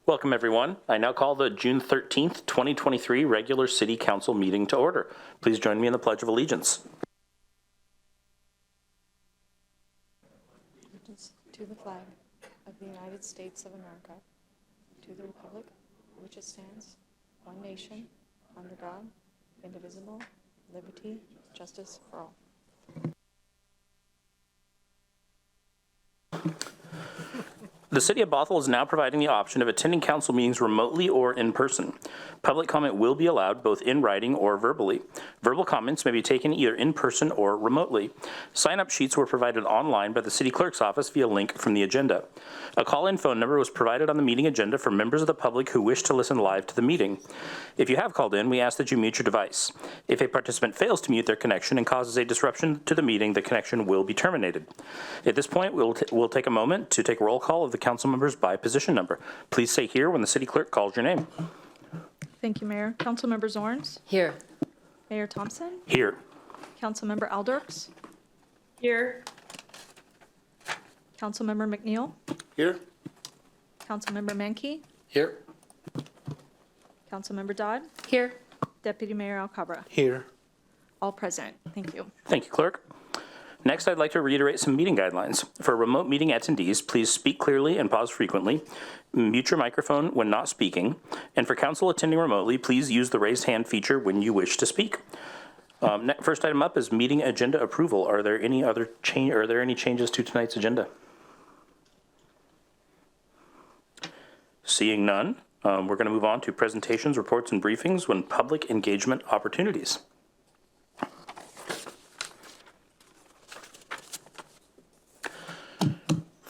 Welcome, everyone. I now call the June 13th, 2023 regular City Council meeting to order. Please join me in the Pledge of Allegiance. To the flag of the United States of America, to the republic for which it stands, one nation, under God, indivisible, liberty, justice for all. The City of Bothell is now providing the option of attending council meetings remotely or in person. Public comment will be allowed both in writing or verbally. Verbal comments may be taken either in person or remotely. Sign-up sheets were provided online by the City Clerk's office via link from the agenda. A call-in phone number was provided on the meeting agenda for members of the public who wish to listen live to the meeting. If you have called in, we ask that you mute your device. If a participant fails to mute their connection and causes a disruption to the meeting, the connection will be terminated. At this point, we'll take a moment to take a roll call of the council members by position number. Please say here when the City Clerk calls your name. Thank you, Mayor. Councilmember Zorns? Here. Mayor Thompson? Here. Councilmember Alders? Here. Councilmember McNeil? Here. Councilmember Mankey? Here. Councilmember Dodd? Here. Deputy Mayor Alcabra? Here. All present. Thank you. Thank you, Clerk. Next, I'd like to reiterate some meeting guidelines. For remote meeting attendees, please speak clearly and pause frequently. Mute your microphone when not speaking. And for council attending remotely, please use the raised hand feature when you wish to speak. First item up is meeting agenda approval. Are there any changes to tonight's agenda? Seeing none, we're going to move on to presentations, reports, and briefings when public engagement opportunities.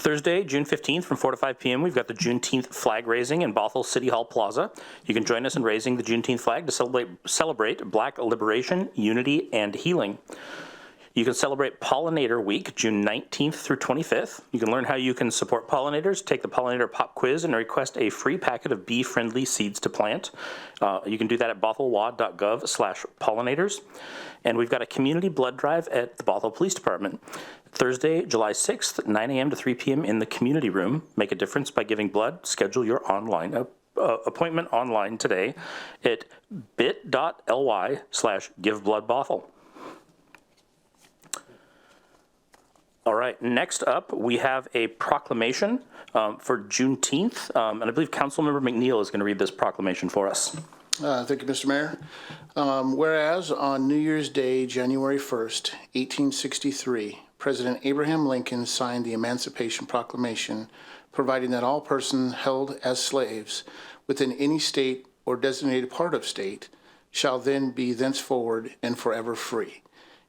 Thursday, June 15th from 4 to 5 p.m. we've got the Juneteenth flag raising in Bothell City Hall Plaza. You can join us in raising the Juneteenth flag to celebrate Black liberation, unity, and healing. You can celebrate Pollinator Week, June 19th through 25th. You can learn how you can support pollinators, take the pollinator pop quiz, and request a free packet of bee-friendly seeds to plant. You can do that at bothellwa.gov/pollinators. And we've got a community blood drive at the Bothell Police Department. Thursday, July 6th, 9 a.m. to 3 p.m. in the community room. Make a difference by giving blood. Schedule your online appointment online today at bit.ly/givebloodbothell. All right, next up, we have a proclamation for Juneteenth, and I believe Councilmember McNeil is going to read this proclamation for us. Thank you, Mr. Mayor. Whereas on New Year's Day, January 1st, 1863, President Abraham Lincoln signed the Emancipation Proclamation, providing that all persons held as slaves within any state or designated part of state shall then be thenceforward and forever free.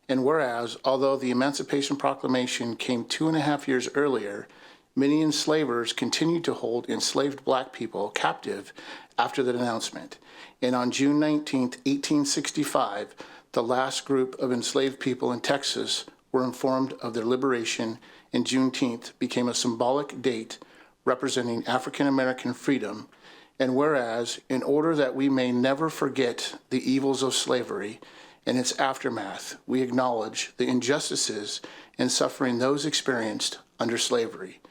And whereas, although the Emancipation Proclamation came 2.5 years earlier, many enslavers continued to hold enslaved black people captive after the announcement. And on June 19, 1865, the last group of enslaved people in Texas were informed of their liberation, and Juneteenth became a symbolic date representing African American freedom. And whereas, in order that we may never forget the evils of slavery and its aftermath, we acknowledge the injustices and suffering those experienced under slavery.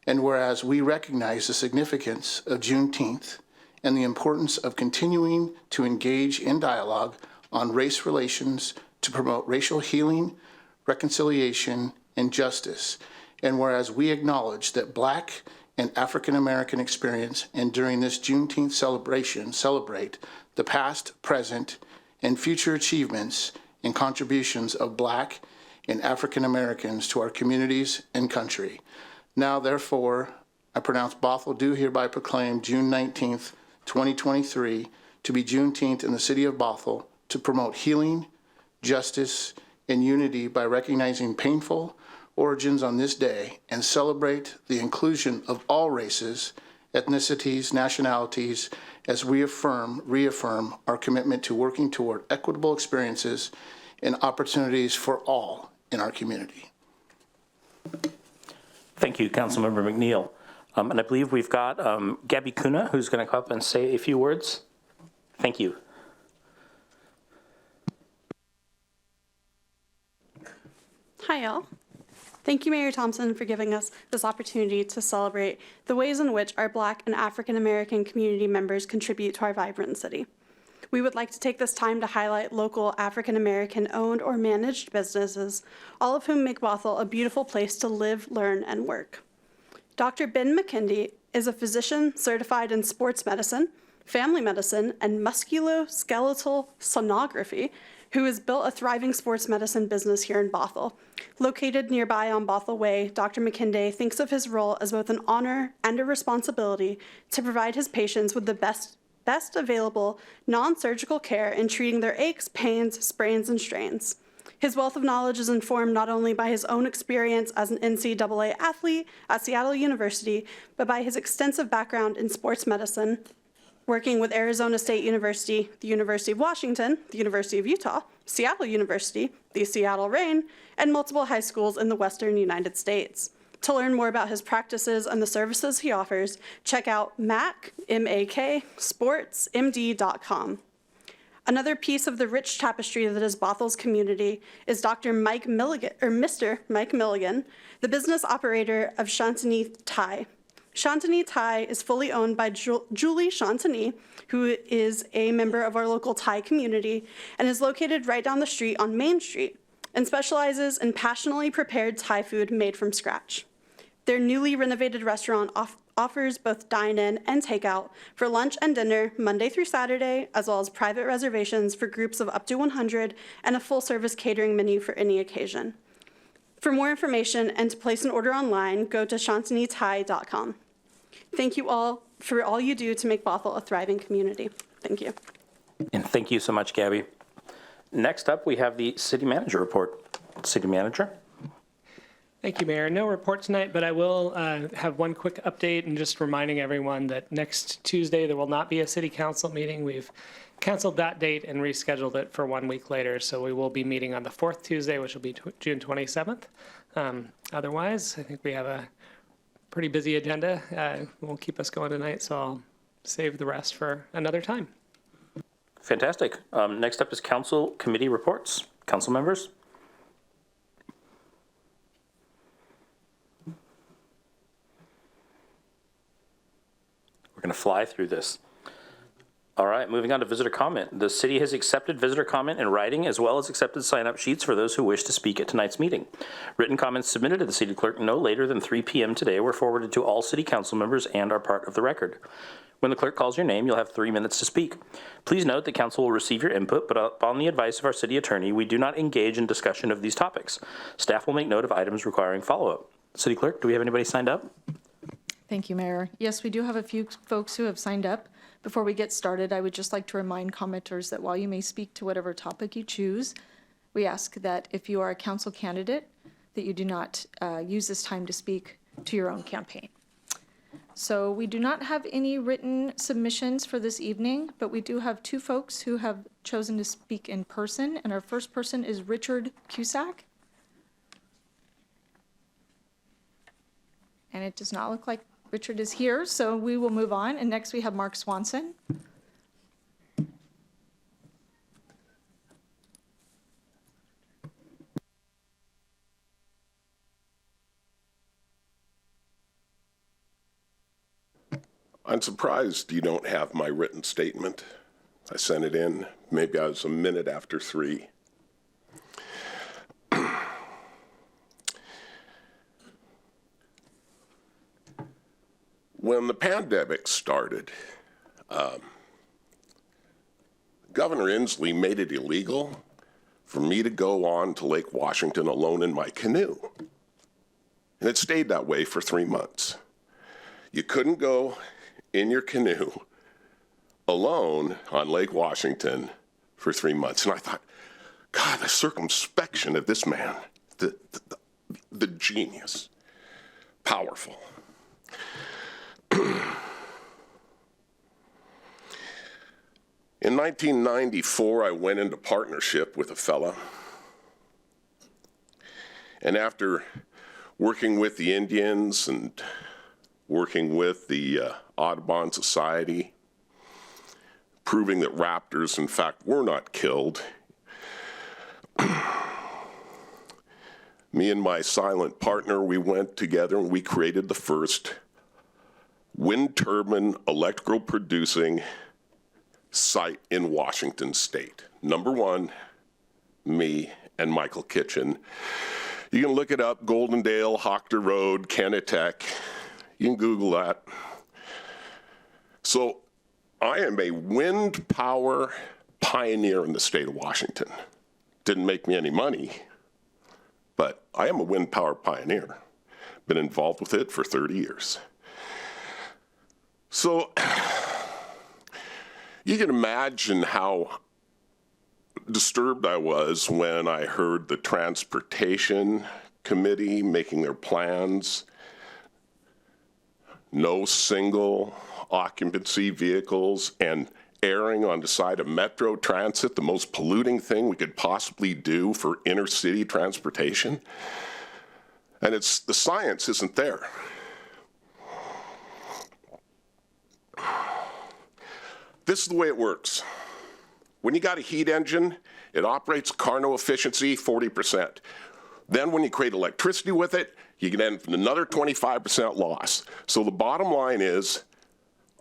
And whereas we recognize the significance of Juneteenth and the importance of continuing to engage in dialogue on race relations to promote racial healing, reconciliation, and justice. And whereas we acknowledge that Black and African American experience and during this Juneteenth celebration celebrate the past, present, and future achievements and contributions of Black and African Americans to our communities and country. Now, therefore, I pronounce Bothell do hereby proclaim June 19th, 2023 to be Juneteenth in the city of Bothell to promote healing, justice, and unity by recognizing painful origins on this day and celebrate the inclusion of all races, ethnicities, nationalities, as we reaffirm our commitment to working toward equitable experiences and opportunities for all in our community. Thank you, Councilmember McNeil. And I believe we've got Gabby Kuna, who's going to come up and say a few words. Thank you. Hi, y'all. Thank you, Mayor Thompson, for giving us this opportunity to celebrate the ways in which our Black and African American community members contribute to our vibrant city. We would like to take this time to highlight local African American owned or managed businesses, all of whom make Bothell a beautiful place to live, learn, and work. Dr. Ben McKindy is a physician certified in sports medicine, family medicine, and musculoskeletal sonography, who has built a thriving sports medicine business here in Bothell. Located nearby on Bothell Way, Dr. McKinday thinks of his role as both an honor and a responsibility to provide his patients with the best available non-surgical care in treating their aches, pains, sprains, and strains. His wealth of knowledge is informed not only by his own experience as an NCAA athlete at Seattle University, but by his extensive background in sports medicine, working with Arizona State University, the University of Washington, the University of Utah, Seattle University, the Seattle Reign, and multiple high schools in the Western United States. To learn more about his practices and the services he offers, check out sportsmd.com. Another piece of the rich tapestry that is Bothell's community is Mr. Mike Milligan, the business operator of Chantilly Thai. Chantilly Thai is fully owned by Julie Chantilly, who is a member of our local Thai community and is located right down the street on Main Street and specializes in passionately prepared Thai food made from scratch. Their newly renovated restaurant offers both dine-in and takeout for lunch and dinner Monday through Saturday, as well as private reservations for groups of up to 100 and a full-service catering menu for any occasion. For more information and to place an order online, go to chantillythai.com. Thank you all for all you do to make Bothell a thriving community. Thank you. And thank you so much, Gabby. Next up, we have the city manager report. City manager. Thank you, Mayor. No report tonight, but I will have one quick update and just reminding everyone that next Tuesday there will not be a city council meeting. We've canceled that date and rescheduled it for 1 week later, so we will be meeting on the fourth Tuesday, which will be June 27th. Otherwise, I think we have a pretty busy agenda. Won't keep us going tonight, so I'll save the rest for another time. Fantastic. Next up is council committee reports. Council members. We're going to fly through this. All right, moving on to visitor comment. The city has accepted visitor comment in writing as well as accepted sign-up sheets for those who wish to speak at tonight's meeting. Written comments submitted to the city clerk no later than 3 p.m. today were forwarded to all city council members and are part of the record. When the clerk calls your name, you'll have 3 minutes to speak. Please note that council will receive your input, but upon the advice of our city attorney, we do not engage in discussion of these topics. Staff will make note of items requiring follow-up. City clerk, do we have anybody signed up? Thank you, Mayor. Yes, we do have a few folks who have signed up. Before we get started, I would just like to remind commenters that while you may speak to whatever topic you choose, we ask that if you are a council candidate, that you do not use this time to speak to your own campaign. So we do not have any written submissions for this evening, but we do have 2 folks who have chosen to speak in person, and our first person is Richard Cusack. And it does not look like Richard is here, so we will move on. And next we have Mark Swanson. I'm surprised you don't have my written statement. I sent it in. Maybe I was a minute after 3. When the pandemic started, Governor Inslee made it illegal for me to go on to Lake Washington alone in my canoe. And it stayed that way for 3 months. You couldn't go in your canoe alone on Lake Washington for 3 months. And I thought, God, the circumspection of this man, the genius, powerful. In 1994, I went into partnership with a fella. And after working with the Indians and working with the Audubon Society, proving that raptors, in fact, were not killed, Me and my silent partner, we went together and we created the first wind turbine electrical producing site in Washington state. Number one, me and Michael Kitchen. You can look it up, Goldendale, Hochter Road, Kennetech. You can Google that. So I am a wind power pioneer in the state of Washington. Didn't make me any money, but I am a wind power pioneer. Been involved with it for 30 years. So you can imagine how disturbed I was when I heard the Transportation Committee making their plans. No single occupancy vehicles and erring on the side of Metro Transit, the most polluting thing we could possibly do for inner city transportation. And the science isn't there. This is the way it works. When you got a heat engine, it operates Carnot efficiency 40%. Then when you create electricity with it, you can end with another 25% loss. So the bottom line is,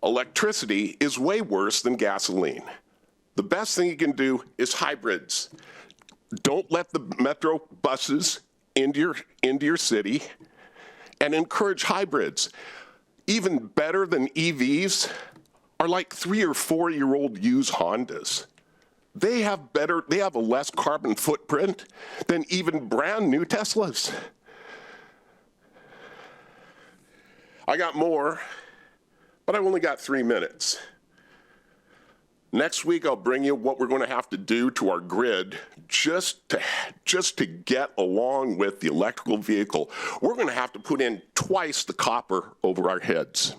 electricity is way worse than gasoline. The best thing you can do is hybrids. Don't let the metro buses into your city, and encourage hybrids. Even better than EVs are like 3 or 4 year old used Hondas. They have a less carbon footprint than even brand new Teslas. I got more, but I've only got 3 minutes. Next week, I'll bring you what we're going to have to do to our grid just to get along with the electrical vehicle. We're going to have to put in twice the copper over our heads,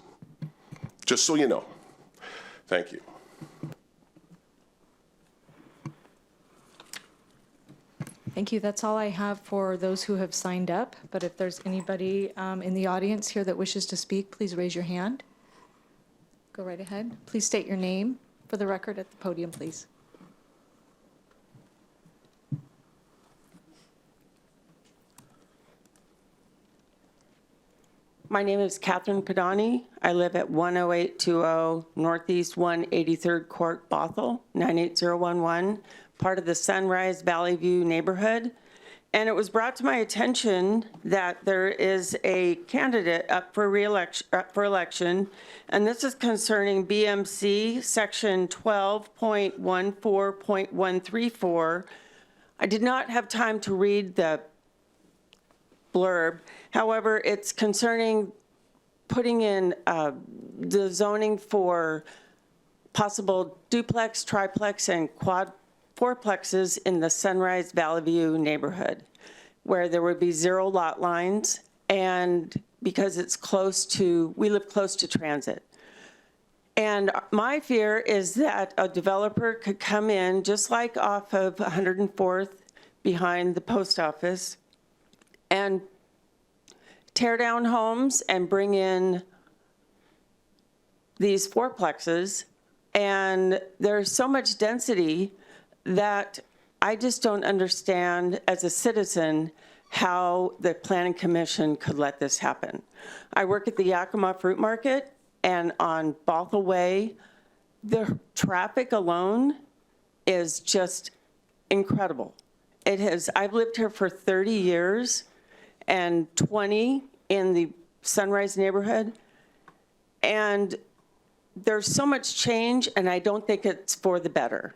just so you know. Thank you. Thank you. That's all I have for those who have signed up. But if there's anybody in the audience here that wishes to speak, please raise your hand. Go right ahead. Please state your name for the record at the podium, please. My name is Catherine Padani. I live at 10820 Northeast 183rd Court, Bothell, 98011, part of the Sunrise Valley View neighborhood. And it was brought to my attention that there is a candidate up for election, and this is concerning BMC section 12.14.134. I did not have time to read the blurb. However, it's concerning putting in the zoning for possible duplex, triplex, and fourplexes in the Sunrise Valley View neighborhood, where there would be 0 lot lines, and because it's we live close to transit. And my fear is that a developer could come in, just like off of 104th behind the post office, and tear down homes and bring in these fourplexes. And there's so much density that I just don't understand as a citizen how the Planning Commission could let this happen. I work at the Yakima Fruit Market, and on Bothell Way, the traffic alone is just incredible. I've lived here for 30 years and 20 in the Sunrise neighborhood, and there's so much change, and I don't think it's for the better.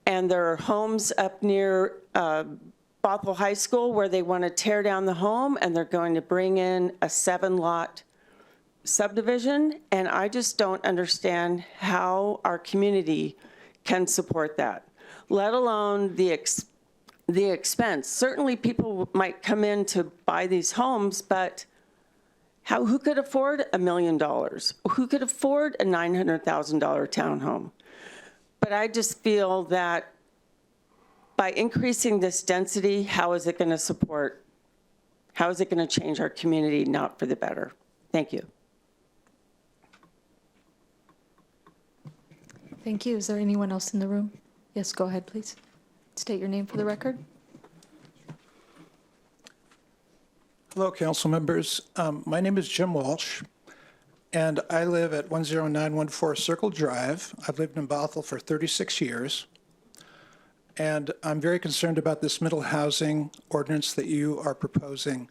And there are homes up near Bothell High School where they want to tear down the home, and they're going to bring in a 7-lot subdivision, and I just don't understand how our community can support that, let alone the expense. Certainly people might come in to buy these homes, but who could afford $1 million? Who could afford a $900,000 townhome? But I just feel that by increasing this density, how is it going to change our community, not for the better? Thank you. Thank you. Is there anyone else in the room? Yes, go ahead, please. State your name for the record. Hello, council members. My name is Jim Walsh, and I live at 10914 Circle Drive. I've lived in Bothell for 36 years, and I'm very concerned about this middle housing ordinance that you are proposing,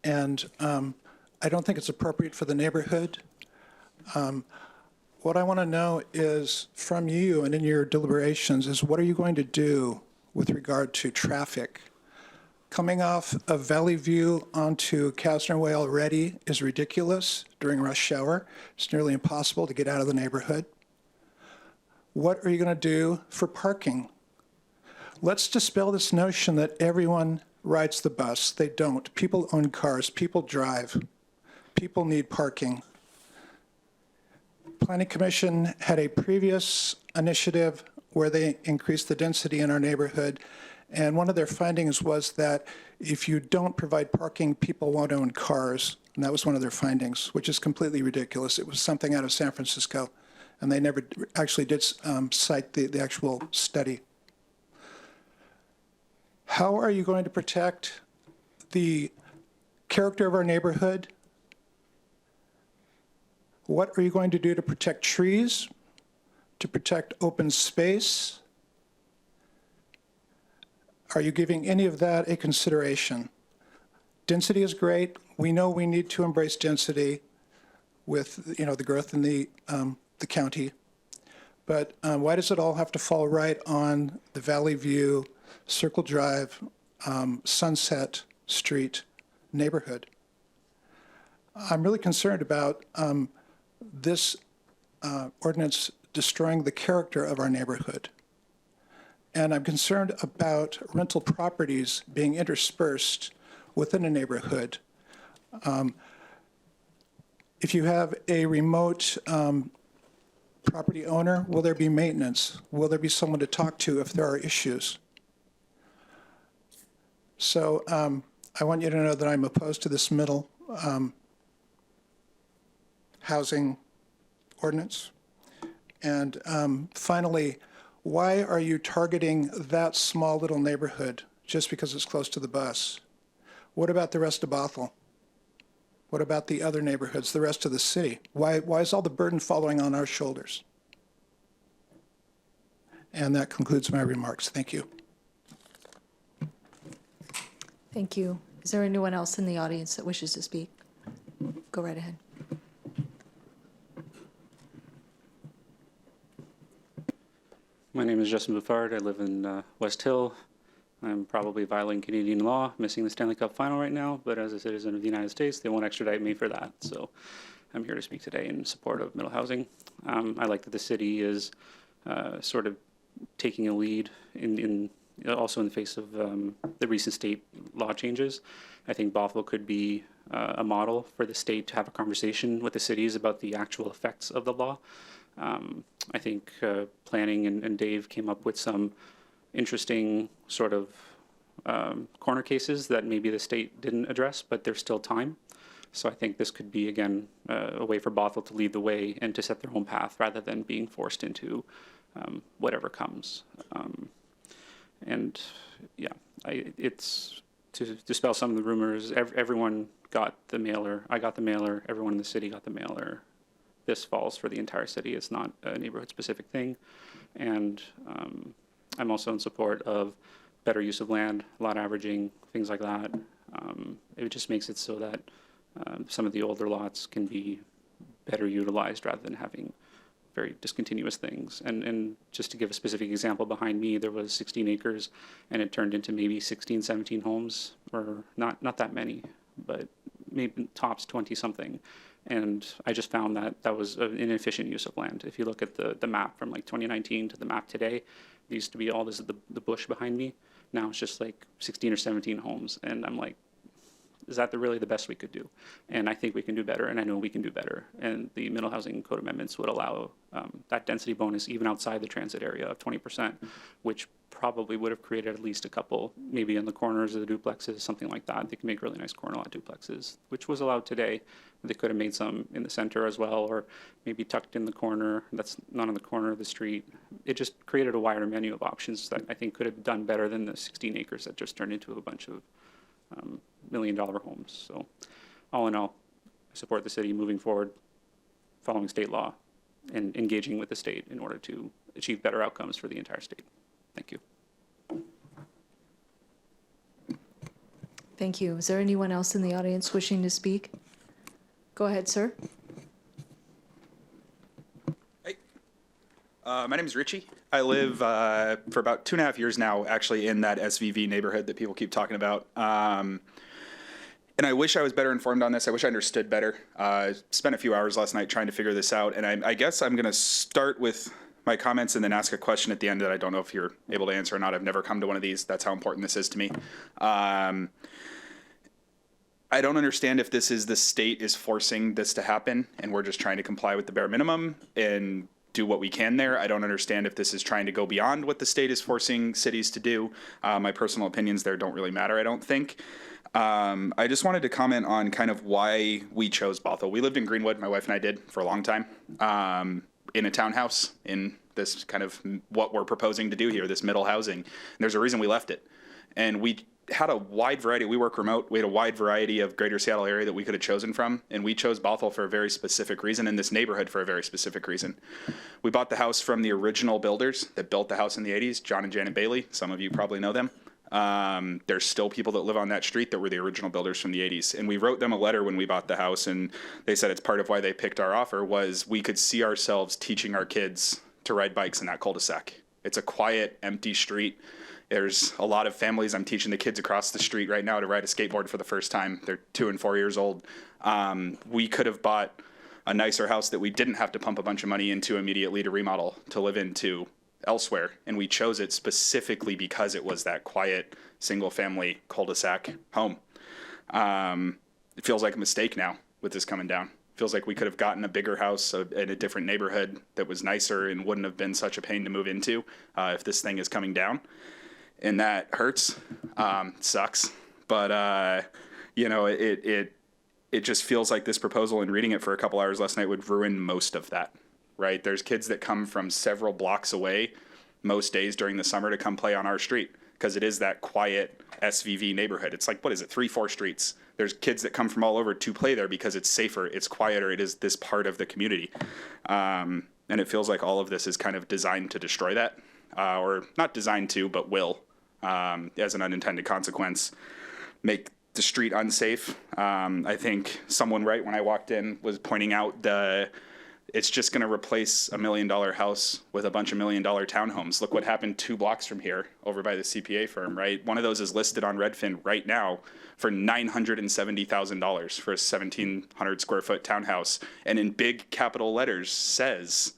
and I don't think it's appropriate for the neighborhood. What I want to know is from you and in your deliberations is what are you going to do with regard to traffic? Coming off of Valley View onto Kasner Way already is ridiculous during rush hour. It's nearly impossible to get out of the neighborhood. What are you going to do for parking? Let's dispel this notion that everyone rides the bus. They don't. People own cars. People drive. People need parking. Planning Commission had a previous initiative where they increased the density in our neighborhood. And one of their findings was that if you don't provide parking, people won't own cars. And that was one of their findings, which is completely ridiculous. It was something out of San Francisco, and they never actually did cite the actual study. How are you going to protect the character of our neighborhood? What are you going to do to protect trees, to protect open space? Are you giving any of that a consideration? Density is great. We know we need to embrace density with, the growth in the county. But why does it all have to fall right on the Valley View, Circle Drive, Sunset Street neighborhood? I'm really concerned about this ordinance destroying the character of our neighborhood. And I'm concerned about rental properties being interspersed within a neighborhood. If you have a remote property owner, will there be maintenance? Will there be someone to talk to if there are issues? So I want you to know that I'm opposed to this middle housing ordinance. And finally, why are you targeting that small little neighborhood just because it's close to the bus? What about the rest of Bothell? What about the other neighborhoods, the rest of the city? Why is all the burden falling on our shoulders? And that concludes my remarks. Thank you. Thank you. Is there anyone else in the audience that wishes to speak? Go right ahead. My name is Justin Buffard. I live in West Hill. I'm probably violating Canadian law, missing the Stanley Cup final right now, but as a citizen of the United States, they won't extradite me for that. So I'm here to speak today in support of middle housing. I like that the city is sort of taking a lead also in the face of the recent state law changes. I think Bothell could be a model for the state to have a conversation with the cities about the actual effects of the law. I think planning and Dave came up with some interesting sort of corner cases that maybe the state didn't address, but there's still time. So I think this could be, again, a way for Bothell to lead the way and to set their own path rather than being forced into whatever comes. And yeah, it's to dispel some of the rumors. Everyone got the mailer. I got the mailer. Everyone in the city got the mailer. This falls for the entire city. It's not a neighborhood-specific thing. And I'm also in support of better use of land, lot averaging, things like that. It just makes it so that some of the older lots can be better utilized rather than having very discontinuous things. And just to give a specific example, behind me there was 16 acres and it turned into maybe 16, 17 homes, or not that many, but maybe tops 20 something. And I just found that that was an inefficient use of land. If you look at the map from like 2019 to the map today, it used to be all this the bush behind me. Now it's just like 16 or 17 homes. And I'm like, is that really the best we could do? And I think we can do better, and I know we can do better. And the middle housing code amendments would allow that density bonus even outside the transit area of 20%, which probably would have created at least a couple, maybe in the corners of the duplexes, something like that. They can make really nice corner lot duplexes, which was allowed today. They could have made some in the center as well, or maybe tucked in the corner that's not on the corner of the street. It just created a wider menu of options that I think could have done better than the 16 acres that just turned into a bunch of multi-million-dollar homes. So all in all, I support the city moving forward, following state law, and engaging with the state in order to achieve better outcomes for the entire state. Thank you. Thank you. Is there anyone else in the audience wishing to speak? Go ahead, sir. Hey, my name is Richie. I live for about 2.5 years now, actually, in that SVV neighborhood that people keep talking about. And I wish I was better informed on this. I wish I understood better. Spent a few hours last night trying to figure this out. And I guess I'm going to start with my comments and then ask a question at the end that I don't know if you're able to answer or not. I've never come to one of these. That's how important this is to me. I don't understand if this is the state is forcing this to happen and we're just trying to comply with the bare minimum and do what we can there. I don't understand if this is trying to go beyond what the state is forcing cities to do. My personal opinions there don't really matter, I don't think. I just wanted to comment on kind of why we chose Bothell. We lived in Greenwood, my wife and I did, for a long time, in a townhouse in this kind of what we're proposing to do here, this middle housing. And there's a reason we left it. And we had a wide variety. We work remote. We had a wide variety of greater Seattle area that we could have chosen from. And we chose Bothell for a very specific reason, and this neighborhood for a very specific reason. We bought the house from the original builders that built the house in the 80s, John and Janet Bailey. Some of you probably know them. There's still people that live on that street that were the original builders from the 80s. And we wrote them a letter when we bought the house, and they said it's part of why they picked our offer was we could see ourselves teaching our kids to ride bikes in that cul-de-sac. It's a quiet, empty street. There's a lot of families. I'm teaching the kids across the street right now to ride a skateboard for the first time. They're 2 and 4 years old. We could have bought a nicer house that we didn't have to pump a bunch of money into immediately to remodel to live into elsewhere. And we chose it specifically because it was that quiet, single family cul-de-sac home. It feels like a mistake now with this coming down. Feels like we could have gotten a bigger house in a different neighborhood that was nicer and wouldn't have been such a pain to move into if this thing is coming down. And that hurts, sucks. But, you know, it just feels like this proposal and reading it for a couple hours last night would ruin most of that, right? There's kids that come from several blocks away most days during the summer to come play on our street because it is that quiet SVV neighborhood. It's like, what is it, 3-4 streets? There's kids that come from all over to play there because it's safer, it's quieter, it is this part of the community. And it feels like all of this is kind of designed to destroy that, or not designed to, but will, as an unintended consequence, make the street unsafe. I think someone right when I walked in was pointing out it's just going to replace $1 million house with a bunch of $1 million townhomes. Look what happened 2 blocks from here over by the CPA firm, right? One of those is listed on Redfin right now for $970,000 for a 1,700 square foot townhouse. And in big capital letters says,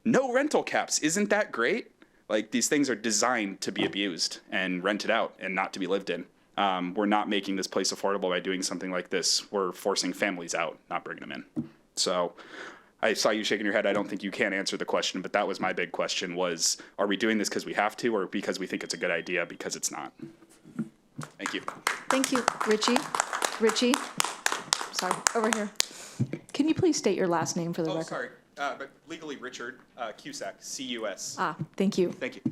no rental caps. Isn't that great? Like, these things are designed to be abused and rented out and not to be lived in. We're not making this place affordable by doing something like this. We're forcing families out, not bringing them in. So I saw you shaking your head. I don't think you can answer the question, but that was my big question was, are we doing this because we have to or because we think it's a good idea because it's not? Thank you. Thank you, Richie. Richie, sorry, over here. Can you please state your last name for the record? Oh, sorry, but legally Richard Cusack, C-U-S. Ah, thank you. Thank you.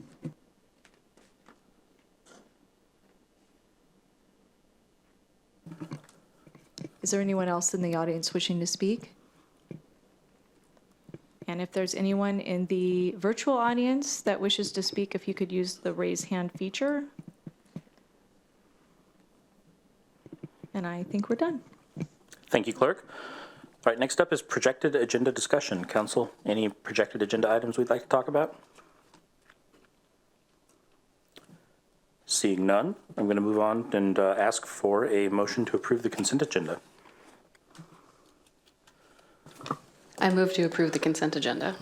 Is there anyone else in the audience wishing to speak? And if there's anyone in the virtual audience that wishes to speak, if you could use the raise hand feature. And I think we're done. Thank you, Clerk. All right, next up is projected agenda discussion. Council, any projected agenda items we'd like to talk about? Seeing none, I'm going to move on and ask for a motion to approve the consent agenda. I move to approve the consent agenda.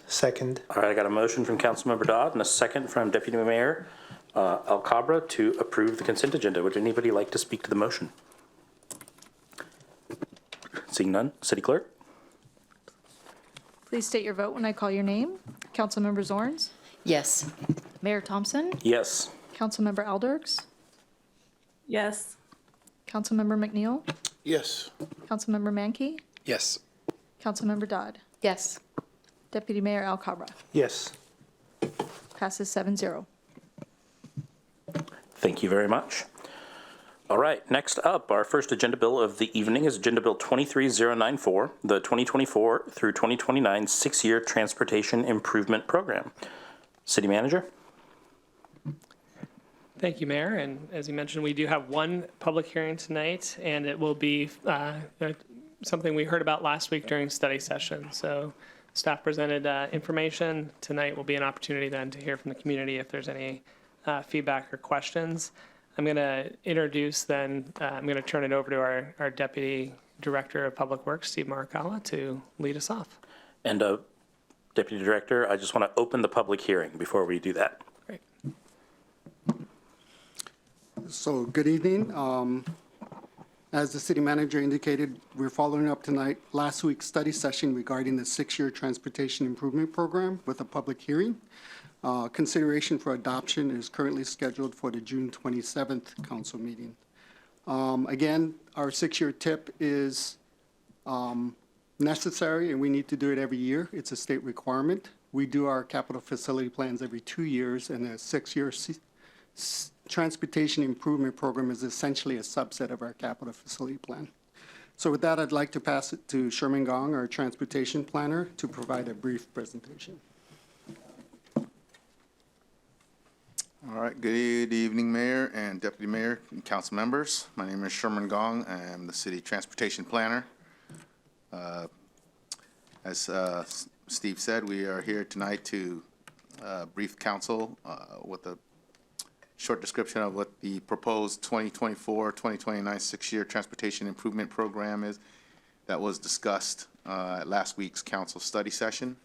Second. All right, I got a motion from Councilmember Dodd and a second from Deputy Mayor Alcabra to approve the consent agenda. Would anybody like to speak to the motion? Seeing none, City Clerk? Please state your vote when I call your name. Councilmember Zorns? Yes. Mayor Thompson? Yes. Councilmember Alders? Yes. Councilmember McNeil? Yes. Councilmember Mankey? Yes. Councilmember Dodd? Yes. Deputy Mayor Alcabra? Yes. Passes 7-0. Thank you very much. All right, next up, our first agenda bill of the evening is Agenda Bill 23094, the 2024 through 2029 six-year Transportation Improvement Program. City Manager? Thank you, Mayor. And as you mentioned, we do have one public hearing tonight, and it will be something we heard about last week during study session. So staff presented information. Tonight will be an opportunity then to hear from the community if there's any feedback or questions. I'm going to introduce then, I'm going to turn it over to our Deputy Director of Public Works, Steve Maricala, to lead us off. And Deputy Director, I just want to open the public hearing before we do that. Great. So good evening. As the city manager indicated, we're following up tonight last week's study session regarding the six-year transportation improvement program with a public hearing. Consideration for adoption is currently scheduled for the June 27th council meeting. Again, our six-year TIP is necessary, and we need to do it every year. It's a state requirement. We do our capital facility plans every 2 years, and a six-year transportation improvement program is essentially a subset of our capital facility plan. So with that, I'd like to pass it to Sherman Gong, our transportation planner, to provide a brief presentation. All right, good evening, Mayor and Deputy Mayor and council members. My name is Sherman Gong. I am the city transportation planner. As Steve said, we are here tonight to brief council with a short description of what the proposed 2024-2029 six-year transportation improvement program is that was discussed at last week's council study session.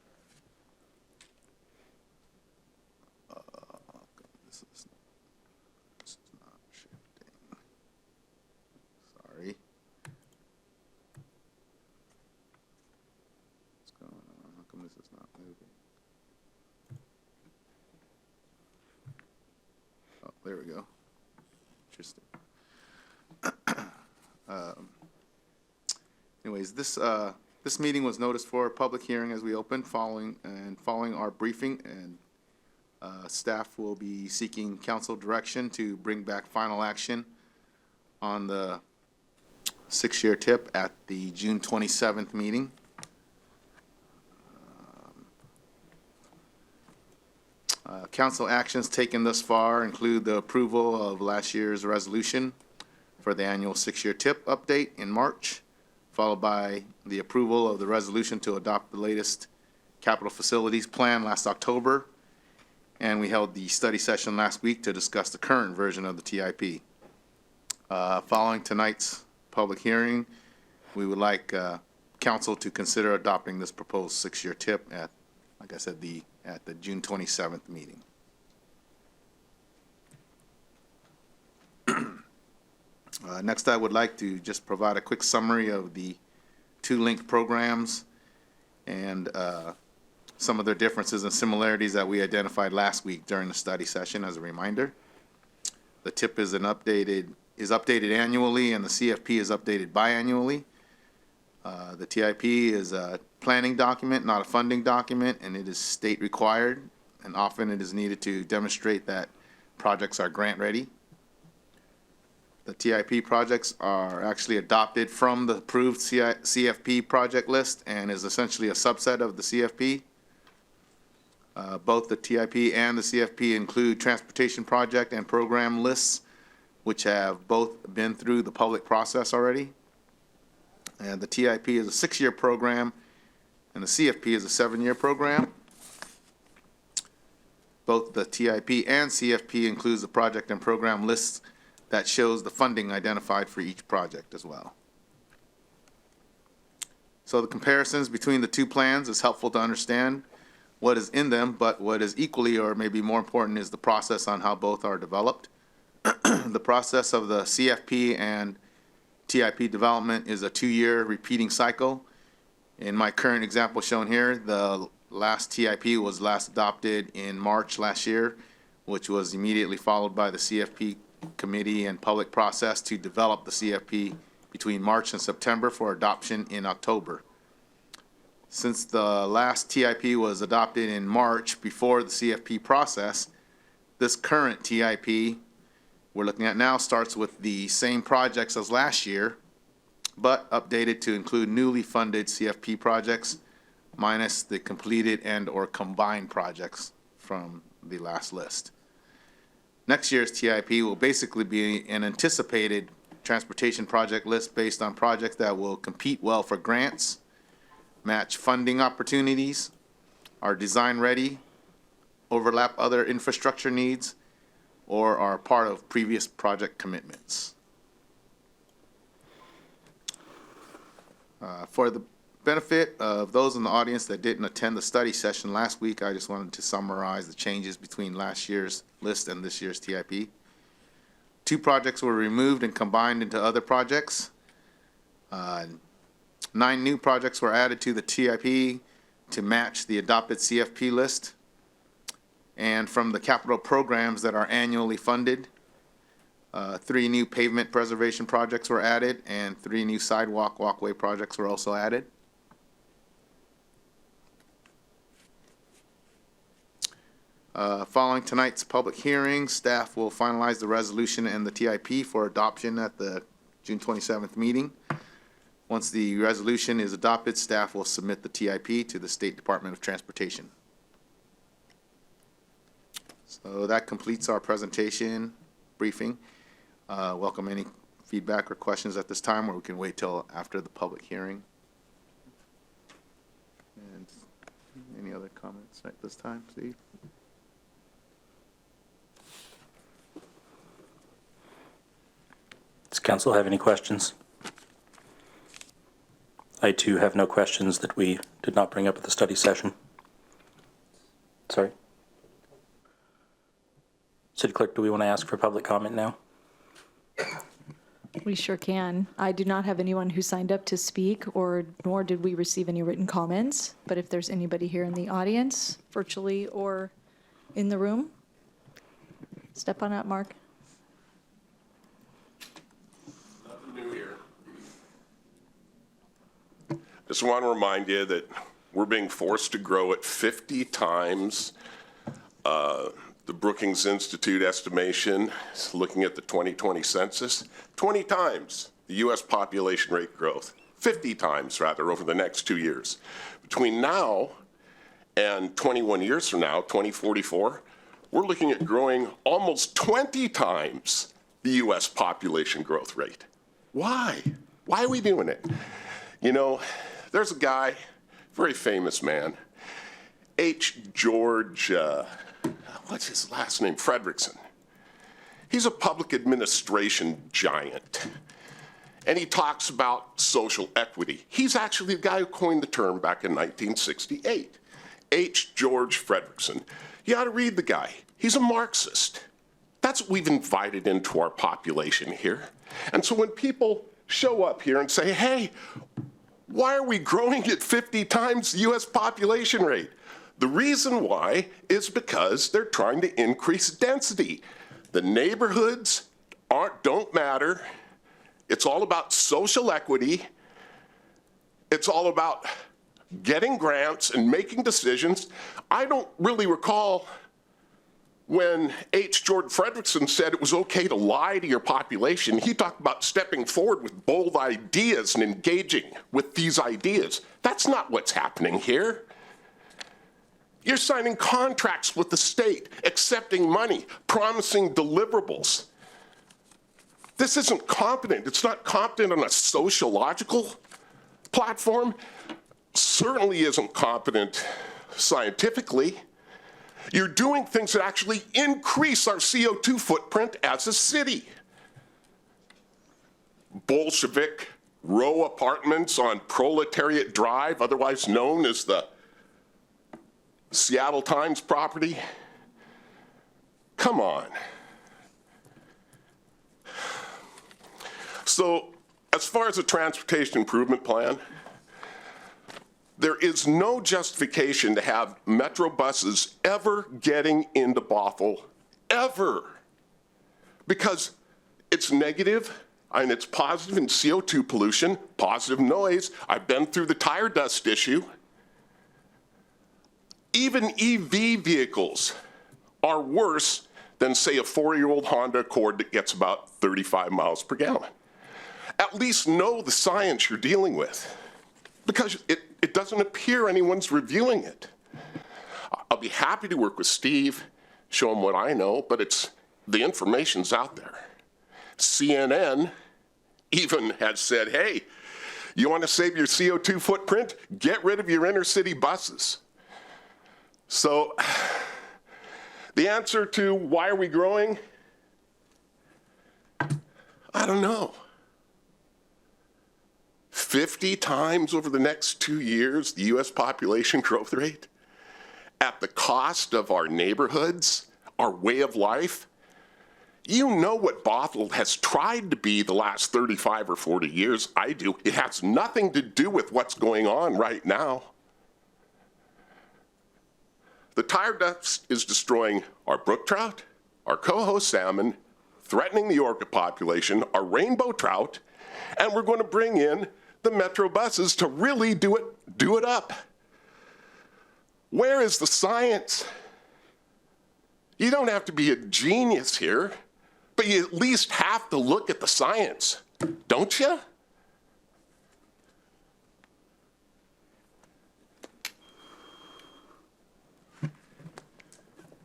There we go. Interesting. Anyways, this meeting was noticed for a public hearing as we opened following our briefing, and staff will be seeking council direction to bring back final action on the six-year TIP at the June 27th meeting. Council actions taken thus far include the approval of last year's resolution for the annual six-year TIP update in March, followed by the approval of the resolution to adopt the latest capital facilities plan last October, and we held the study session last week to discuss the current version of the TIP. Following tonight's public hearing, we would like council to consider adopting this proposed six-year TIP at, like I said, at the June 27th meeting. Next, I would like to just provide a quick summary of the two linked programs and some of their differences and similarities that we identified last week during the study session. As a reminder, the TIP is updated annually, and the CFP is updated biannually. The TIP is a planning document, not a funding document, and it is state required, and often it is needed to demonstrate that projects are grant ready. The TIP projects are actually adopted from the approved CFP project list and is essentially a subset of the CFP. Both the TIP and the CFP include transportation project and program lists, which have both been through the public process already. And the TIP is a six-year program, and the CFP is a seven-year program. Both the TIP and CFP includes the project and program lists that shows the funding identified for each project as well. So the comparisons between the two plans is helpful to understand what is in them, but what is equally or maybe more important is the process on how both are developed. The process of the CFP and TIP development is a 2-year repeating cycle. In my current example shown here, the last TIP was last adopted in March last year, which was immediately followed by the CFP committee and public process to develop the CFP between March and September for adoption in October. Since the last TIP was adopted in March before the CFP process, this current TIP we're looking at now starts with the same projects as last year, but updated to include newly funded CFP projects minus the completed and/or combined projects from the last list. Next year's TIP will basically be an anticipated transportation project list based on projects that will compete well for grants, match funding opportunities, are design ready, overlap other infrastructure needs, or are part of previous project commitments. For the benefit of those in the audience that didn't attend the study session last week, I just wanted to summarize the changes between last year's list and this year's TIP. 2 projects were removed and combined into other projects. 9 new projects were added to the TIP to match the adopted CFP list. And from the capital programs that are annually funded, 3 new pavement preservation projects were added, and 3 new sidewalk walkway projects were also added. Following tonight's public hearing, staff will finalize the resolution and the TIP for adoption at the June 27th meeting. Once the resolution is adopted, staff will submit the TIP to the State Department of Transportation. So that completes our presentation briefing. Welcome any feedback or questions at this time, or we can wait till after the public hearing. And any other comments at this time, Steve? Does council have any questions? I too have no questions that we did not bring up at the study session. Sorry. City Clerk, do we want to ask for public comment now? We sure can. I do not have anyone who signed up to speak, nor did we receive any written comments. But if there's anybody here in the audience, virtually or in the room, step on up, Mark. Nothing new here. Just want to remind you that we're being forced to grow at 50 times the Brookings Institute estimation, looking at the 2020 census, 20 times the U.S. population rate growth, 50 times rather, over the next 2 years. Between now and 21 years from now, 2044, we're looking at growing almost 20 times the U.S. population growth rate. Why? Why are we doing it? You know, there's a guy, very famous man, H. George, what's his last name? Frederickson. He's a public administration giant. And he talks about social equity. He's actually the guy who coined the term back in 1968. H. George Frederickson. You ought to read the guy. He's a Marxist. That's what we've invited into our population here. And so when people show up here and say, hey, why are we growing at 50 times the U.S. population rate? The reason why is because they're trying to increase density. The neighborhoods don't matter. It's all about social equity. It's all about getting grants and making decisions. I don't really recall when H. George Frederickson said it was okay to lie to your population. He talked about stepping forward with bold ideas and engaging with these ideas. That's not what's happening here. You're signing contracts with the state, accepting money, promising deliverables. This isn't competent. It's not competent on a sociological platform. Certainly isn't competent scientifically. You're doing things that actually increase our CO2 footprint as a city. Bolshevik row apartments on Proletariat Drive, otherwise known as the Seattle Times property. Come on. So, as far as the transportation improvement plan, there is no justification to have Metro buses ever getting into Bothell, ever. Because it's negative and it's positive in CO2 pollution, positive noise. I've been through the tire dust issue. Even EV vehicles are worse than, say, a 4-year-old Honda Accord that gets about 35 miles per gallon. At least know the science you're dealing with, because it doesn't appear anyone's reviewing it. I'll be happy to work with Steve, show him what I know, but the information's out there. CNN even has said, hey, you want to save your CO2 footprint? Get rid of your inner city buses. So the answer to why are we growing? I don't know. 50 times over the next 2 years, the US population growth rate, at the cost of our neighborhoods, our way of life. You know what Bothell has tried to be the last 35 or 40 years. I do. It has nothing to do with what's going on right now. The tire dust is destroying our brook trout, our coho salmon, threatening the orca population, our rainbow trout, and we're going to bring in the metro buses to really do it up. Where is the science? You don't have to be a genius here, but you at least have to look at the science, don't you?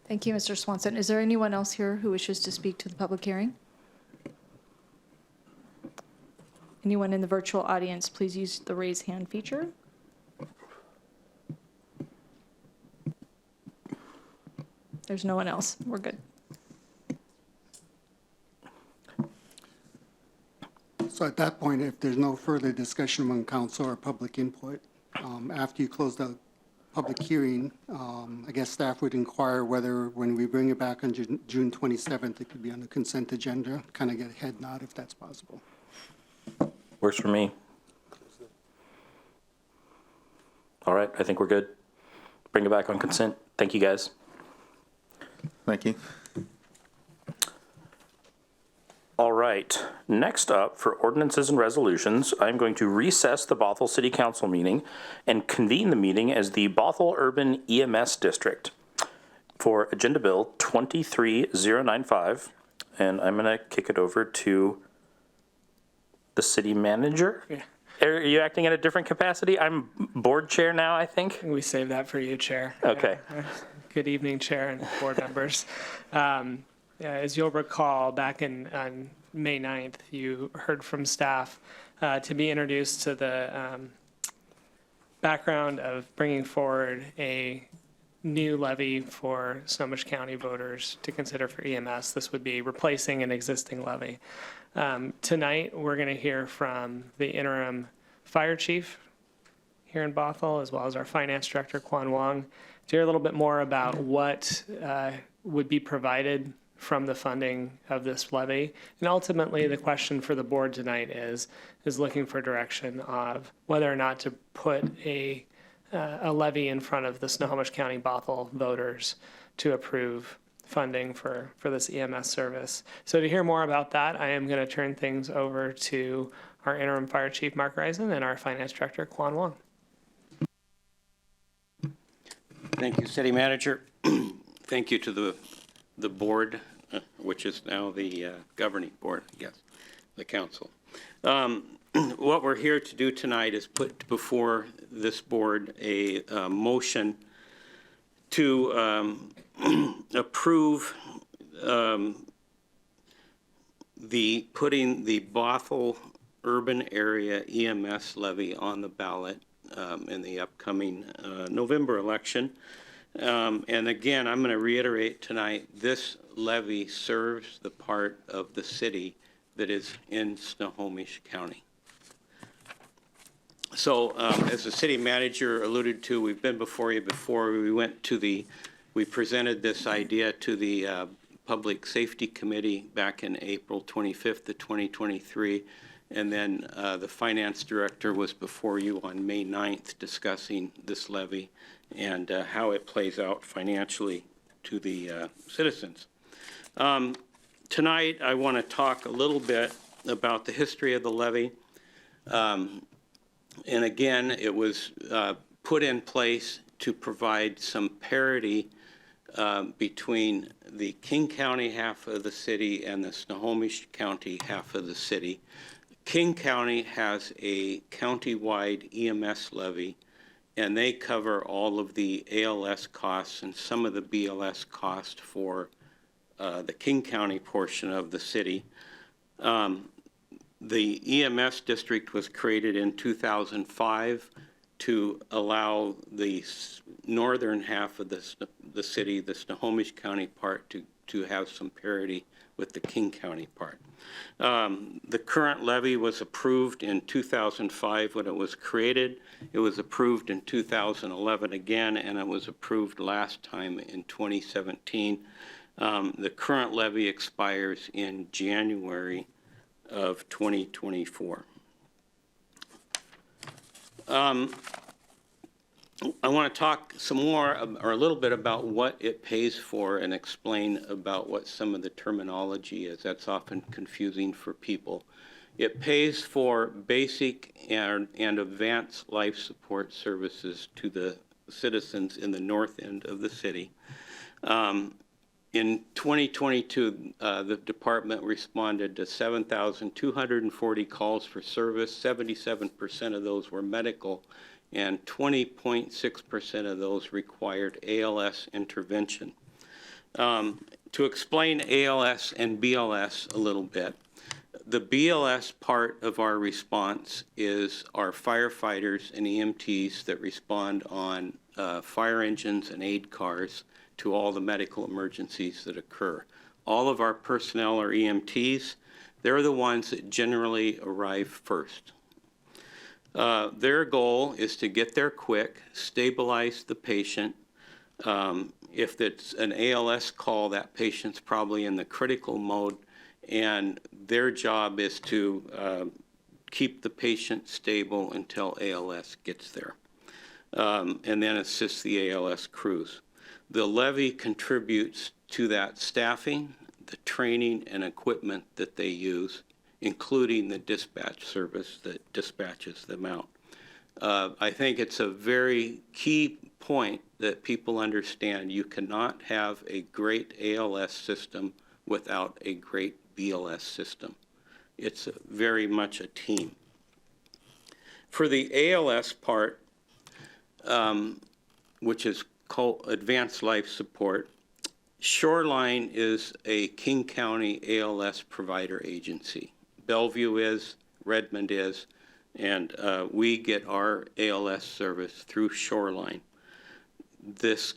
Thank you, Mr. Swanson. Is there anyone else here who wishes to speak to the public hearing? Anyone in the virtual audience, please use the raise hand feature. There's no one else. We're good. So at that point, if there's no further discussion among council or public input, after you close the public hearing, I guess staff would inquire whether when we bring it back on June 27th, it could be on the consent agenda, kind of get a head nod if that's possible. Works for me. All right, I think we're good. Bring it back on consent. Thank you, guys. Thank you. All right, next up for ordinances and resolutions, I'm going to recess the Bothell City Council meeting and convene the meeting as the Bothell Urban EMS District for Agenda Bill 23095. And I'm going to kick it over to the city manager. Yeah. Are you acting in a different capacity? I'm board chair now, I think. We save that for you, Chair. Okay. Good evening, Chair and board members. As you'll recall, back on May 9th, you heard from staff to be introduced to the background of bringing forward a new levy for Snohomish County voters to consider for EMS. This would be replacing an existing levy. Tonight, we're going to hear from the interim fire chief here in Bothell, as well as our finance director, Quan Wong, to hear a little bit more about what would be provided from the funding of this levy. And ultimately, the question for the board tonight is looking for direction of whether or not to put a levy in front of the Snohomish County Bothell voters to approve funding for this EMS service. So to hear more about that, I am going to turn things over to our interim fire chief, Mark Reisen, and our finance director, Quan Wong. Thank you, City Manager. Thank you to the board, which is now the governing board, I guess, the council. What we're here to do tonight is put before this board a motion to approve putting the Bothell urban area EMS levy on the ballot in the upcoming November election. And again, I'm going to reiterate tonight, this levy serves the part of the city that is in Snohomish County. So as the city manager alluded to, we've been before you before. We presented this idea to the Public Safety Committee back in April 25th of 2023. And then the finance director was before you on May 9th discussing this levy and how it plays out financially to the citizens. Tonight, I want to talk a little bit about the history of the levy. And again, it was put in place to provide some parity between the King County half of the city and the Snohomish County half of the city. King County has a county-wide EMS levy, and they cover all of the ALS costs and some of the BLS costs for the King County portion of the city. The EMS district was created in 2005 to allow the northern half of the city, the Snohomish County part, to have some parity with the King County part. The current levy was approved in 2005 when it was created. It was approved in 2011 again, and it was approved last time in 2017. The current levy expires in January of 2024. I want to talk some more, or a little bit, about what it pays for and explain about what some of the terminology is. That's often confusing for people. It pays for basic and advanced life support services to the citizens in the north end of the city. In 2022, the department responded to 7,240 calls for service. 77% of those were medical, and 20.6% of those required ALS intervention. To explain ALS and BLS a little bit, the BLS part of our response is our firefighters and EMTs that respond on fire engines and aid cars to all the medical emergencies that occur. All of our personnel are EMTs. They're the ones that generally arrive first. Their goal is to get there quick, stabilize the patient. If it's an ALS call, that patient's probably in the critical mode, and their job is to keep the patient stable until ALS gets there, and then assist the ALS crews. The levy contributes to that staffing, the training and equipment that they use, including the dispatch service that dispatches them out. I think it's a very key point that people understand. You cannot have a great ALS system without a great BLS system. It's very much a team. For the ALS part, which is called Advanced Life Support, Shoreline is a King County ALS provider agency. Bellevue is, Redmond is, and we get our ALS service through Shoreline. This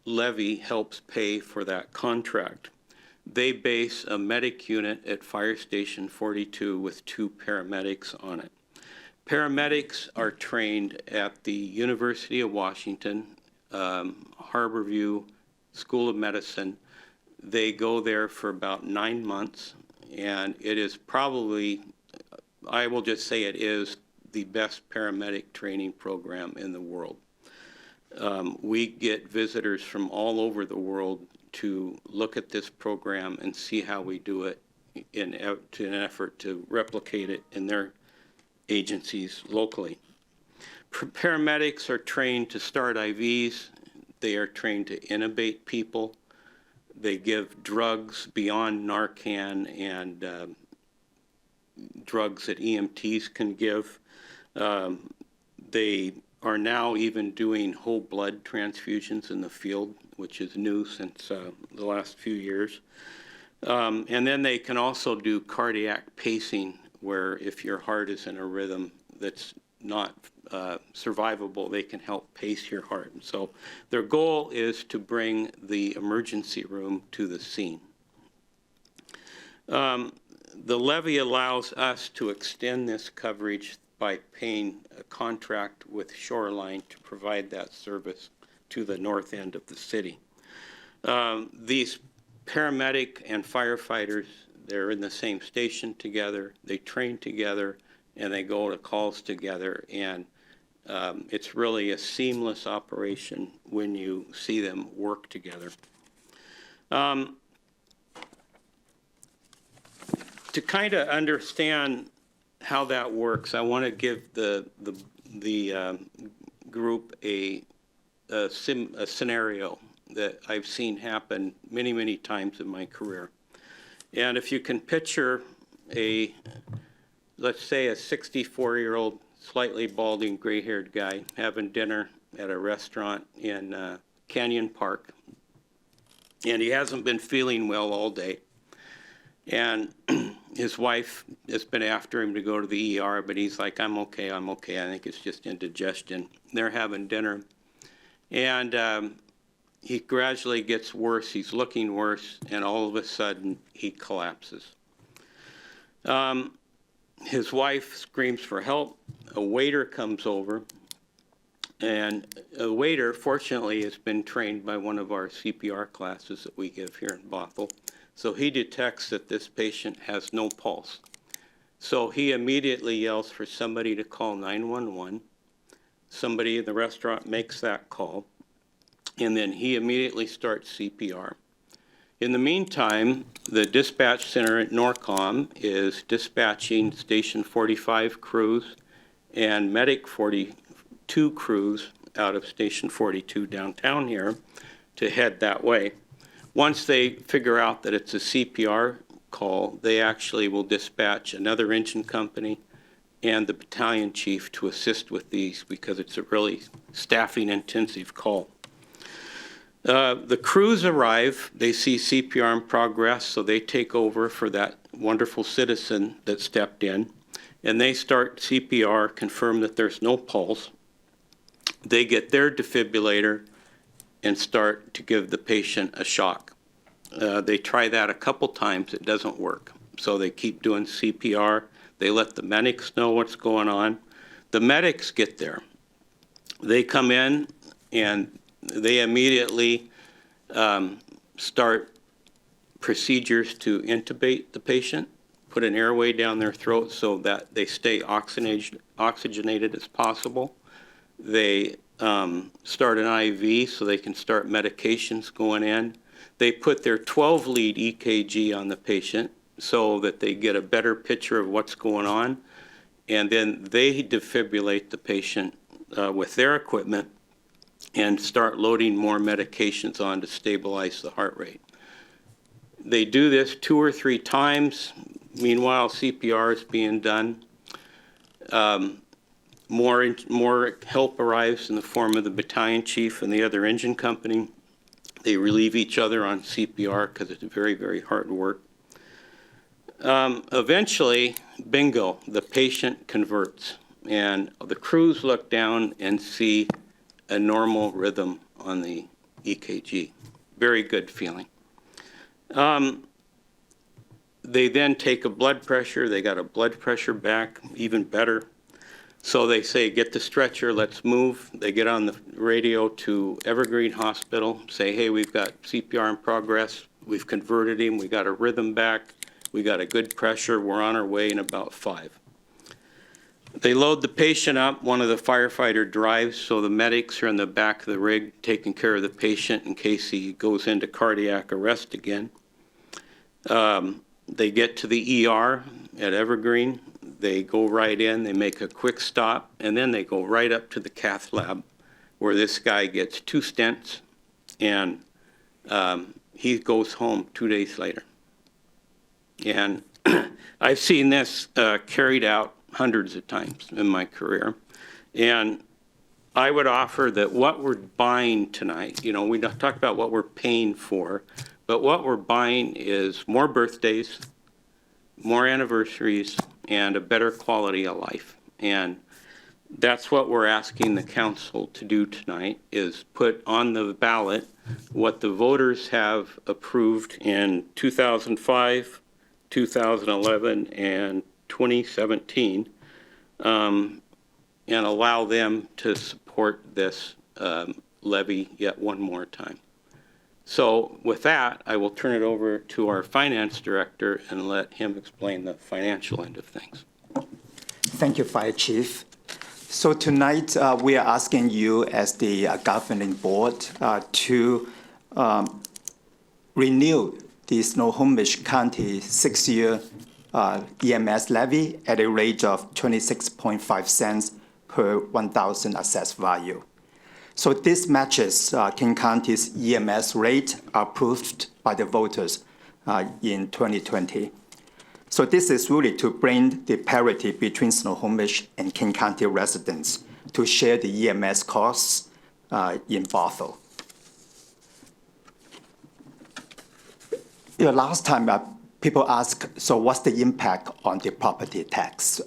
levy helps pay for that contract. They base a medic unit at Fire Station 42 with 2 paramedics on it. Paramedics are trained at the University of Washington, Harborview School of Medicine. They go there for about 9 months, and it is probably, I will just say it is the best paramedic training program in the world. We get visitors from all over the world to look at this program and see how we do it in an effort to replicate it in their agencies locally. Paramedics are trained to start IVs. They are trained to intubate people. They give drugs beyond Narcan and drugs that EMTs can give. They are now even doing whole blood transfusions in the field, which is new since the last few years. And then they can also do cardiac pacing, where if your heart is in a rhythm that's not survivable, they can help pace your heart. And so their goal is to bring the emergency room to the scene. The levy allows us to extend this coverage by paying a contract with Shoreline to provide that service to the north end of the city. These paramedic and firefighters, they're in the same station together, they train together, and they go to calls together, and it's really a seamless operation when you see them work together. To kind of understand how that works, I want to give the group a scenario that I've seen happen many, many times in my career. And if you can picture let's say a 64-year-old, slightly balding, gray-haired guy having dinner at a restaurant in Canyon Park, and he hasn't been feeling well all day. And his wife has been after him to go to the ER, but he's like, I'm okay. I think it's just indigestion. They're having dinner. And he gradually gets worse. He's looking worse, and all of a sudden, he collapses. His wife screams for help. A waiter comes over, and a waiter, fortunately, has been trained by one of our CPR classes that we give here in Bothell. So he detects that this patient has no pulse. So he immediately yells for somebody to call 911. Somebody in the restaurant makes that call, and then he immediately starts CPR. In the meantime, the dispatch center at Norcom is dispatching Station 45 crews and Medic 42 crews out of Station 42 downtown here to head that way. Once they figure out that it's a CPR call, they actually will dispatch another engine company and the battalion chief to assist with these because it's a really staffing-intensive call. The crews arrive, they see CPR in progress, so they take over for that wonderful citizen that stepped in, and they start CPR, confirm that there's no pulse. They get their defibrillator and start to give the patient a shock. They try that a couple times, it doesn't work. So they keep doing CPR, they let the medics know what's going on. The medics get there. They come in and they immediately start procedures to intubate the patient, put an airway down their throat so that they stay oxygenated as possible. They start an IV so they can start medications going in. They put their 12-lead EKG on the patient so that they get a better picture of what's going on. And then they defibrillate the patient with their equipment and start loading more medications on to stabilize the heart rate. They do this 2 or 3 times. Meanwhile, CPR is being done. More help arrives in the form of the battalion chief and the other engine company. They relieve each other on CPR because it's very, very hard work. Eventually, bingo, the patient converts. And the crews look down and see a normal rhythm on the EKG. Very good feeling. They then take a blood pressure. They got a blood pressure back, even better. So they say, get the stretcher, let's move. They get on the radio to Evergreen Hospital, say, hey, we've got CPR in progress. We've converted him. We got a rhythm back. We got a good pressure. We're on our way in about 5. They load the patient up. One of the firefighter drives, so the medics are in the back of the rig taking care of the patient in case he goes into cardiac arrest again. They get to the ER at Evergreen. They go right in, they make a quick stop, and then they go right up to the cath lab where this guy gets 2 stents, and he goes home 2 days later. And I've seen this carried out hundreds of times in my career. And I would offer that what we're buying tonight, you know, we talk about what we're paying for, but what we're buying is more birthdays, more anniversaries, and a better quality of life. And that's what we're asking the council to do tonight, is put on the ballot what the voters have approved in 2005, 2011, and 2017, and allow them to support this levy yet one more time. So with that, I will turn it over to our finance director and let him explain the financial end of things. Thank you, Fire Chief. So tonight, we are asking you as the governing board to renew the Snohomish County 6-year EMS levy at a rate of 26.5 cents per 1,000 assessed value. So this matches King County's EMS rate approved by the voters in 2020. So this is really to bring the parity between Snohomish and King County residents to share the EMS costs in Bothell. Last time people asked, so what's the impact on the property tax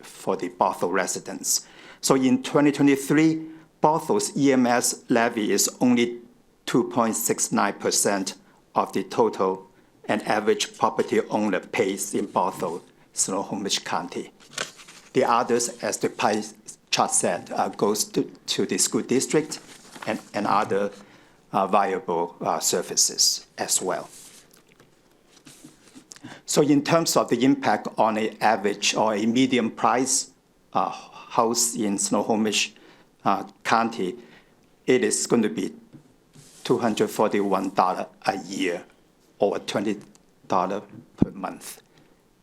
for the Bothell residents? So in 2023, Bothell's EMS levy is only 2.69% of the total an average property owner pays in Bothell, Snohomish County. The others, as the pie chart said, goes to the school district and other viable services as well. So in terms of the impact on an average or a medium price house in Snohomish County, it is going to be $241 a year or $20 per month.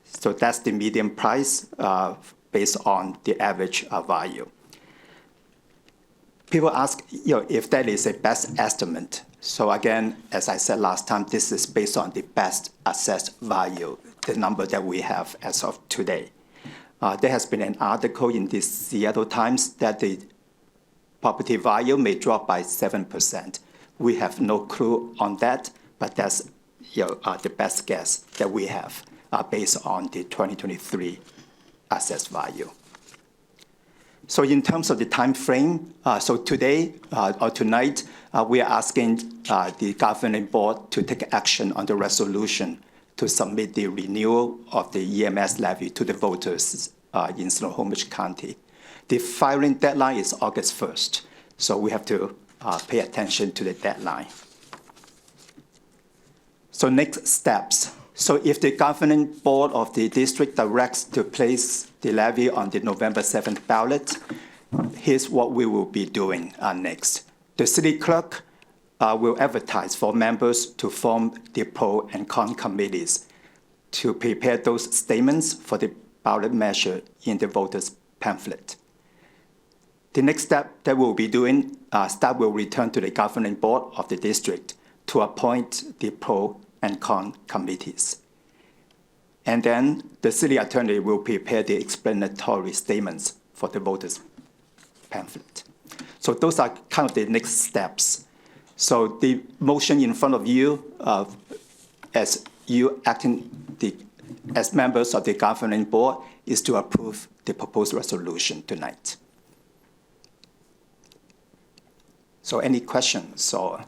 So that's the median price based on the average value. People ask, if that is a best estimate. So again, as I said last time, this is based on the best assessed value, the number that we have as of today. There has been an article in the Seattle Times that the property value may drop by 7%. We have no clue on that, but that's the best guess that we have based on the 2023 assessed value. So in terms of the time frame, so today or tonight, we are asking the governing board to take action on the resolution to submit the renewal of the EMS levy to the voters in Snohomish County. The filing deadline is August 1st, so we have to pay attention to the deadline. So next steps. So if the governing board of the district directs to place the levy on the November 7th ballot, here's what we will be doing next. The city clerk will advertise for members to form the pro and con committees to prepare those statements for the ballot measure in the voters' pamphlet. The next step that we'll be doing, staff will return to the governing board of the district to appoint the pro and con committees. And then the city attorney will prepare the explanatory statements for the voters' pamphlet. So those are kind of the next steps. So the motion in front of you, as you acting as members of the governing board, is to approve the proposed resolution tonight. So any questions or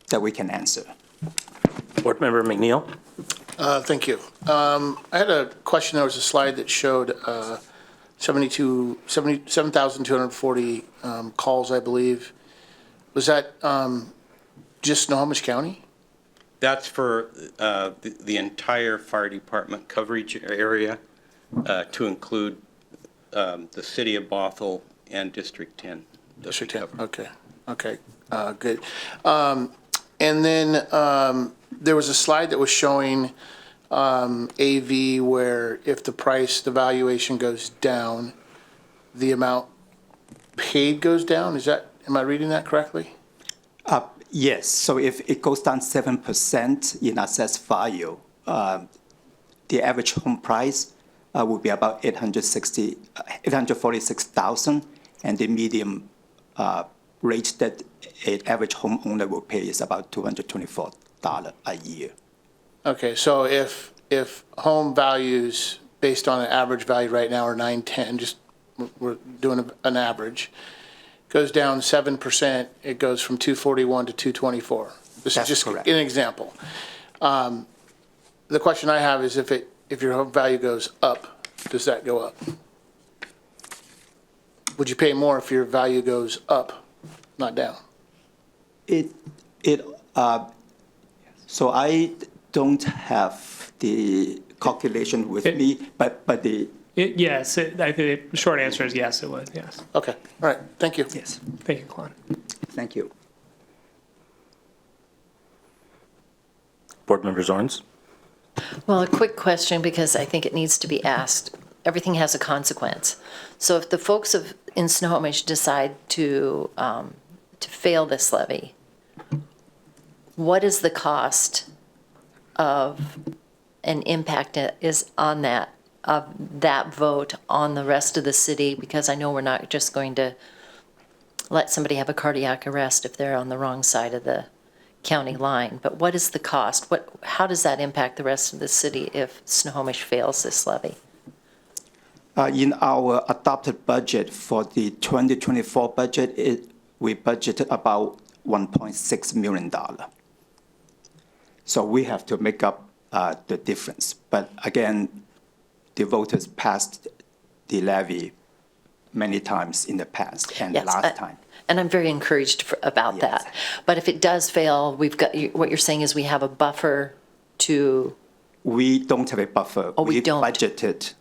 that we can answer? Board Member McNeil. Thank you. I had a question. There was a slide that showed 7,240 calls, I believe. Was that just Snohomish County? That's for the entire fire department coverage area to include the city of Bothell and District 10. District 10, okay, good. And then there was a slide that was showing AV where if the valuation goes down, the amount paid goes down. Am I reading that correctly? Yes, so if it goes down 7% in assessed value, the average home price would be about $846,000, and the medium rate that an average homeowner will pay is about $224 a year. Okay, so if home values based on an average value right now are 910, just we're doing an average, goes down 7%, it goes from 241 to 224. This is just correct. an example. The question I have is if your home value goes up, does that go up? Would you pay more if your value goes up, not down? So I don't have the calculation with me, but the Yes, I think the short answer is yes, it would, yes. Okay, all right, thank you. yes, Thank you, Klon. thank you. Board Member Zorns. Well, a quick question because I think it needs to be asked. everything has a consequence. So if the folks in Snohomish decide to fail this levy, what is the cost of an impact is on that, of that vote on the rest of the city? Because I know we're not just going to let somebody have a cardiac arrest if they're on the wrong side of the county line. But what is the cost? How does that impact the rest of the city if Snohomish fails this levy? In our adopted budget for the 2024 budget, we budgeted about $1.6 million. So we have to make up the difference. But again, the voters passed the levy many times in the past and Yes, last time. And I'm very encouraged about that. But if it does fail, we've got, what you're saying is we have a buffer to. We don't have a buffer. Oh, we don't. Budgeted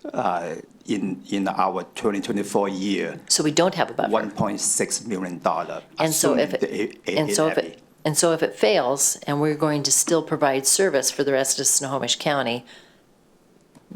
in our 2024 year. So we don't have a buffer. $1.6 million. And so if it fails, and we're going to still provide service for the rest of Snohomish County,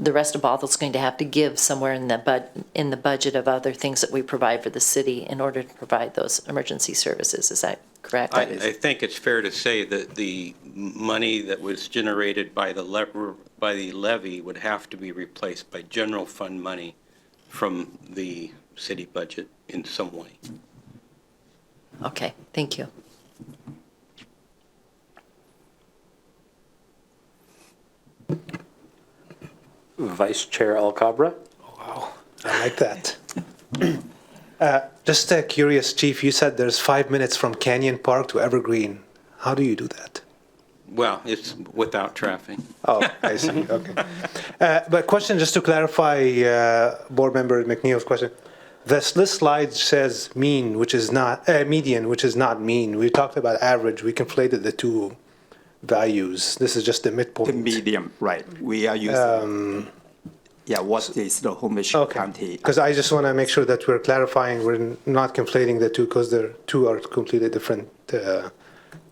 the rest of Bothell's going to have to give somewhere in the budget of other things that we provide for the city in order to provide those emergency services. Is that correct? I think it's fair to say that the money that was generated by the levy would have to be replaced by general fund money from the city budget in some way. Okay, thank you. Vice Chair Alcabra. Wow, I like that. Just curious, Chief, you said there's 5 minutes from Canyon Park to Evergreen. How do you do that? Well, it's without traffic. Oh, I see, okay. But question, just to clarify, Board Member McNeil's question. This slide says mean, which is not, median, which is not mean. We talked about average. We conflated the two values. This is just the midpoint. The medium, right. We are using, what is Snohomish County? Because I just want to make sure that we're clarifying, we're not conflating the two, because the two are completely different.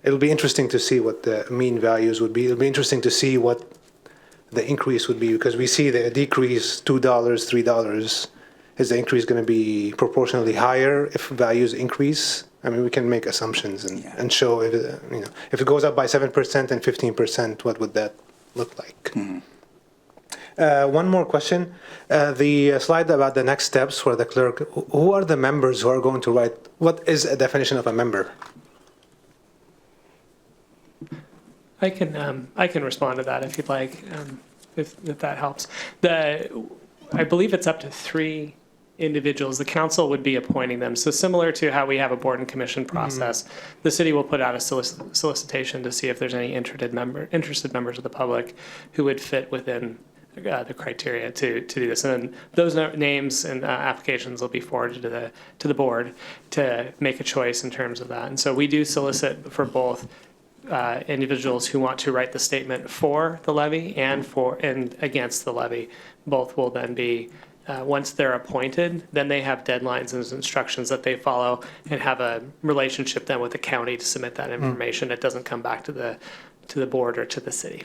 It'll be interesting to see what the mean values would be. It'll be interesting to see what the increase would be, because we see the decrease, $2, $3. Is the increase going to be proportionally higher if values increase? I mean, we can make assumptions and show if if it goes up by 7% and 15%, what would that look like? Mm-hmm. One more question: the slide about the next steps for the clerk. Who are the members who are going to write? What is a definition of a member? I can respond to that if you'd like, if that helps. I believe it's up to 3 individuals. The council would be appointing them. So similar to how we have a board and commission process, the city will put out a solicitation to see if there's any interested members of the public who would fit within the criteria to do this. And then those names and applications will be forwarded to the board to make a choice in terms of that. And so we do solicit for both individuals who want to write the statement for the levy and against the levy. Both will then be, once they're appointed, then they have deadlines and instructions that they follow and have a relationship then with the county to submit that information. It doesn't come back to the board or to the city.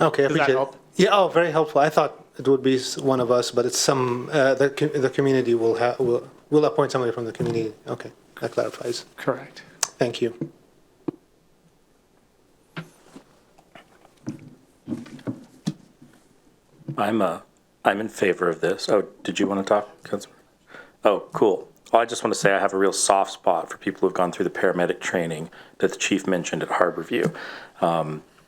Okay, Does that help? Yeah, oh, very helpful. I thought it would be one of us, but it's some, the community will appoint somebody from the community. Okay, that clarifies. Correct. Thank you. I'm in favor of this. Oh, did you want to talk, Councilor? Oh, cool. Well, I just want to say I have a real soft spot for people who've gone through the paramedic training that the chief mentioned at Harborview.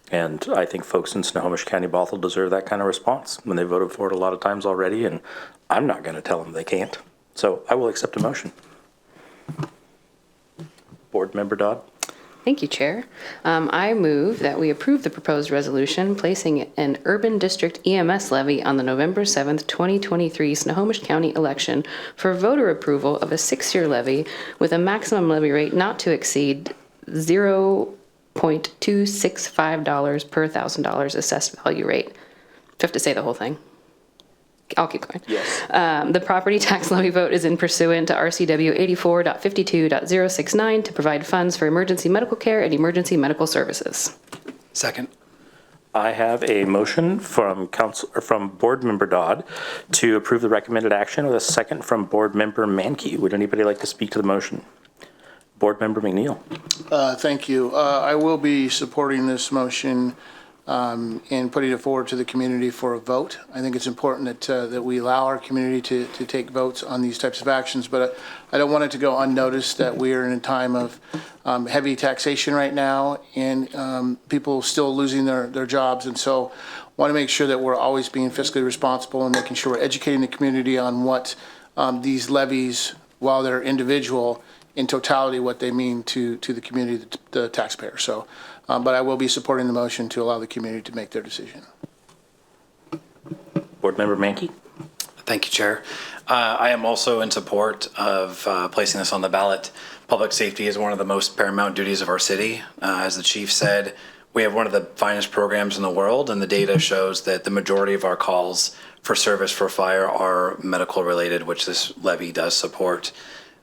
And I think folks in Snohomish County, Bothell deserve that kind of response when they voted for it a lot of times already, and I'm not going to tell them they can't. So I will accept a motion. Board Member Dodd. Thank you, Chair. I move that we approve the proposed resolution placing an urban district EMS levy on the November 7th, 2023 Snohomish County election for voter approval of a 6-year levy with a maximum levy rate not to exceed $0.265 per $1,000 assessed value rate. Do I have to say the whole thing? I'll keep going. Yes. The property tax levy vote is in pursuant to RCW 84.52.069 to provide funds for emergency medical care and emergency medical services. Second. I have a motion from Board Member Dodd to approve the recommended action with a second from Board Member Mankey. Would anybody like to speak to the motion? Board Member McNeil. Thank you. I will be supporting this motion and putting it forward to the community for a vote. I think it's important that we allow our community to take votes on these types of actions, but I don't want it to go unnoticed that we are in a time of heavy taxation right now and people still losing their jobs. And so I want to make sure that we're always being fiscally responsible and making sure we're educating the community on what these levies, while they're individual, in totality, what they mean to the community, the taxpayer. So, but I will be supporting the motion to allow the community to make their decision. Board Member Mankey. Thank you, Chair. I am also in support of placing this on the ballot. Public safety is one of the most paramount duties of our city. As the chief said, we have one of the finest programs in the world, and the data shows that the majority of our calls for service for fire are medical related, which this levy does support.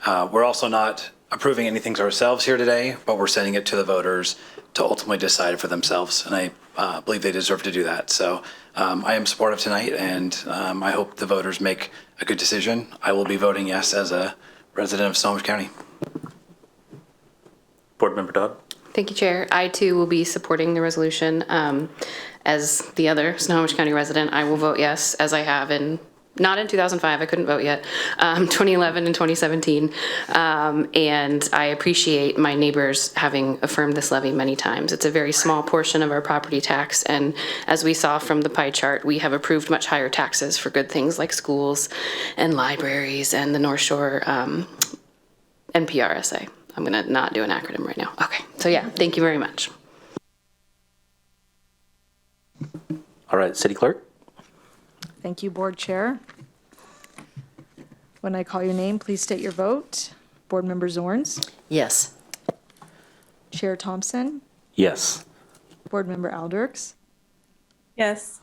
We're also not approving anything ourselves here today, but we're sending it to the voters to ultimately decide for themselves, and I believe they deserve to do that. So I am supportive tonight, and I hope the voters make a good decision. I will be voting yes as a resident of Snohomish County. Board Member Dodd. Thank you, Chair. I too will be supporting the resolution. As the other Snohomish County resident, I will vote yes, as I have not in 2005, I couldn't vote yet, 2011 and 2017. And I appreciate my neighbors having affirmed this levy many times. It's a very small portion of our property tax. And as we saw from the pie chart, we have approved much higher taxes for good things like schools and libraries and the North Shore NPRSA. I'm gonna not do an acronym right now. Okay, so yeah, thank you very much. All right, City Clerk. Thank you, Board Chair. When I call your name, please state your vote. Board Member Zorns? Yes. Chair Thompson? Yes. Board Member Aldrichs? Yes.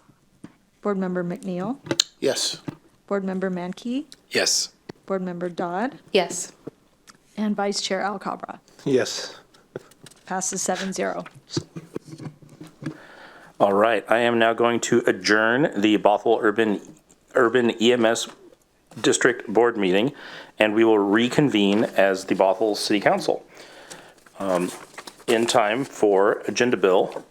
Board Member McNeil? Yes. Board Member Mankey? Yes. Board Member Dodd? Yes. And Vice Chair Alcabra. Yes. Passes 7-0. All right, I am now going to adjourn the Bothell Urban EMS District Board meeting, and we will reconvene as the Bothell City Council in time for Agenda Bill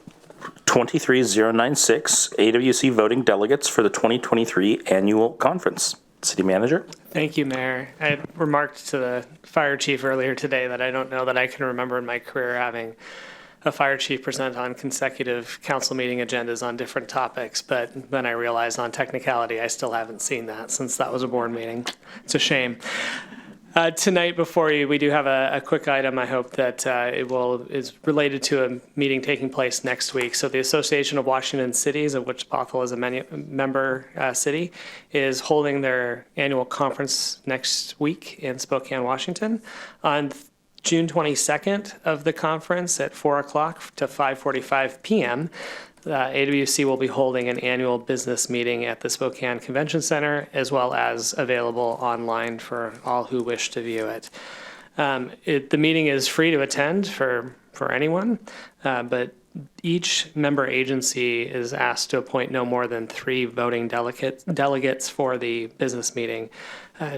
23096, AWC voting delegates for the 2023 annual conference. City Manager. Thank you, Mayor. I remarked to the fire chief earlier today that I don't know that I can remember in my career having a fire chief present on consecutive council meeting agendas on different topics, but then I realized on technicality, I still haven't seen that since that was a board meeting. It's a shame. Tonight before you, we do have a quick item. I hope that is related to a meeting taking place next week. So the Association of Washington Cities, of which Bothell is a member city, is holding their annual conference next week in Spokane, Washington. On June 22nd of the conference at 4 o'clock to 5:45 p.m., AWC will be holding an annual business meeting at the Spokane Convention Center, as well as available online for all who wish to view it. The meeting is free to attend for anyone, but each member agency is asked to appoint no more than 3 voting delegates for the business meeting.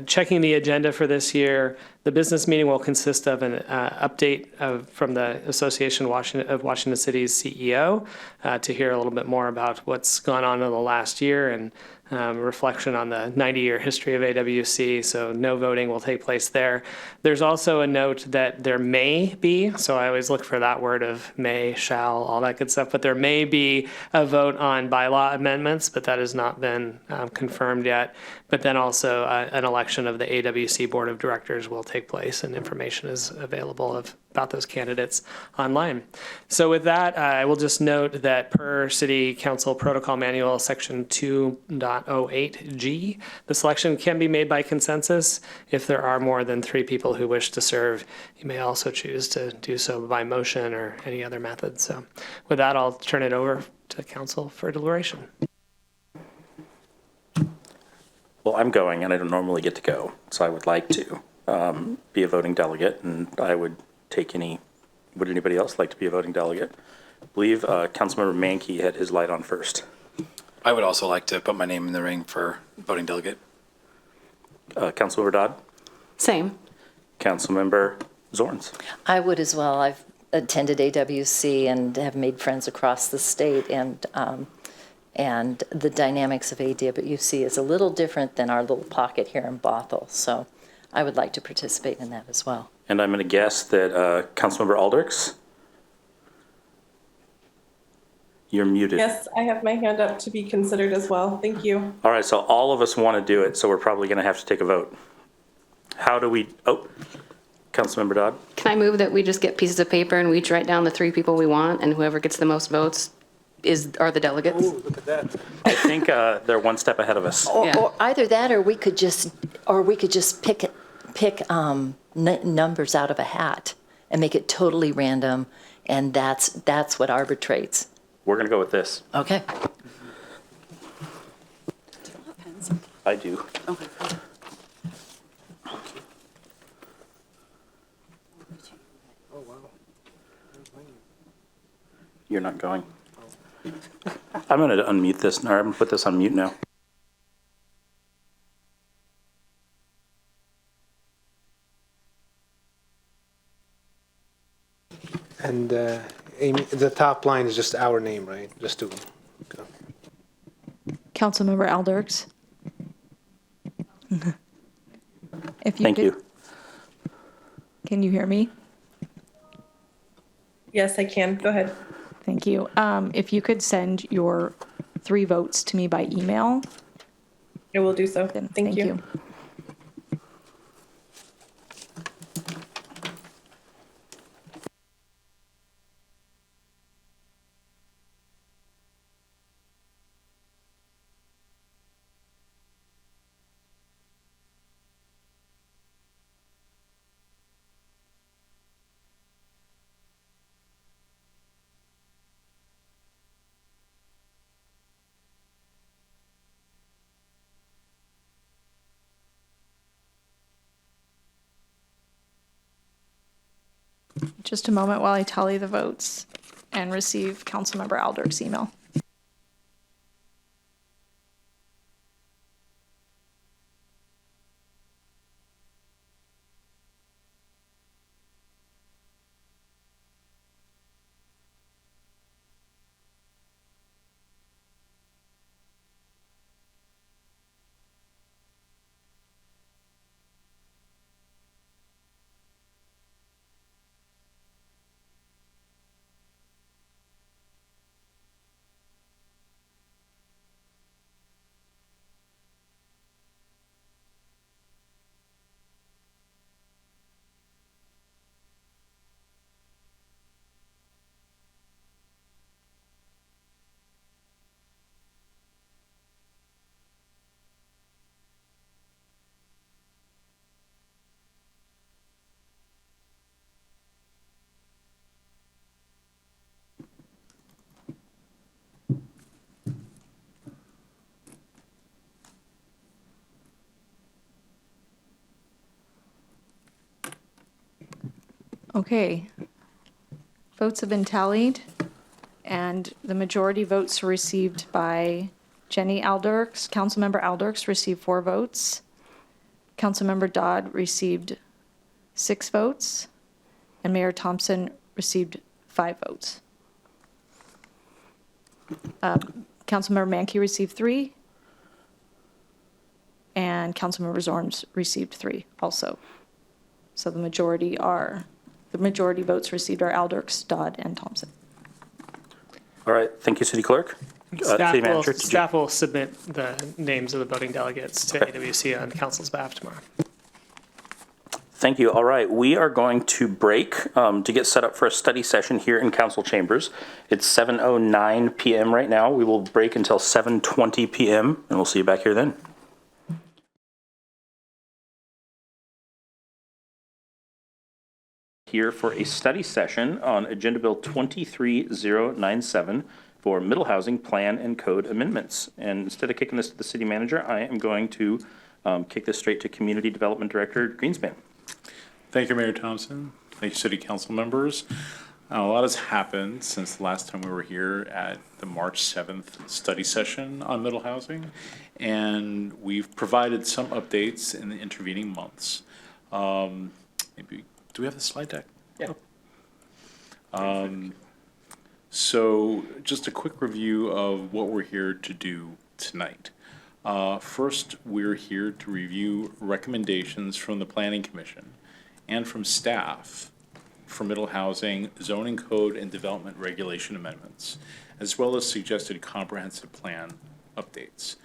Checking the agenda for this year, the business meeting will consist of an update from the Association of Washington Cities CEO to hear a little bit more about what's gone on in the last year and reflection on the 90-year history of AWC, so no voting will take place there. There's also a note that there may be, so I always look for that word of may, shall, all that good stuff, but there may be a vote on bylaw amendments, but that has not been confirmed yet. But then also an election of the AWC Board of Directors will take place, and information is available about those candidates online. So with that, I will just note that per City Council Protocol Manual, Section 2.08G, the selection can be made by consensus. If there are more than 3 people who wish to serve, you may also choose to do so by motion or any other method. So with that, I'll turn it over to Council for deliberation. Well, I'm going, and I don't normally get to go, so I would like to be a voting delegate, and I would take would anybody else like to be a voting delegate? I believe Councilmember Mankey had his light on first. I would also like to put my name in the ring for voting delegate. Councilmember Dodd? Same. Councilmember Zorns? I would as well. I've attended AWC and have made friends across the state, and the dynamics of AWC is a little different than our little pocket here in Bothell. So I would like to participate in that as well. And I'm going to guess that Councilmember Aldrich? You're muted. Yes, I have my hand up to be considered as well. Thank you. All right, so all of us want to do it, so we're probably going to have to take a vote. How do we, Councilmember Dodd? Can I move that we just get pieces of paper and we each write down the 3 people we want, and whoever gets the most votes are the delegates? Ooh, look at that. I think they're one step ahead of us. Or either that, or we could just pick numbers out of a hat and make it totally random, and that's what arbitrates. We're going to go with this. Okay. I do. Okay. You're not going. I'm going to unmute this, or I'm going to put this on mute now. And Amy, the top line is just our name, right? Just to go. Councilmember Aldrich. Thank you. Can you hear me? Yes, I can. Go ahead. Thank you. If you could send your 3 votes to me by email. I will do so. Thank you. Just a moment while I tally the votes and receive Councilmember Aldrich's email. Okay. Votes have been tallied, and the majority votes were received by Jenny Aldrich. Councilmember Aldrich received 4 votes. Councilmember Dodd received 6 votes, and Mayor Thompson received 5 votes. Councilmember Mankey received 3, and Councilmember Zorns received 3 also. So the majority votes received are Aldrich, Dodd, and Thompson. All right. Thank you, City Clerk. Staff will submit the names of the voting delegates to AWC on council's behalf tomorrow. Thank you. All right. We are going to break to get set up for a study session here in council chambers. It's 7:09 p.m. right now. We will break until 7:20 p.m. and we'll see you back here then. Here for a study session on Agenda Bill 23097 for middle housing plan and code amendments. And instead of kicking this to the city manager, I am going to kick this straight to Community Development Director Greenspan. Thank you, Mayor Thompson. Thank you, City Council members. A lot has happened since the last time we were here at the March 7th study session on middle housing, and we've provided some updates in the intervening months. Maybe, do we have the slide deck? Yeah. So just a quick review of what we're here to do tonight. First, we're here to review recommendations from the Planning Commission and from staff for middle housing, zoning code, and development regulation amendments, as well as suggested comprehensive plan updates.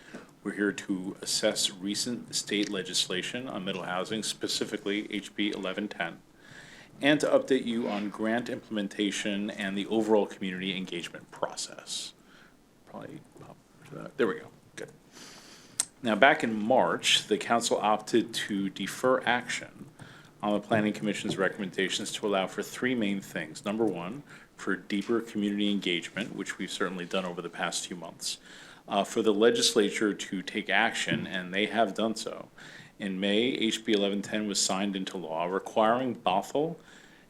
We're here to assess recent state legislation on middle housing, specifically HB 1110, and to update you on grant implementation and the overall community engagement process. Probably pop to that. There we go. Good. Now, back in March, the council opted to defer action on the Planning Commission's recommendations to allow for three main things. Number one, for deeper community engagement, which we've certainly done over the past few months. For the legislature to take action, and they have done so. In May, HB 1110 was signed into law, requiring Bothell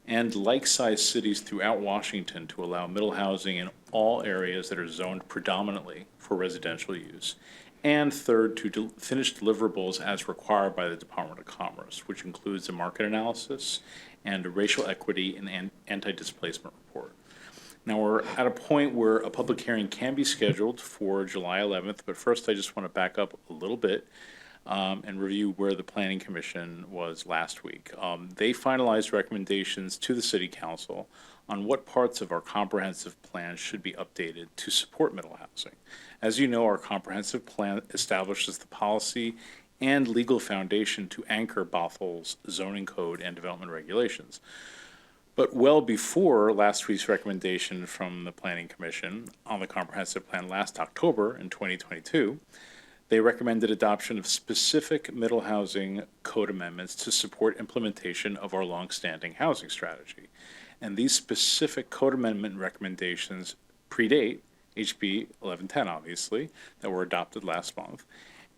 and like-sized cities throughout Washington to allow middle housing in all areas that are zoned predominantly for residential use. And third, to finish deliverables as required by the Department of Commerce, which includes a market analysis and a racial equity and anti-displacement report. Now, we're at a point where a public hearing can be scheduled for July 11th, but first I just want to back up a little bit and review where the Planning Commission was last week. They finalized recommendations to the City Council on what parts of our comprehensive plan should be updated to support middle housing. As you know, our comprehensive plan establishes the policy and legal foundation to anchor Bothell's zoning code and development regulations. But well before last week's recommendation from the Planning Commission on the comprehensive plan last October in 2022, they recommended adoption of specific middle housing code amendments to support implementation of our longstanding housing strategy. And these specific code amendment recommendations predate HB 1110, obviously, that were adopted last month.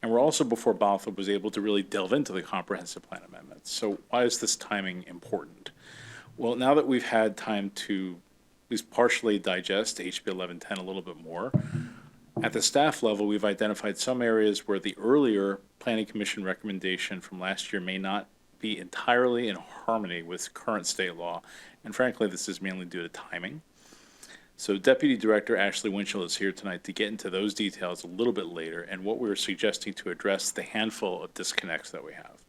And we're also before Bothell was able to really delve into the comprehensive plan amendments. So why is this timing important? Well, now that we've had time to at least partially digest HB 1110 a little bit more, at the staff level, we've identified some areas where the earlier Planning Commission recommendation from last year may not be entirely in harmony with current state law. And frankly, this is mainly due to timing. So Deputy Director Ashley Winchell is here tonight to get into those details a little bit later and what we're suggesting to address the handful of disconnects that we have.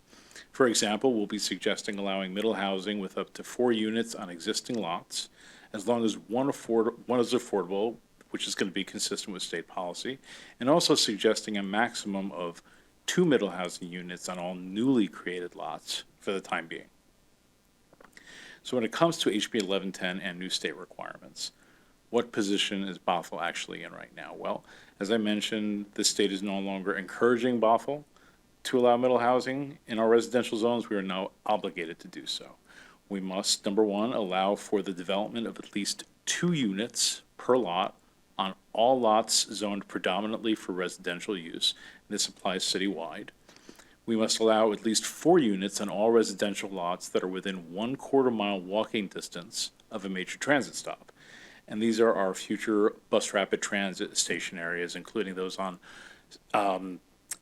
For example, we'll be suggesting allowing middle housing with up to 4 units on existing lots, as long as one is affordable, which is going to be consistent with state policy, and also suggesting a maximum of 2 middle housing units on all newly created lots for the time being. So when it comes to HB 1110 and new state requirements, what position is Bothell actually in right now? Well, as I mentioned, the state is no longer encouraging Bothell to allow middle housing in our residential zones. We are now obligated to do so. We must, number one, allow for the development of at least 2 units per lot on all lots zoned predominantly for residential use. This applies citywide. We must allow at least 4 units on all residential lots that are within 1/4 mile walking distance of a major transit stop. And these are our future bus rapid transit station areas, including those on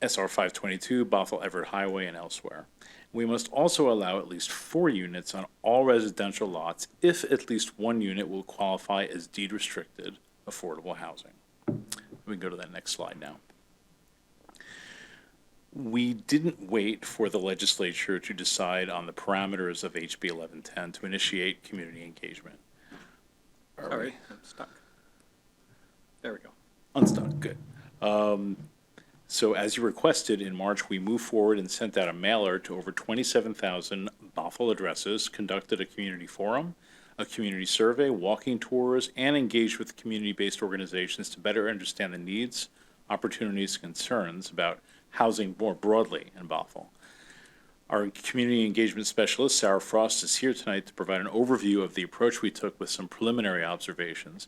SR 522, Bothell Everett Highway, and elsewhere. We must also allow at least 4 units on all residential lots if at least 1 unit will qualify as deed restricted affordable housing. We can go to that next slide now. We didn't wait for the legislature to decide on the parameters of HB 1110 to initiate community engagement. Sorry, I'm stuck. There we go. Unstuck, good. So as you requested in March, we moved forward and sent out a mailer to over 27,000 Bothell addresses, conducted a community forum, a community survey, walking tours, and engaged with community-based organizations to better understand the needs, opportunities, concerns about housing more broadly in Bothell. Our community engagement specialist, Sarah Frost, is here tonight to provide an overview of the approach we took with some preliminary observations.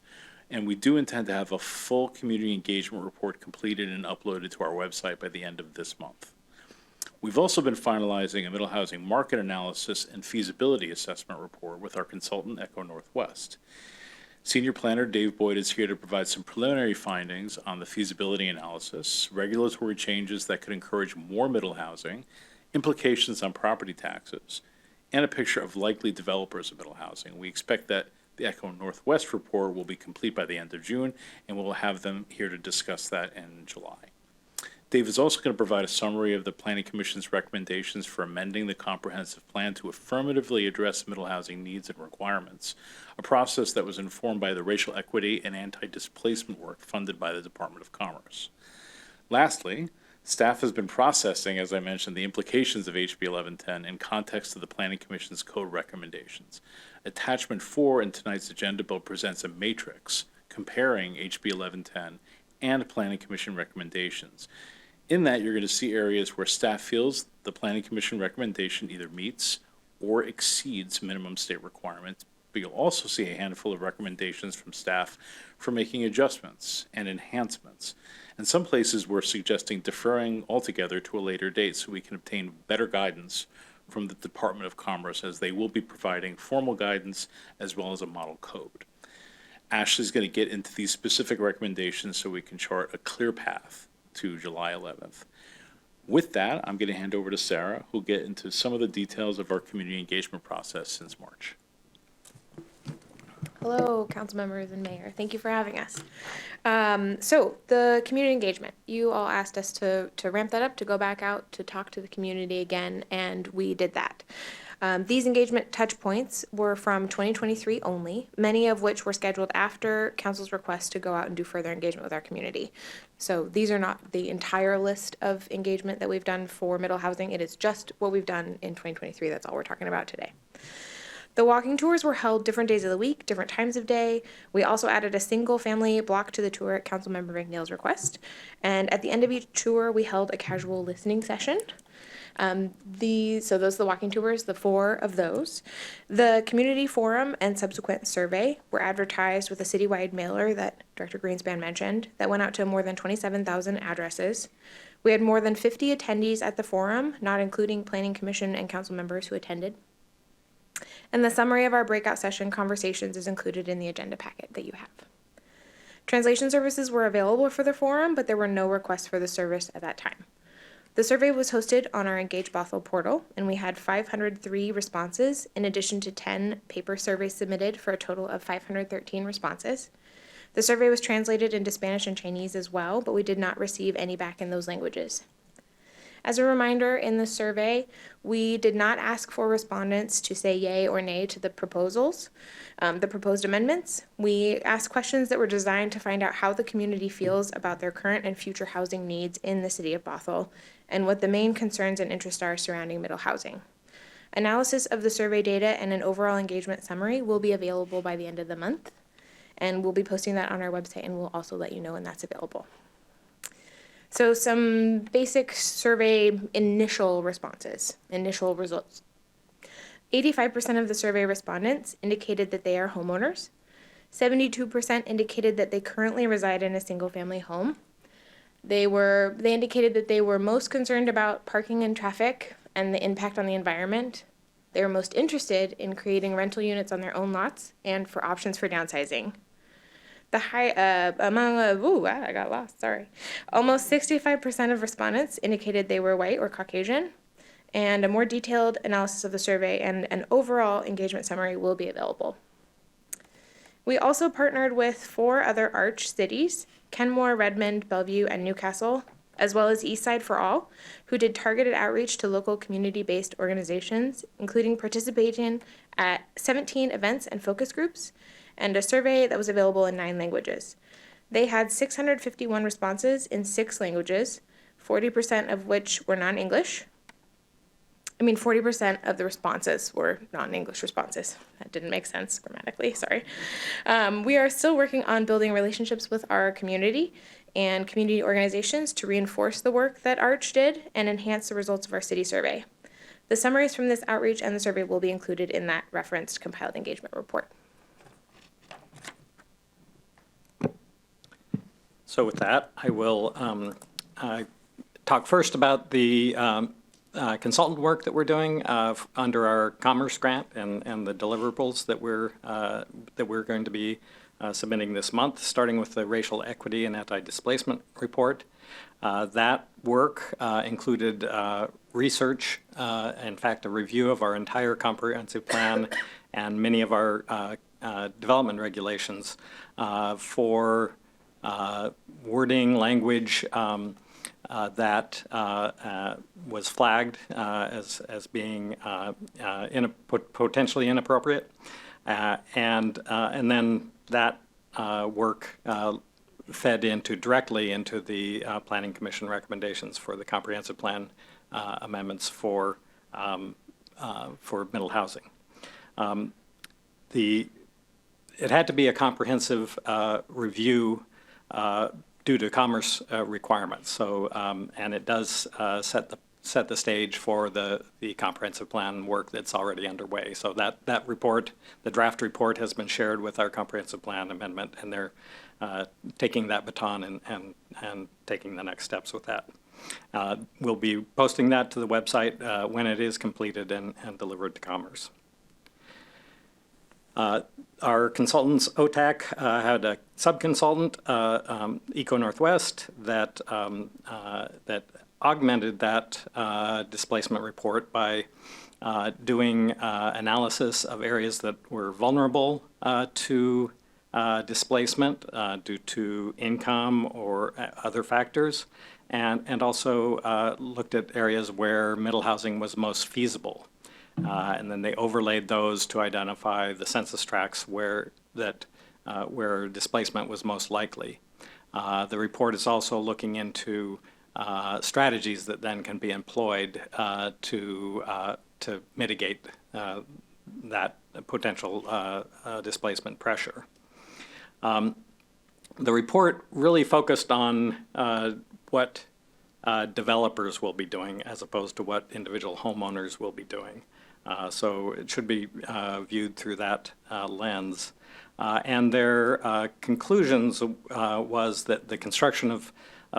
And we do intend to have a full community engagement report completed and uploaded to our website by the end of this month. We've also been finalizing a middle housing market analysis and feasibility assessment report with our consultant, Echo Northwest. Senior Planner Dave Boyd is here to provide some preliminary findings on the feasibility analysis, regulatory changes that could encourage more middle housing, implications on property taxes, and a picture of likely developers of middle housing. We expect that the Echo Northwest report will be complete by the end of June, and we'll have them here to discuss that in July. Dave is also going to provide a summary of the Planning Commission's recommendations for amending the comprehensive plan to affirmatively address middle housing needs and requirements, a process that was informed by the racial equity and anti-displacement work funded by the Department of Commerce. Lastly, staff has been processing, as I mentioned, the implications of HB 1110 in context of the Planning Commission's code recommendations. Attachment 4 in tonight's agenda bill presents a matrix comparing HB 1110 and Planning Commission recommendations. In that, you're going to see areas where staff feels the Planning Commission recommendation either meets or exceeds minimum state requirements, but you'll also see a handful of recommendations from staff for making adjustments and enhancements. In some places, we're suggesting deferring altogether to a later date so we can obtain better guidance from the Department of Commerce, as they will be providing formal guidance as well as a model code. Ashley's going to get into these specific recommendations so we can chart a clear path to July 11th. With that, I'm going to hand over to Sarah, who'll get into some of the details of our community engagement process since March. Hello, council members and mayor. Thank you for having us. So the community engagement, you all asked us to ramp that up, to go back out, to talk to the community again, and we did that. These engagement touch points were from 2023 only, many of which were scheduled after council's request to go out and do further engagement with our community. So these are not the entire list of engagement that we've done for middle housing. It is just what we've done in 2023. That's all we're talking about today. The walking tours were held different days of the week, different times of day. We also added a single family block to the tour at Councilmember McNeil's request. And at the end of each tour, we held a casual listening session. So those are the walking tours, the 4 of those. The community forum and subsequent survey were advertised with a citywide mailer that Director Greenspan mentioned that went out to more than 27,000 addresses. We had more than 50 attendees at the forum, not including Planning Commission and council members who attended. And the summary of our breakout session conversations is included in the agenda packet that you have. Translation services were available for the forum, but there were no requests for the service at that time. The survey was hosted on our Engage Bothell portal, and we had 503 responses, in addition to 10 paper surveys submitted for a total of 513 responses. The survey was translated into Spanish and Chinese as well, but we did not receive any back in those languages. As a reminder, in the survey, we did not ask for respondents to say yay or nay to the proposals, the proposed amendments. We asked questions that were designed to find out how the community feels about their current and future housing needs in the city of Bothell, and what the main concerns and interests are surrounding middle housing. Analysis of the survey data and an overall engagement summary will be available by the end of the month, and we'll be posting that on our website, and we'll also let you know when that's available. So some basic survey initial responses, initial results. 85% of the survey respondents indicated that they are homeowners. 72% indicated that they currently reside in a single-family home. They indicated that they were most concerned about parking and traffic and the impact on the environment. They were most interested in creating rental units on their own lots and for options for downsizing. I got lost, sorry. Almost 65% of respondents indicated they were white or Caucasian, and a more detailed analysis of the survey and an overall engagement summary will be available. We also partnered with 4 other Arch cities, Kenmore, Redmond, Bellevue, and Newcastle, as well as Eastside for All, who did targeted outreach to local community-based organizations, including participating at 17 events and focus groups, and a survey that was available in 9 languages. They had 651 responses in 6 languages, 40% of which were non-English. 40% of the responses were non-English responses. That didn't make sense grammatically, sorry. We are still working on building relationships with our community and community organizations to reinforce the work that Arch did and enhance the results of our city survey. The summaries from this outreach and the survey will be included in that referenced compiled engagement report. So with that, I will talk first about the consultant work that we're doing under our Commerce Grant and the deliverables that we're going to be submitting this month, starting with the Racial Equity and Anti-Displacement Report. That work included research, in fact, a review of our entire comprehensive plan and many of our development regulations for wording, language that was flagged as being potentially inappropriate, and then that work fed directly into the Planning Commission recommendations for the comprehensive plan amendments for middle housing. It had to be a comprehensive review due to commerce requirements. So, and it does set the stage for the comprehensive plan work that's already underway. So that report, the draft report, has been shared with our comprehensive plan amendment, and they're taking that baton and taking the next steps with that. We'll be posting that to the website when it is completed and delivered to Commerce. Our consultants, OTAC, had a sub-consultant, Eco Northwest, that augmented that displacement report by doing analysis of areas that were vulnerable to displacement due to income or other factors, and also looked at areas where middle housing was most feasible. And then they overlaid those to identify the census tracts where displacement was most likely. The report is also looking into strategies that then can be employed to mitigate that potential displacement pressure. The report really focused on what developers will be doing as opposed to what individual homeowners will be doing. So it should be viewed through that lens. And their conclusions was that the construction of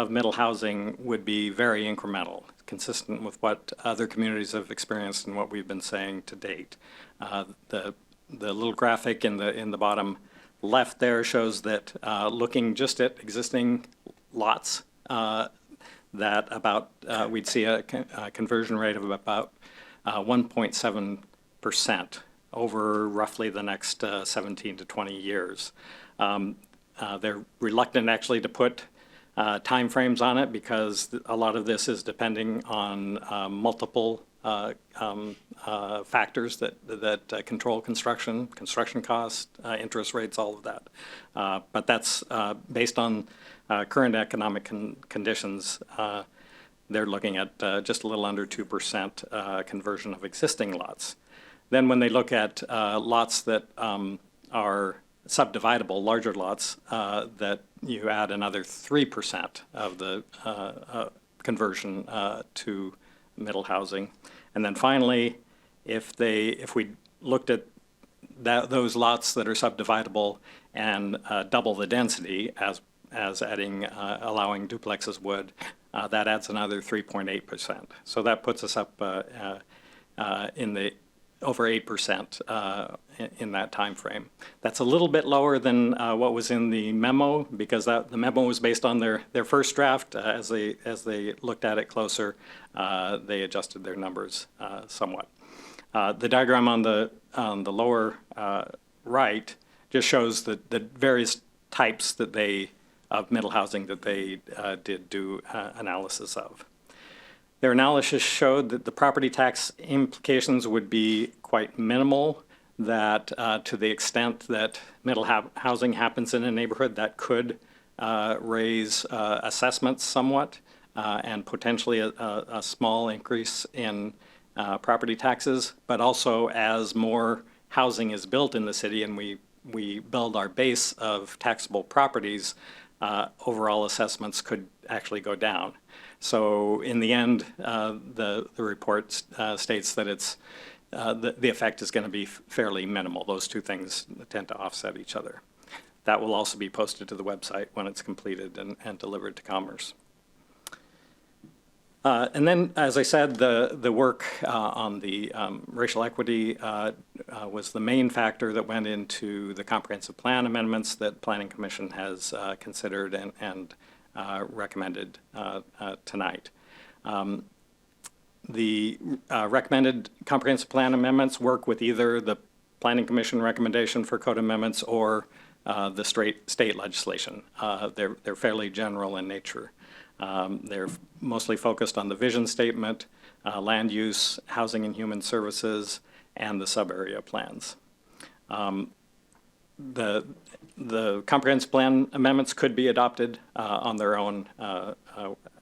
middle housing would be very incremental, consistent with what other communities have experienced and what we've been saying to date. The little graphic in the bottom left there shows that looking just at existing lots, that about we'd see a conversion rate of about 1.7% over roughly the next 17 to 20 years. They're reluctant actually to put timeframes on it because a lot of this is depending on multiple factors that control construction costs, interest rates, all of that. But that's based on current economic conditions. They're looking at just a little under 2% conversion of existing lots. Then when they look at lots that are subdividable, larger lots, that you add another 3% of the conversion to middle housing. And then finally, if we looked at those lots that are subdividable and double the density as adding, allowing duplexes would, that adds another 3.8%. So that puts us up in the over 8% in that time frame. That's a little bit lower than what was in the memo because the memo was based on their first draft. As they looked at it closer, they adjusted their numbers somewhat. The diagram on the lower right just shows the various types of middle housing that they did do analysis of. Their analysis showed that the property tax implications would be quite minimal, that to the extent that middle housing happens in a neighborhood, that could raise assessments somewhat and potentially a small increase in property taxes, but also as more housing is built in the city and we build our base of taxable properties, overall assessments could actually go down. So in the end, the report states that the effect is going to be fairly minimal. Those two things tend to offset each other. That will also be posted to the website when it's completed and delivered to Commerce. And then, as I said, the work on the racial equity was the main factor that went into the comprehensive plan amendments that Planning Commission has considered and recommended tonight. The recommended comprehensive plan amendments work with either the Planning Commission recommendation for code amendments or the state legislation. They're fairly general in nature. They're mostly focused on the vision statement, land use, housing and human services, and the sub-area plans. The comprehensive plan amendments could be adopted on their own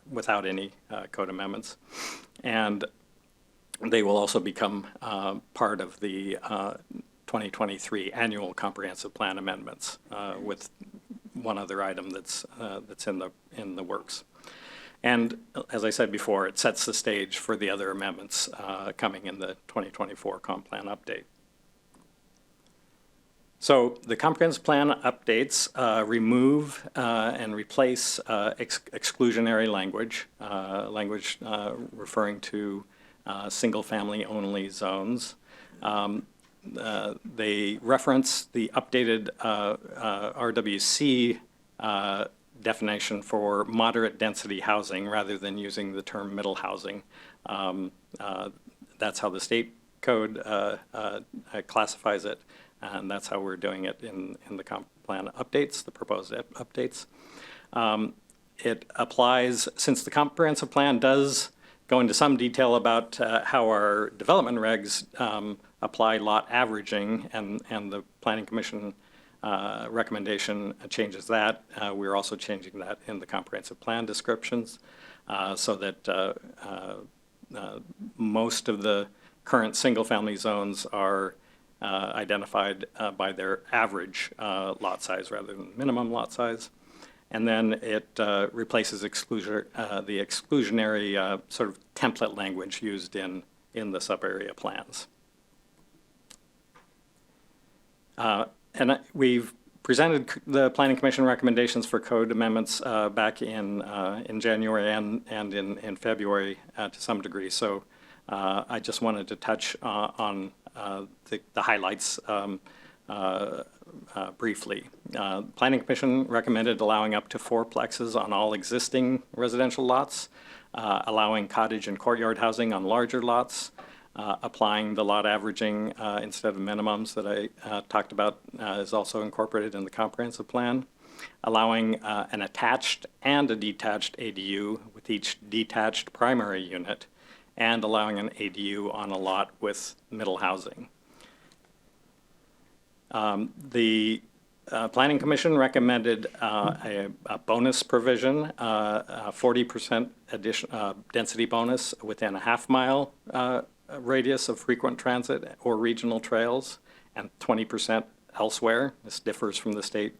without any code amendments. And they will also become part of the 2023 annual comprehensive plan amendments with one other item that's in the works. And as I said before, it sets the stage for the other amendments coming in the 2024 comp plan update. So the comprehensive plan updates remove and replace exclusionary language, referring to single-family only zones. They reference the updated RWC definition for moderate density housing rather than using the term middle housing. That's how the state code classifies it, and that's how we're doing it in the comp plan updates, the proposed updates. It applies, since the comprehensive plan does go into some detail about how our development regs apply lot averaging, and the Planning Commission recommendation changes that. We're also changing that in the comprehensive plan descriptions so that most of the current single-family zones are identified by their average lot size rather than minimum lot size. And then it replaces the exclusionary sort of template language used in the sub-area plans. And we've presented the Planning Commission recommendations for code amendments back in January and in February to some degree. So I just wanted to touch on the highlights briefly. Planning Commission recommended allowing up to 4 plexes on all existing residential lots, allowing cottage and courtyard housing on larger lots, applying the lot averaging instead of minimums that I talked about is also incorporated in the comprehensive plan, allowing an attached and a detached ADU with each detached primary unit, and allowing an ADU on a lot with middle housing. The Planning Commission recommended a bonus provision, a 40% density bonus within a half-mile radius of frequent transit or regional trails, and 20% elsewhere. This differs from the state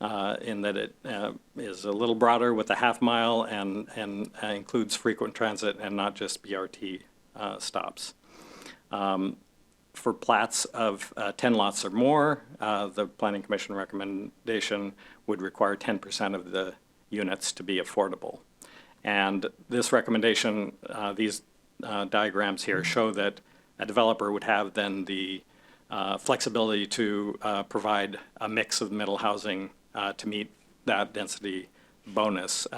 in that it is a little broader with a half-mile and includes frequent transit and not just BRT stops. For plats of 10 lots or more, the Planning Commission recommendation would require 10% of the units to be affordable. And this recommendation, these diagrams here show that a developer would have then the flexibility to provide a mix of middle housing to meet that density bonus,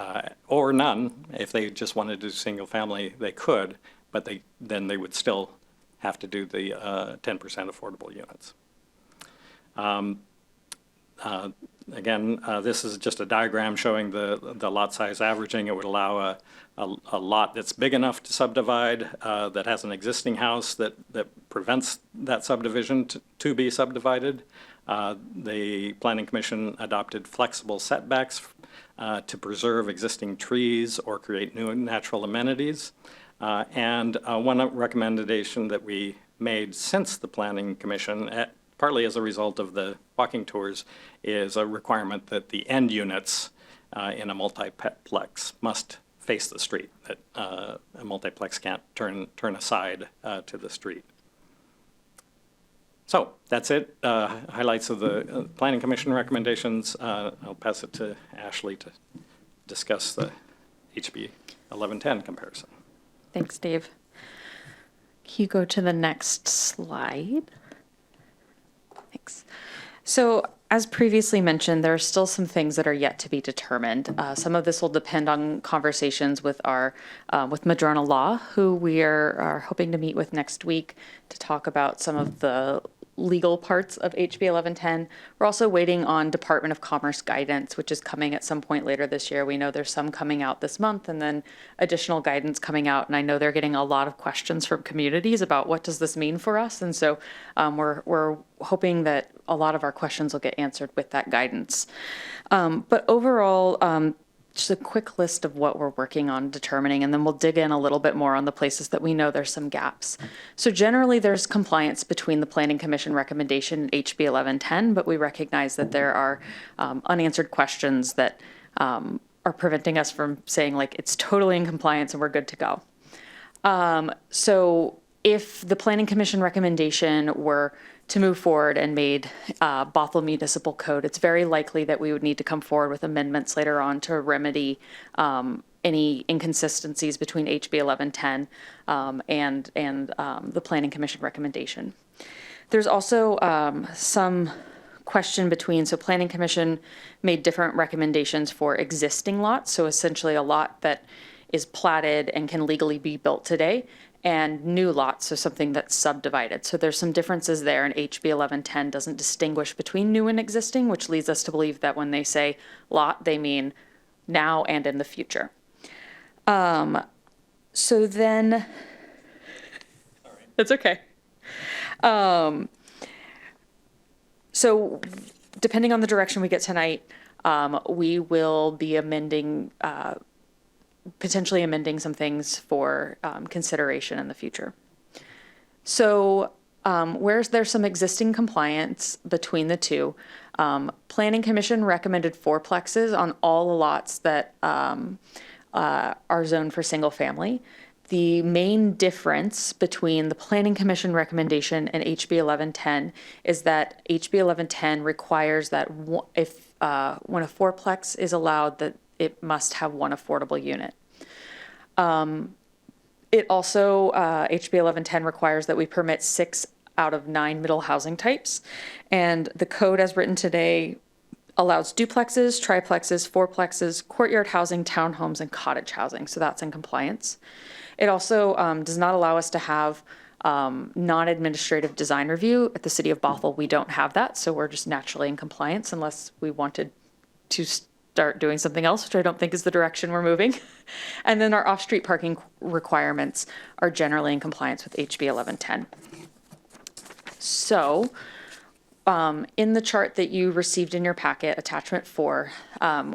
or none. If they just wanted to do single family, they could, but then they would still have to do the 10% affordable units. Again, this is just a diagram showing the lot size averaging. It would allow a lot that's big enough to subdivide, that has an existing house that prevents that subdivision to be subdivided. The Planning Commission adopted flexible setbacks to preserve existing trees or create new natural amenities. And one recommendation that we made since the Planning Commission, partly as a result of the walking tours, is a requirement that the end units in a multiplex must face the street, that a multiplex can't turn aside to the street. So that's it. Highlights of the Planning Commission recommendations. I'll pass it to Ashley to discuss the HB 1110 comparison. Thanks, Dave. Can you go to the next slide? Thanks. So as previously mentioned, there are still some things that are yet to be determined. Some of this will depend on conversations with our with Madrona Law, who we are hoping to meet with next week to talk about some of the legal parts of HB 1110. We're also waiting on Department of Commerce guidance, which is coming at some point later this year. We know there's some coming out this month and then additional guidance coming out. And I know they're getting a lot of questions from communities about what does this mean for us. And so we're hoping that a lot of our questions will get answered with that guidance. But overall, just a quick list of what we're working on determining, and then we'll dig in a little bit more on the places that we know there's some gaps. So generally there's compliance between the Planning Commission recommendation and HB 1110, but we recognize that there are unanswered questions that are preventing us from saying like it's totally in compliance and we're good to go. So if the Planning Commission recommendation were to move forward and made Bothell Municipal Code, it's very likely that we would need to come forward with amendments later on to remedy any inconsistencies between HB 1110 and the Planning Commission recommendation. There's also some question between, so Planning Commission made different recommendations for existing lots, so essentially a lot that is platted and can legally be built today, and new lots, so something that's subdivided. So there's some differences there, and HB 1110 doesn't distinguish between new and existing, which leads us to believe that when they say lot, they mean now and in the future. So then, that's okay. So depending on the direction we get tonight, we will be amending potentially amending some things for consideration in the future. So where's there some existing compliance between the two, Planning Commission recommended fourplexes on all the lots that are zoned for single family. The main difference between the Planning Commission recommendation and HB 1110 is that HB 1110 requires that if when a fourplex is allowed, that it must have one affordable unit. It also, HB 1110 requires that we permit 6 out of 9 middle housing types. And the code as written today allows duplexes, triplexes, fourplexes, courtyard housing, townhomes, and cottage housing. So that's in compliance. It also does not allow us to have non-administrative design review. At the City of Bothell, we don't have that. So we're just naturally in compliance unless we wanted to start doing something else, which I don't think is the direction we're moving. And then our off-street parking requirements are generally in compliance with HB 1110. So in the chart that you received in your packet, attachment 4,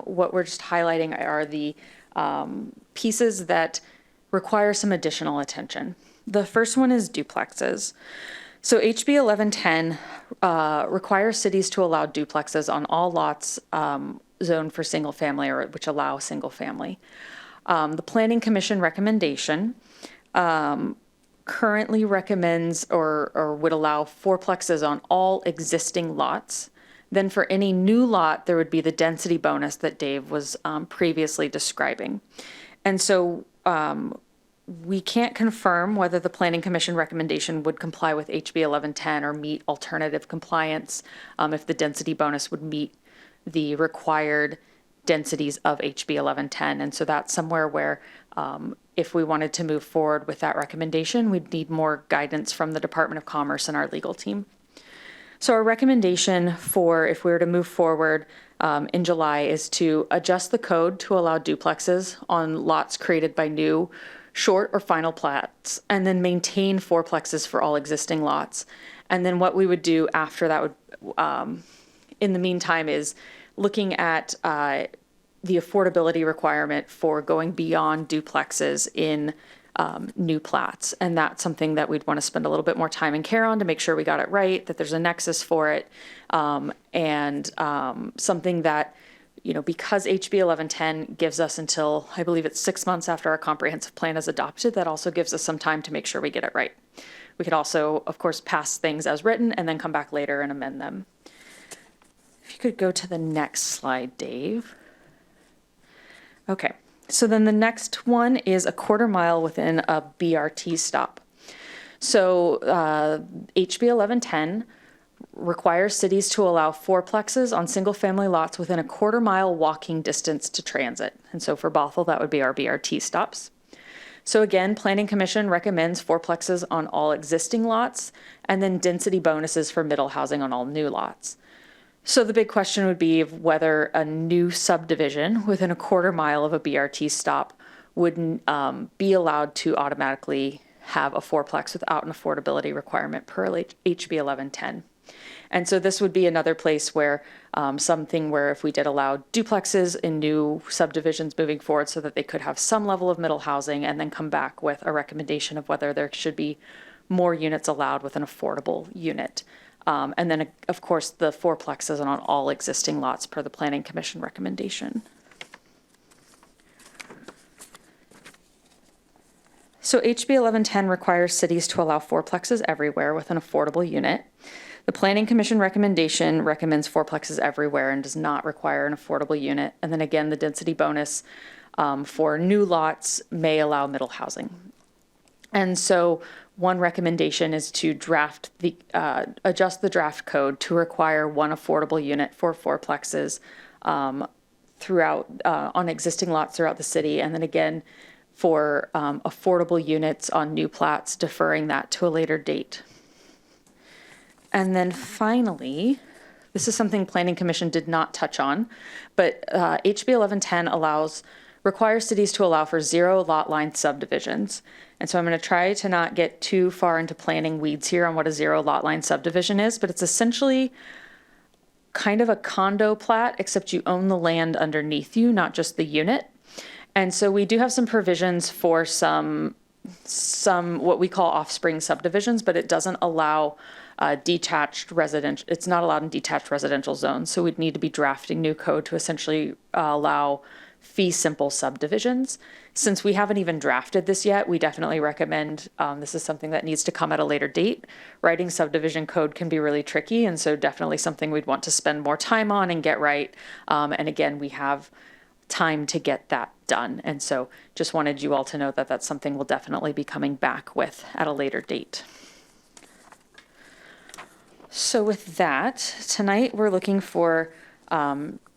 what we're just highlighting are the pieces that require some additional attention. The first one is duplexes. So HB 1110 requires cities to allow duplexes on all lots zoned for single family or which allow single family. The Planning Commission recommendation currently recommends or would allow fourplexes on all existing lots. Then for any new lot, there would be the density bonus that Dave was previously describing. And so we can't confirm whether the Planning Commission recommendation would comply with HB 1110 or meet alternative compliance if the density bonus would meet the required densities of HB 1110. And so that's somewhere where if we wanted to move forward with that recommendation, we'd need more guidance from the Department of Commerce and our legal team. So our recommendation for if we were to move forward in July is to adjust the code to allow duplexes on lots created by new short or final plats, and then maintain fourplexes for all existing lots. And then what we would do after that would, in the meantime, is looking at the affordability requirement for going beyond duplexes in new plats. And that's something that we'd want to spend a little bit more time and care on to make sure we got it right, that there's a nexus for it, and something that, you know, because HB 1110 gives us until, I believe it's 6 months after our comprehensive plan is adopted, that also gives us some time to make sure we get it right. We could also, of course, pass things as written and then come back later and amend them. If you could go to the next slide, Dave. Okay, So then the next one is a quarter mile within a BRT stop. So HB 1110 requires cities to allow fourplexes on single-family lots within a quarter mile walking distance to transit. And so for Bothell, that would be our BRT stops. So again, Planning Commission recommends fourplexes on all existing lots and then density bonuses for middle housing on all new lots. So the big question would be whether a new subdivision within a quarter mile of a BRT stop would be allowed to automatically have a fourplex without an affordability requirement per HB 1110. And so this would be another place where something where if we did allow duplexes in new subdivisions moving forward so that they could have some level of middle housing and then come back with a recommendation of whether there should be more units allowed with an affordable unit. And then, of course, the fourplexes on all existing lots per the Planning Commission recommendation. So HB 1110 requires cities to allow fourplexes everywhere with an affordable unit. The Planning Commission recommendation recommends fourplexes everywhere and does not require an affordable unit. And then again, the density bonus for new lots may allow middle housing. And so one recommendation is to draft adjust the draft code to require one affordable unit for fourplexes throughout on existing lots throughout the city. And then again, for affordable units on new plats, deferring that to a later date. And then finally, this is something Planning Commission did not touch on, but HB 1110 requires cities to allow for 0 lot line subdivisions. And so I'm going to try to not get too far into planning weeds here on what a 0 lot line subdivision is, but it's essentially kind of a condo plat, except you own the land underneath you, not just the unit. And so we do have some provisions for some what we call offspring subdivisions, but it doesn't allow detached residential. It's not allowed in detached residential zones. So we'd need to be drafting new code to essentially allow fee simple subdivisions. Since we haven't even drafted this yet, we definitely recommend this is something that needs to come at a later date. Writing subdivision code can be really tricky, and so definitely something we'd want to spend more time on and get right. And again, we have time to get that done. And so just wanted you all to know that that's something we'll definitely be coming back with at a later date. So with that, tonight we're looking for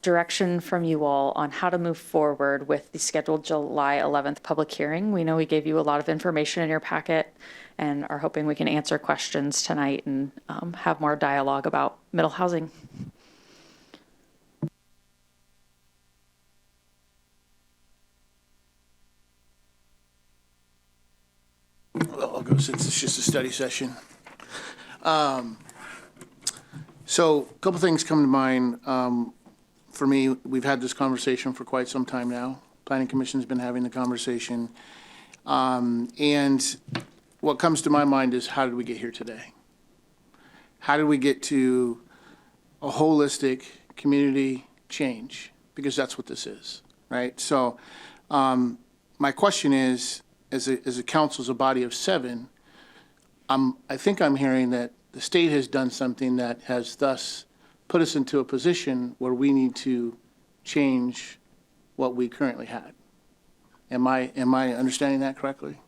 direction from you all on how to move forward with the scheduled July 11th public hearing. We know we gave you a lot of information in your packet and are hoping we can answer questions tonight and have more dialogue about middle housing. Well, I'll go since it's just a study session. So a couple things come to mind. For me, we've had this conversation for quite some time now. Planning Commission's been having the conversation. And what comes to my mind is, how did we get here today? How did we get to a holistic community change? Because that's what this is, right? So my question is, as a council, as a body of 7, I think I'm hearing that the state has done something that has thus put us into a position where we need to change what we currently had. Am I understanding that correctly?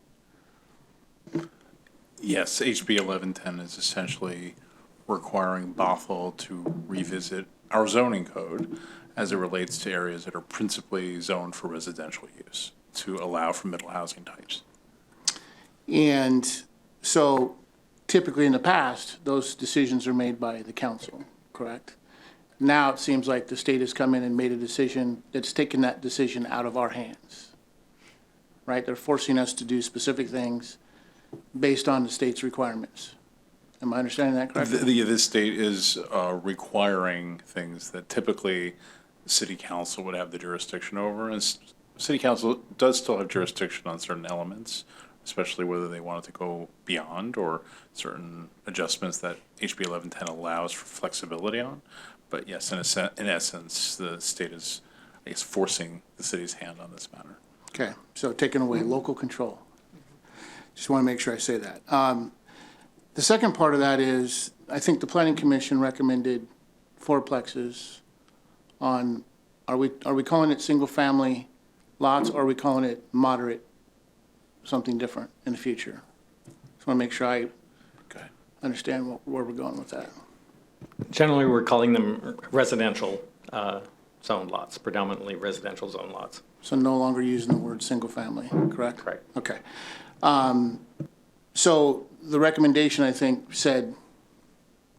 Yes, HB 1110 is essentially requiring Bothell to revisit our zoning code as it relates to areas that are principally zoned for residential use to allow for middle housing types. And so typically in the past, those decisions are made by the council, correct? Now it seems like the state has come in and made a decision that's taken that decision out of our hands, right? They're forcing us to do specific things based on the state's requirements. Am I understanding that correctly? The state is requiring things that typically the city council would have the jurisdiction over, and city council does still have jurisdiction on certain elements, especially whether they want it to go beyond or certain adjustments that HB 1110 allows for flexibility on. But yes, in essence, the state is, I guess, forcing the city's hand on this matter. Okay, so taking away local control. Just want to make sure I say that. The second part of that is, I think the Planning Commission recommended fourplexes on, are we calling it single-family lots, or are we calling it moderate, something different in the future? Just want to make sure I understand where we're going with that. Generally, we're calling them residential zone lots, predominantly residential zone lots. So no longer using the word single family, correct? Correct. Okay. So the recommendation, I think, said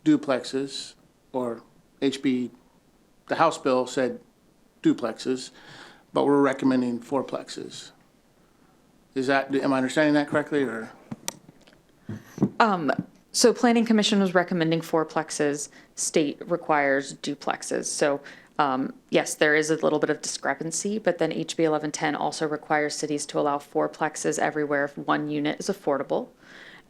duplexes, or the House bill said duplexes, but we're recommending fourplexes. Am I understanding that correctly, or? So Planning Commission was recommending fourplexes, state requires duplexes. So yes, there is a little bit of discrepancy, but then HB 1110 also requires cities to allow fourplexes everywhere if one unit is affordable,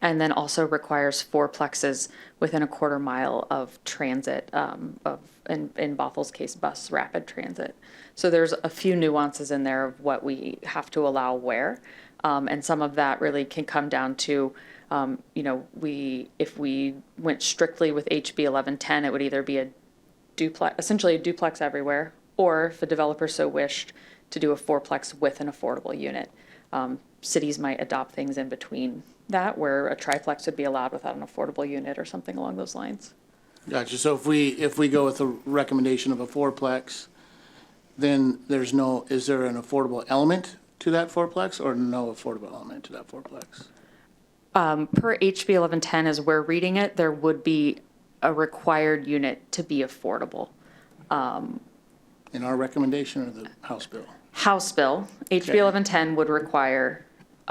and then also requires fourplexes within a quarter mile of transit, in Bothell's case, bus rapid transit. So there's a few nuances in there of what we have to allow where, and some of that really can come down to if we went strictly with HB 1110, it would either be essentially a duplex everywhere, or if a developer so wished to do a fourplex with an affordable unit. Cities might adopt things in between that, where a triplex would be allowed without an affordable unit or something along those lines. Gotcha. So if we go with the recommendation of a fourplex, then is there an affordable element to that fourplex, or no affordable element to that fourplex? Per HB 1110, as we're reading it, there would be a required unit to be affordable. In our recommendation or the House bill? House bill, HB 1110 would require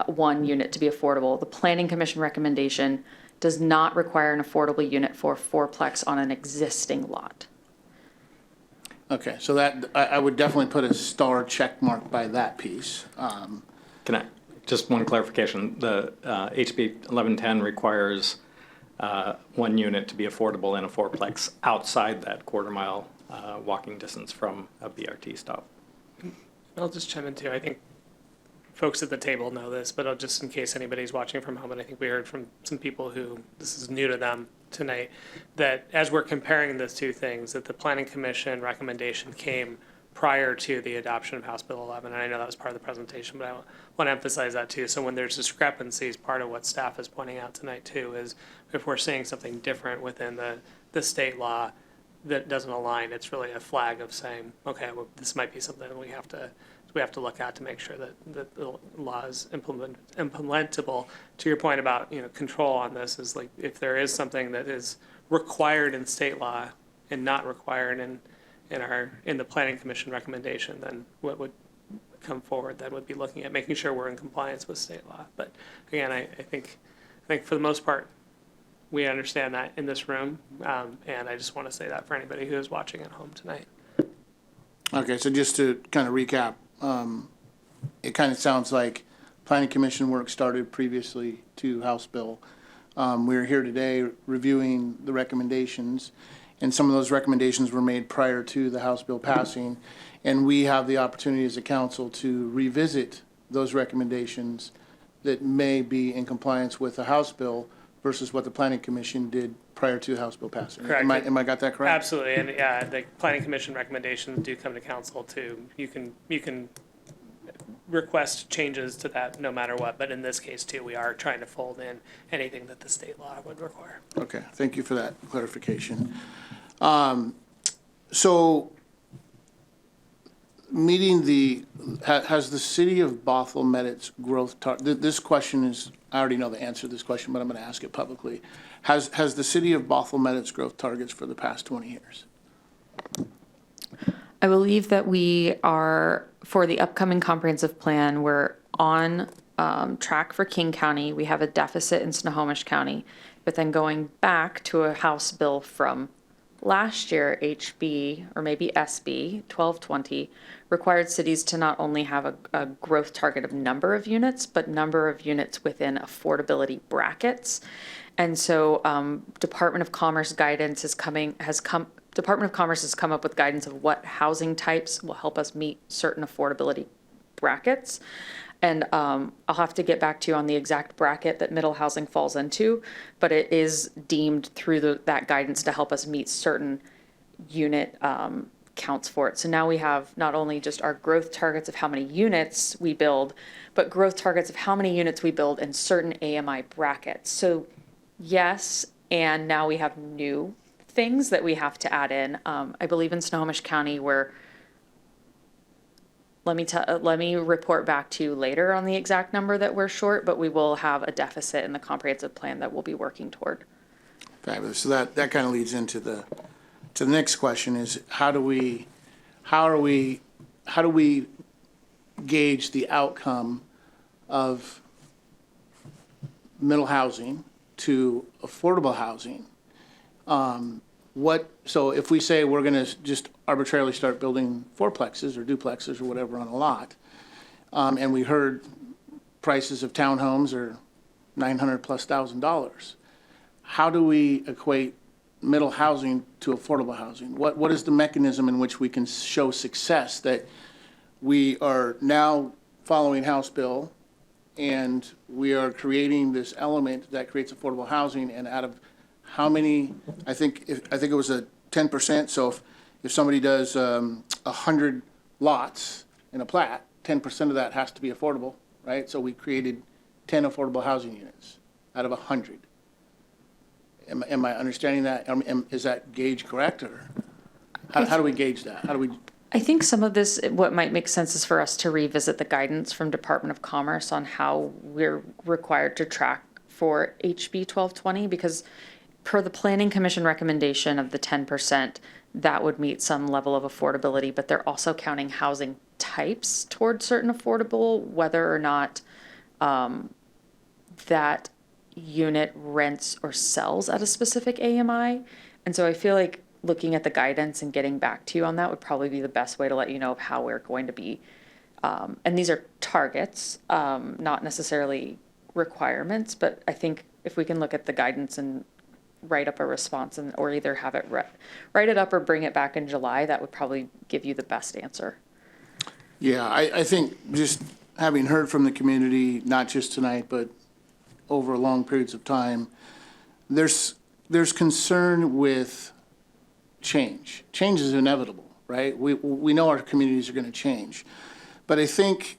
one unit to be affordable. The Planning Commission recommendation does not require an affordable unit for a fourplex on an existing lot. Okay, so that, I would definitely put a star check mark by that piece. Just one clarification, the HB 1110 requires one unit to be affordable in a fourplex outside that quarter mile walking distance from a BRT stop. I'll just chime in too. I think folks at the table know this, but just in case anybody's watching from home, and I think we heard from some people who this is new to them tonight, that as we're comparing those two things, that the Planning Commission recommendation came prior to the adoption of House Bill 11, and I know that was part of the presentation, but I want to emphasize that too. So when there's discrepancies, part of what staff is pointing out tonight too is if we're seeing something different within the state law that doesn't align, it's really a flag of saying, okay, well, this might be something that we have to look at to make sure that the law is implementable. To your point about control on this, is like if there is something that is required in state law and not required in the Planning Commission recommendation, then what would come forward then would be looking at making sure we're in compliance with state law. But again, I think for the most part, we understand that in this room, and I just want to say that for anybody who is watching at home tonight. Okay, so just to kind of recap, it kind of sounds like Planning Commission work started previously to House Bill. We're here today reviewing the recommendations, and some of those recommendations were made prior to the House Bill passing, and we have the opportunity as a council to revisit those recommendations that may be in compliance with the House Bill versus what the Planning Commission did prior to the House Bill passing. Correct. Am I got that correct? Absolutely, and yeah, the Planning Commission recommendations do come to council too. You can request changes to that no matter what, but in this case too, we are trying to fold in anything that the state law would require. Okay, thank you for that clarification. So has the city of Bothell met its growth target? This question is, I already know the answer to this question, but I'm going to ask it publicly. Has the city of Bothell met its growth targets for the past 20 years? I believe that we are, for the upcoming comprehensive plan, we're on track for King County. We have a deficit in Snohomish County, but then going back to a House bill from last year, HB, or maybe SB 1220, required cities to not only have a growth target of number of units, but number of units within affordability brackets. And so Department of Commerce guidance Department of Commerce has come up with guidance of what housing types will help us meet certain affordability brackets. And I'll have to get back to you on the exact bracket that middle housing falls into, but it is deemed through that guidance to help us meet certain unit counts for it. So now we have not only just our growth targets of how many units we build, but growth targets of how many units we build in certain AMI brackets. So yes, and now we have new things that we have to add in. I believe in Snohomish County where let me report back to you later on the exact number that we're short, but we will have a deficit in the comprehensive plan that we'll be working toward. Fabulous. So that kind of leads into the next question is how do we gauge the outcome of middle housing to affordable housing? So if we say we're going to just arbitrarily start building fourplexes or duplexes or whatever on a lot, and we heard prices of townhomes are $900,000+, how do we equate middle housing to affordable housing? What is the mechanism in which we can show success that we are now following House Bill and we are creating this element that creates affordable housing, and out of how many, I think it was a 10%. So if somebody does 100 lots in a plat, 10% of that has to be affordable, right? So we created 10 affordable housing units out of 100. Am I understanding that? Is that gauge correct, or how do we gauge that? How do we? I think some of this, what might make sense is for us to revisit the guidance from Department of Commerce on how we're required to track for HB 1220, because per the Planning Commission recommendation of the 10%, that would meet some level of affordability, but they're also counting housing types towards certain affordable, whether or not that unit rents or sells at a specific AMI. And so I feel like looking at the guidance and getting back to you on that would probably be the best way to let you know of how we're going to be. And these are targets, not necessarily requirements, but I think if we can look at the guidance and write up a response or either have it write it up or bring it back in July, that would probably give you the best answer. Yeah, I think just having heard from the community, not just tonight, but over long periods of time, there's concern with change. Change is inevitable, right? We know our communities are going to change. But I think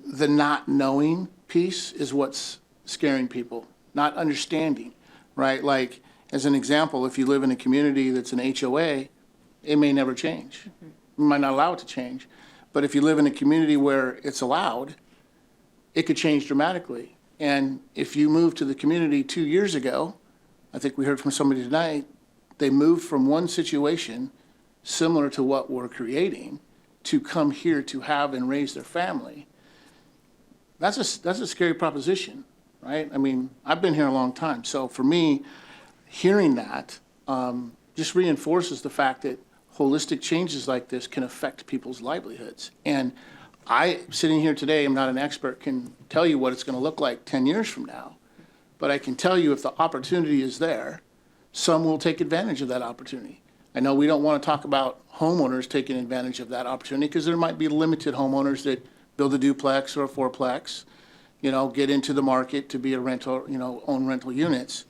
the not knowing piece is what's scaring people, not understanding, right? Like, as an example, if you live in a community that's an HOA, it may never change. Mm-hmm. You might not allow it to change. But if you live in a community where it's allowed, it could change dramatically. And if you moved to the community 2 years ago, I think we heard from somebody tonight, they moved from one situation similar to what we're creating to come here to have and raise their family. That's a scary proposition, right? I mean, I've been here a long time. So for me, hearing that just reinforces the fact that holistic changes like this can affect people's livelihoods. And I, sitting here today, I'm not an expert, can tell you what it's going to look like 10 years from now. But I can tell you if the opportunity is there, some will take advantage of that opportunity. I know we don't want to talk about homeowners taking advantage of that opportunity because there might be limited homeowners that build a duplex or a fourplex, get into the market to be a rental, own rental units.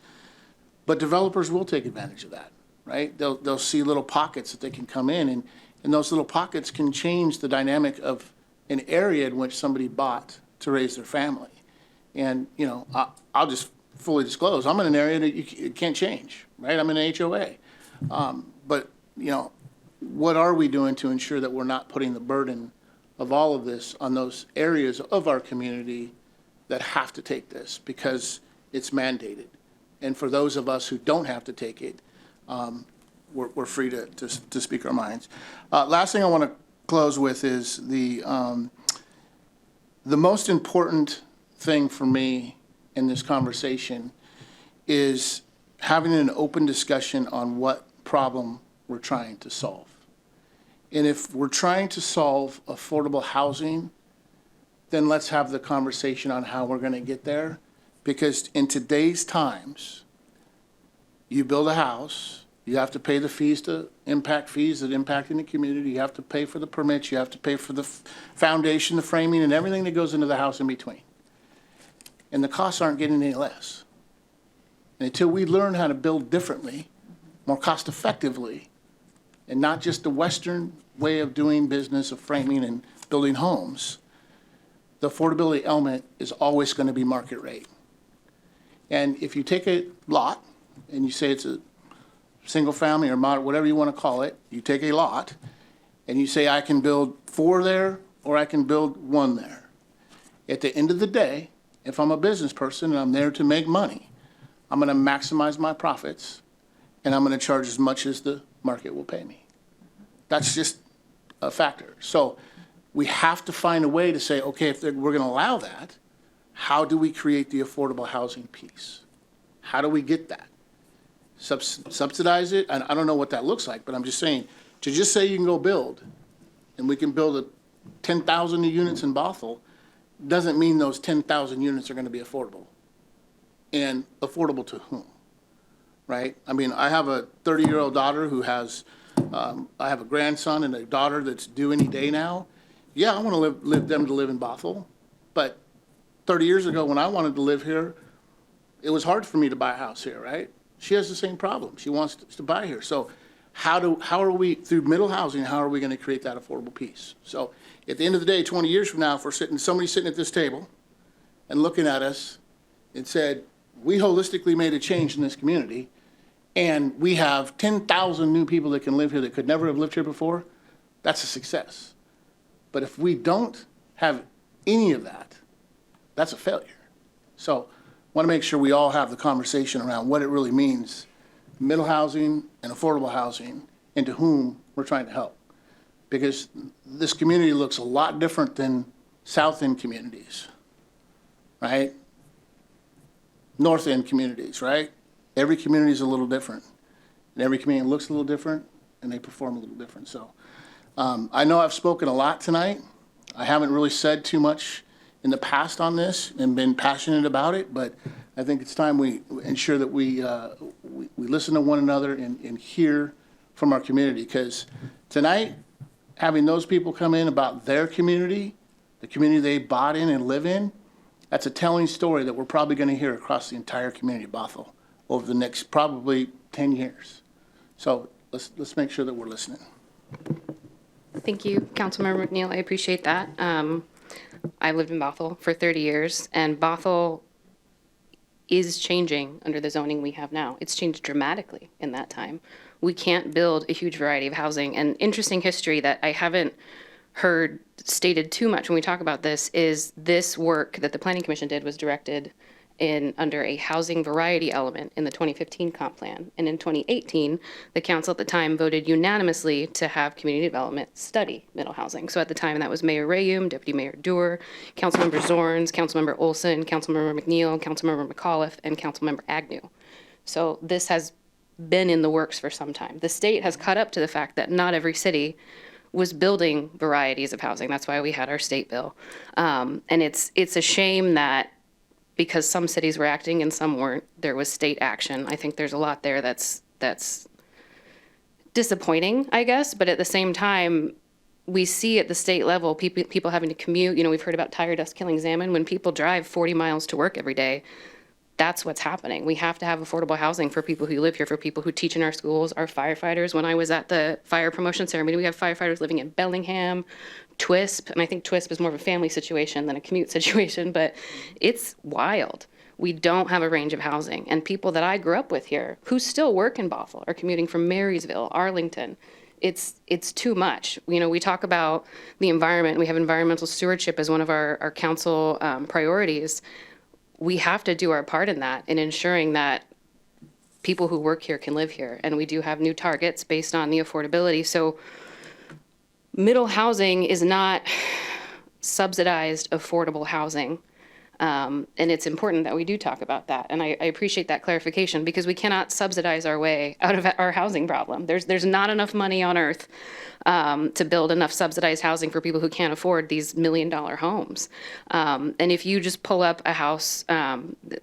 But developers will take advantage of that, right? They'll see little pockets that they can come in, and those little pockets can change the dynamic of an area in which somebody bought to raise their family. And, I'll just fully disclose, I'm in an area that you can't change, right? I'm in an HOA. But, what are we doing to ensure that we're not putting the burden of all of this on those areas of our community that have to take this because it's mandated? And for those of us who don't have to take it, we're free to speak our minds. Last thing I want to close with is the most important thing for me in this conversation is having an open discussion on what problem we're trying to solve. And if we're trying to solve affordable housing, then let's have the conversation on how we're going to get there. Because in today's times, you build a house, you have to pay the fees that impact in the community, you have to pay for the permits, you have to pay for the foundation, the framing, and everything that goes into the house in between. And the costs aren't getting any less. And until we learn how to build differently, more cost effectively, and not just the Western way of doing business, of framing and building homes, the affordability element is always going to be market rate. And if you take a lot and you say it's a single family or mod, whatever you want to call it, you take a lot and you say I can build 4 there or I can build 1 there. At the end of the day, if I'm a business person and I'm there to make money, I'm going to maximize my profits and I'm going to charge as much as the market will pay me. That's just a factor. So we have to find a way to say, okay, if we're going to allow that, how do we create the affordable housing piece? How do we get that? Subsidize it? I don't know what that looks like, but I'm just saying, to just say you can go build, and we can build 10,000 new units in Bothell, doesn't mean those 10,000 units are going to be affordable. And affordable to whom, right? I mean, I have a 30-year-old daughter who has, I have a grandson and a daughter that's due any day now. Yeah, I want to live them to live in Bothell, but 30 years ago when I wanted to live here, it was hard for me to buy a house here, right? She has the same problem. She wants to buy here. So how are we, through middle housing, how are we going to create that affordable piece? So at the end of the day, 20 years from now, if somebody's sitting at this table and looking at us and said, we holistically made a change in this community and we have 10,000 new people that can live here that could never have lived here before, that's a success. But if we don't have any of that, that's a failure. So I want to make sure we all have the conversation around what it really means, middle housing and affordable housing, and to whom we're trying to help. Because this community looks a lot different than South End communities, right? North End communities, right? Every community is a little different. And every community looks a little different, and they perform a little different. So I know I've spoken a lot tonight. I haven't really said too much in the past on this and been passionate about it, but I think it's time we ensure that we listen to one another and hear from our community. Because tonight, having those people come in about their community, the community they bought in and live in, that's a telling story that we're probably going to hear across the entire community of Bothell over the next probably 10 years. So let's make sure that we're listening. Thank you, Councilmember McNeil. I appreciate that. I lived in Bothell for 30 years, and Bothell is changing under the zoning we have now. It's changed dramatically in that time. We can't build a huge variety of housing. And interesting history that I haven't heard stated too much when we talk about this is this work that the Planning Commission did was directed under a housing variety element in the 2015 comp plan. And in 2018, the council at the time voted unanimously to have community development study middle housing. So at the time, that was Mayor Rayum, Deputy Mayor Doer, Councilmember Zorns, Councilmember Olson, Councilmember McNeil, Councilmember McAuliffe, and Councilmember Agnew. So this has been in the works for some time. The state has caught up to the fact that not every city was building varieties of housing. That's why we had our state bill. And it's a shame that because some cities were acting and some weren't, there was state action. I think there's a lot there that's disappointing, I guess. But at the same time, we see at the state level, people having to commute. You know, we've heard about tire dust killing salmon. When people drive 40 miles to work every day, that's what's happening. We have to have affordable housing for people who live here, for people who teach in our schools, our firefighters. When I was at the fire promotion ceremony, we have firefighters living in Bellingham, Twisp, and I think Twisp is more of a family situation than a commute situation, but it's wild. We don't have a range of housing. And people that I grew up with here who still work in Bothell are commuting from Marysville, Arlington. It's too much. You know, we talk about the environment. We have environmental stewardship as one of our council priorities. We have to do our part in that, in ensuring that people who work here can live here. And we do have new targets based on the affordability. So middle housing is not subsidized affordable housing. And it's important that we do talk about that. And I appreciate that clarification, because we cannot subsidize our way out of our housing problem. There's not enough money on earth to build enough subsidized housing for people who can't afford these $1 million homes. And if you just pull up a house,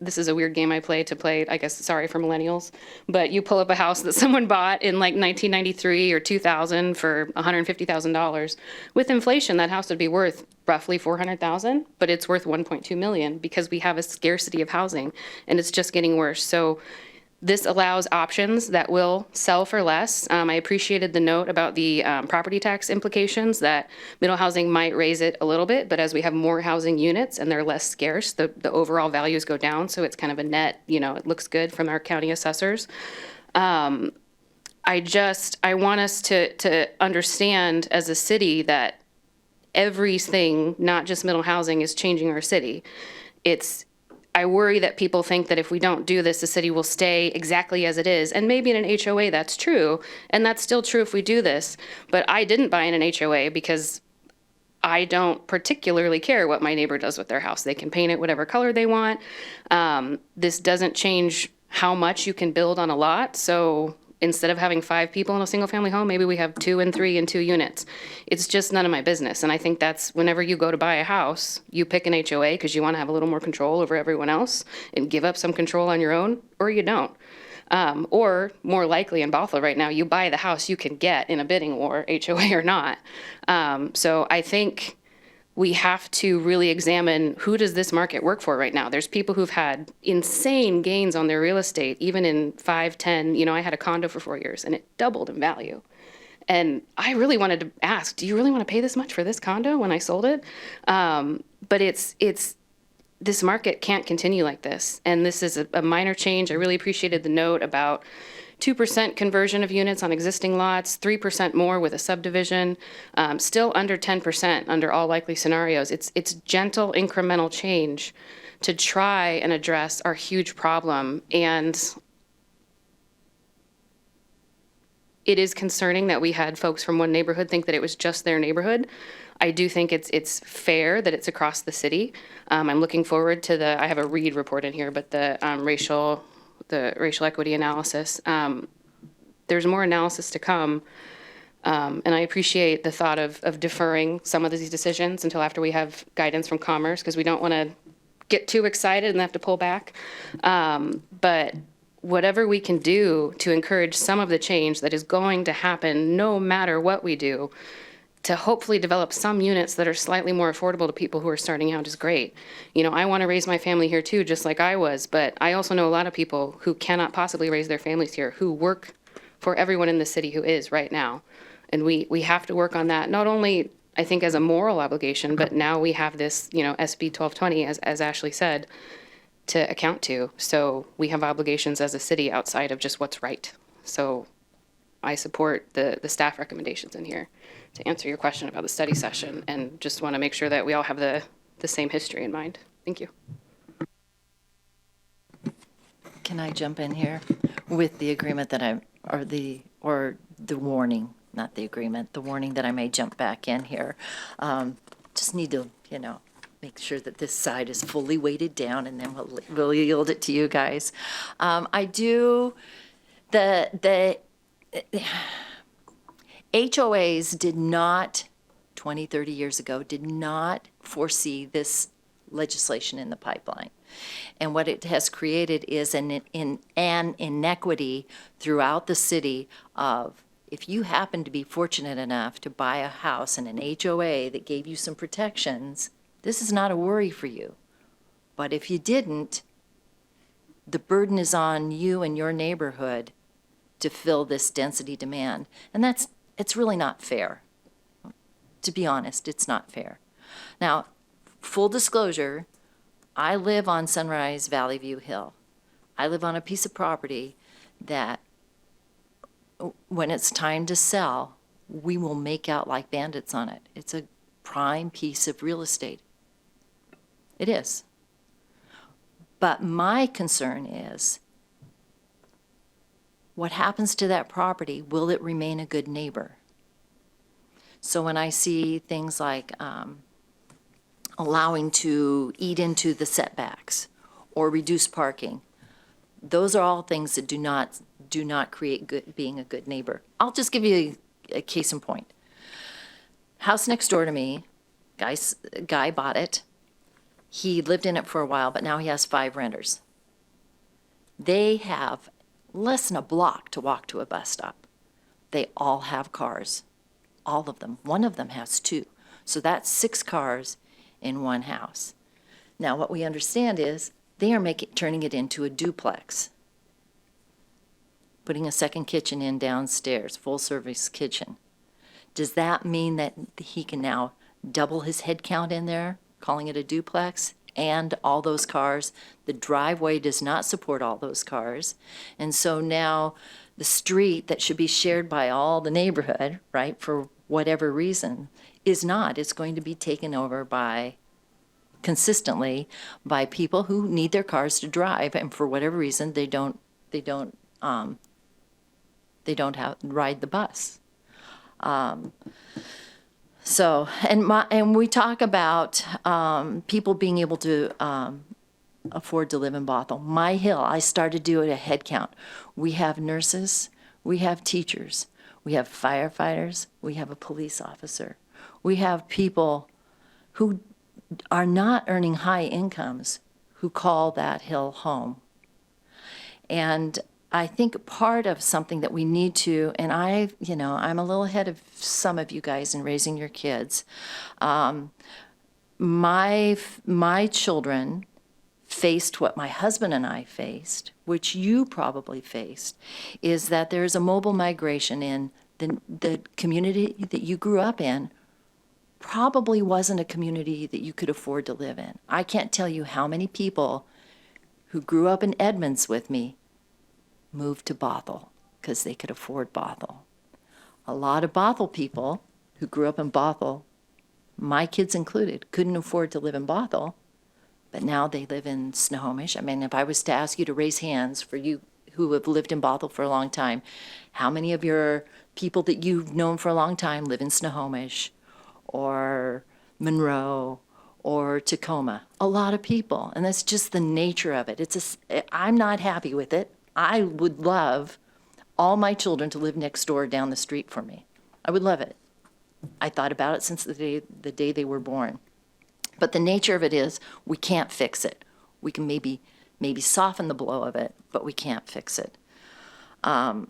this is a weird game I play, I guess, sorry for millennials, but you pull up a house that someone bought in like 1993 or 2000 for $150,000. With inflation, that house would be worth roughly $400,000, but it's worth $1.2 million because we have a scarcity of housing and it's just getting worse. So This allows options that will sell for less. I appreciated the note about the property tax implications, that middle housing might raise it a little bit, but as we have more housing units and they're less scarce, the overall values go down. So it's kind of a net, it looks good from our county assessors. I want us to understand as a city that everything, not just middle housing, is changing our city. I worry that people think that if we don't do this, the city will stay exactly as it is. And maybe in an HOA that's true, and that's still true if we do this. But I didn't buy in an HOA because I don't particularly care what my neighbor does with their house. They can paint it whatever color they want. This doesn't change how much you can build on a lot. So instead of having 5 people in a single family home, maybe we have 2 and 3 and 2 units. It's just none of my business. And I think that's whenever you go to buy a house, you pick an HOA because you want to have a little more control over everyone else and give up some control on your own, or you don't. Or more likely in Bothell right now, you buy the house you can get in a bidding war, HOA or not. So I think we have to really examine, who does this market work for right now? There's people who've had insane gains on their real estate, even in 5, 10, I had a condo for 4 years and it doubled in value. And I really wanted to ask, do you really want to pay this much for this condo when I sold it? But this market can't continue like this. And this is a minor change. I really appreciated the note about 2% conversion of units on existing lots, 3% more with a subdivision, still under 10% under all likely scenarios. It's gentle incremental change to try and address our huge problem. And it is concerning that we had folks from one neighborhood think that it was just their neighborhood. I do think it's fair that it's across the city. I'm looking forward to I have a READ report in here, but the racial equity analysis. There's more analysis to come. And I appreciate the thought of deferring some of these decisions until after we have guidance from Commerce, because we don't want to get too excited and have to pull back. But whatever we can do to encourage some of the change that is going to happen no matter what we do, to hopefully develop some units that are slightly more affordable to people who are starting out is great. I want to raise my family here too, just like I was, but I also know a lot of people who cannot possibly raise their families here, who work for everyone in the city who is right now. And we have to work on that, not only, I think, as a moral obligation, but now we have this, SB 1220, as Ashley said, to account to. So we have obligations as a city outside of just what's right. So I support the staff recommendations in here to answer your question about the study session, and just want to make sure that we all have the same history in mind. Thank you. Can I jump in here with the agreement that or the warning, not the agreement, the warning that I may jump back in here. Just need to, make sure that this side is fully weighted down, and then we'll yield it to you guys. The HOAs did not, 20, 30 years ago, did not foresee this legislation in the pipeline. And what it has created is an inequity throughout the city of, if you happen to be fortunate enough to buy a house in an HOA that gave you some protections, this is not a worry for you. But if you didn't, the burden is on you and your neighborhood to fill this density demand. And it's really not fair. To be honest, it's not fair. Now, full disclosure, I live on Sunrise Valley View Hill. I live on a piece of property that, when it's time to sell, we will make out like bandits on it. It's a prime piece of real estate. It is. But my concern is, what happens to that property? Will it remain a good neighbor? So when I see things like allowing to eat into the setbacks or reduce parking, those are all things that do not create being a good neighbor. I'll just give you a case in point. House next door to me, guy bought it. He lived in it for a while, but now he has 5 renters. They have less than a block to walk to a bus stop. They all have cars, all of them. One of them has 2. So that's 6 cars in one house. Now, what we understand is they are turning it into a duplex. putting a second kitchen in downstairs, full-service kitchen. Does that mean that he can now double his head count in there, calling it a duplex, and all those cars? The driveway does not support all those cars. And so now the street that should be shared by all the neighborhood, right, for whatever reason, is not. It's going to be taken over by, consistently, by people who need their cars to drive, and for whatever reason, they don't ride the bus. So, and we talk about people being able to afford to live in Bothell. My Hill, I started doing a head count. We have nurses, we have teachers, we have firefighters, we have a police officer. We have people who are not earning high incomes who call that hill home. And I think part of something that we need to, and I'm a little ahead of some of you guys in raising your kids. My children faced what my husband and I faced, which you probably faced, is that there's a mobile migration in the community that you grew up in. Probably wasn't a community that you could afford to live in. I can't tell you how many people who grew up in Edmonds with me moved to Bothell because they could afford Bothell. A lot of Bothell people who grew up in Bothell, my kids included, couldn't afford to live in Bothell, but now they live in Snohomish. I mean, if I was to ask you to raise hands for you who have lived in Bothell for a long time, how many of your people that you've known for a long time live in Snohomish or Monroe or Tacoma? A lot of people, and that's just the nature of it. I'm not happy with it. I would love all my children to live next door down the street from me. I would love it. I thought about it since the day they were born. But the nature of it is we can't fix it. We can maybe soften the blow of it, but we can't fix it. I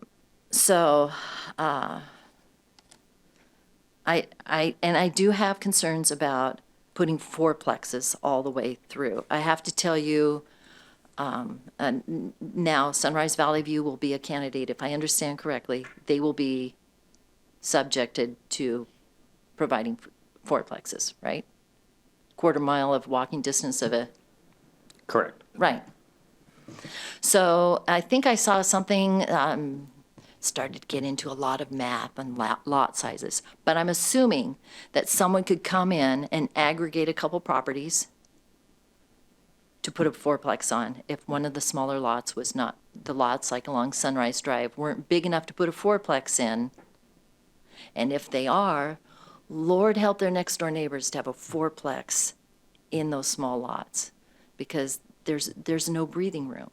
do have concerns about putting fourplexes all the way through. I have to tell you, now Sunrise Valley View will be a candidate. If I understand correctly, they will be subjected to providing fourplexes, right? Quarter mile of walking distance of a... Correct. Right. So I think I saw something, started to get into a lot of math and lot sizes, but I'm assuming that someone could come in and aggregate a couple properties to put a fourplex on if one of the smaller lots was not, the lots like along Sunrise Drive weren't big enough to put a fourplex in. And if they are, Lord help their next door neighbors to have a fourplex in those small lots, because there's no breathing room.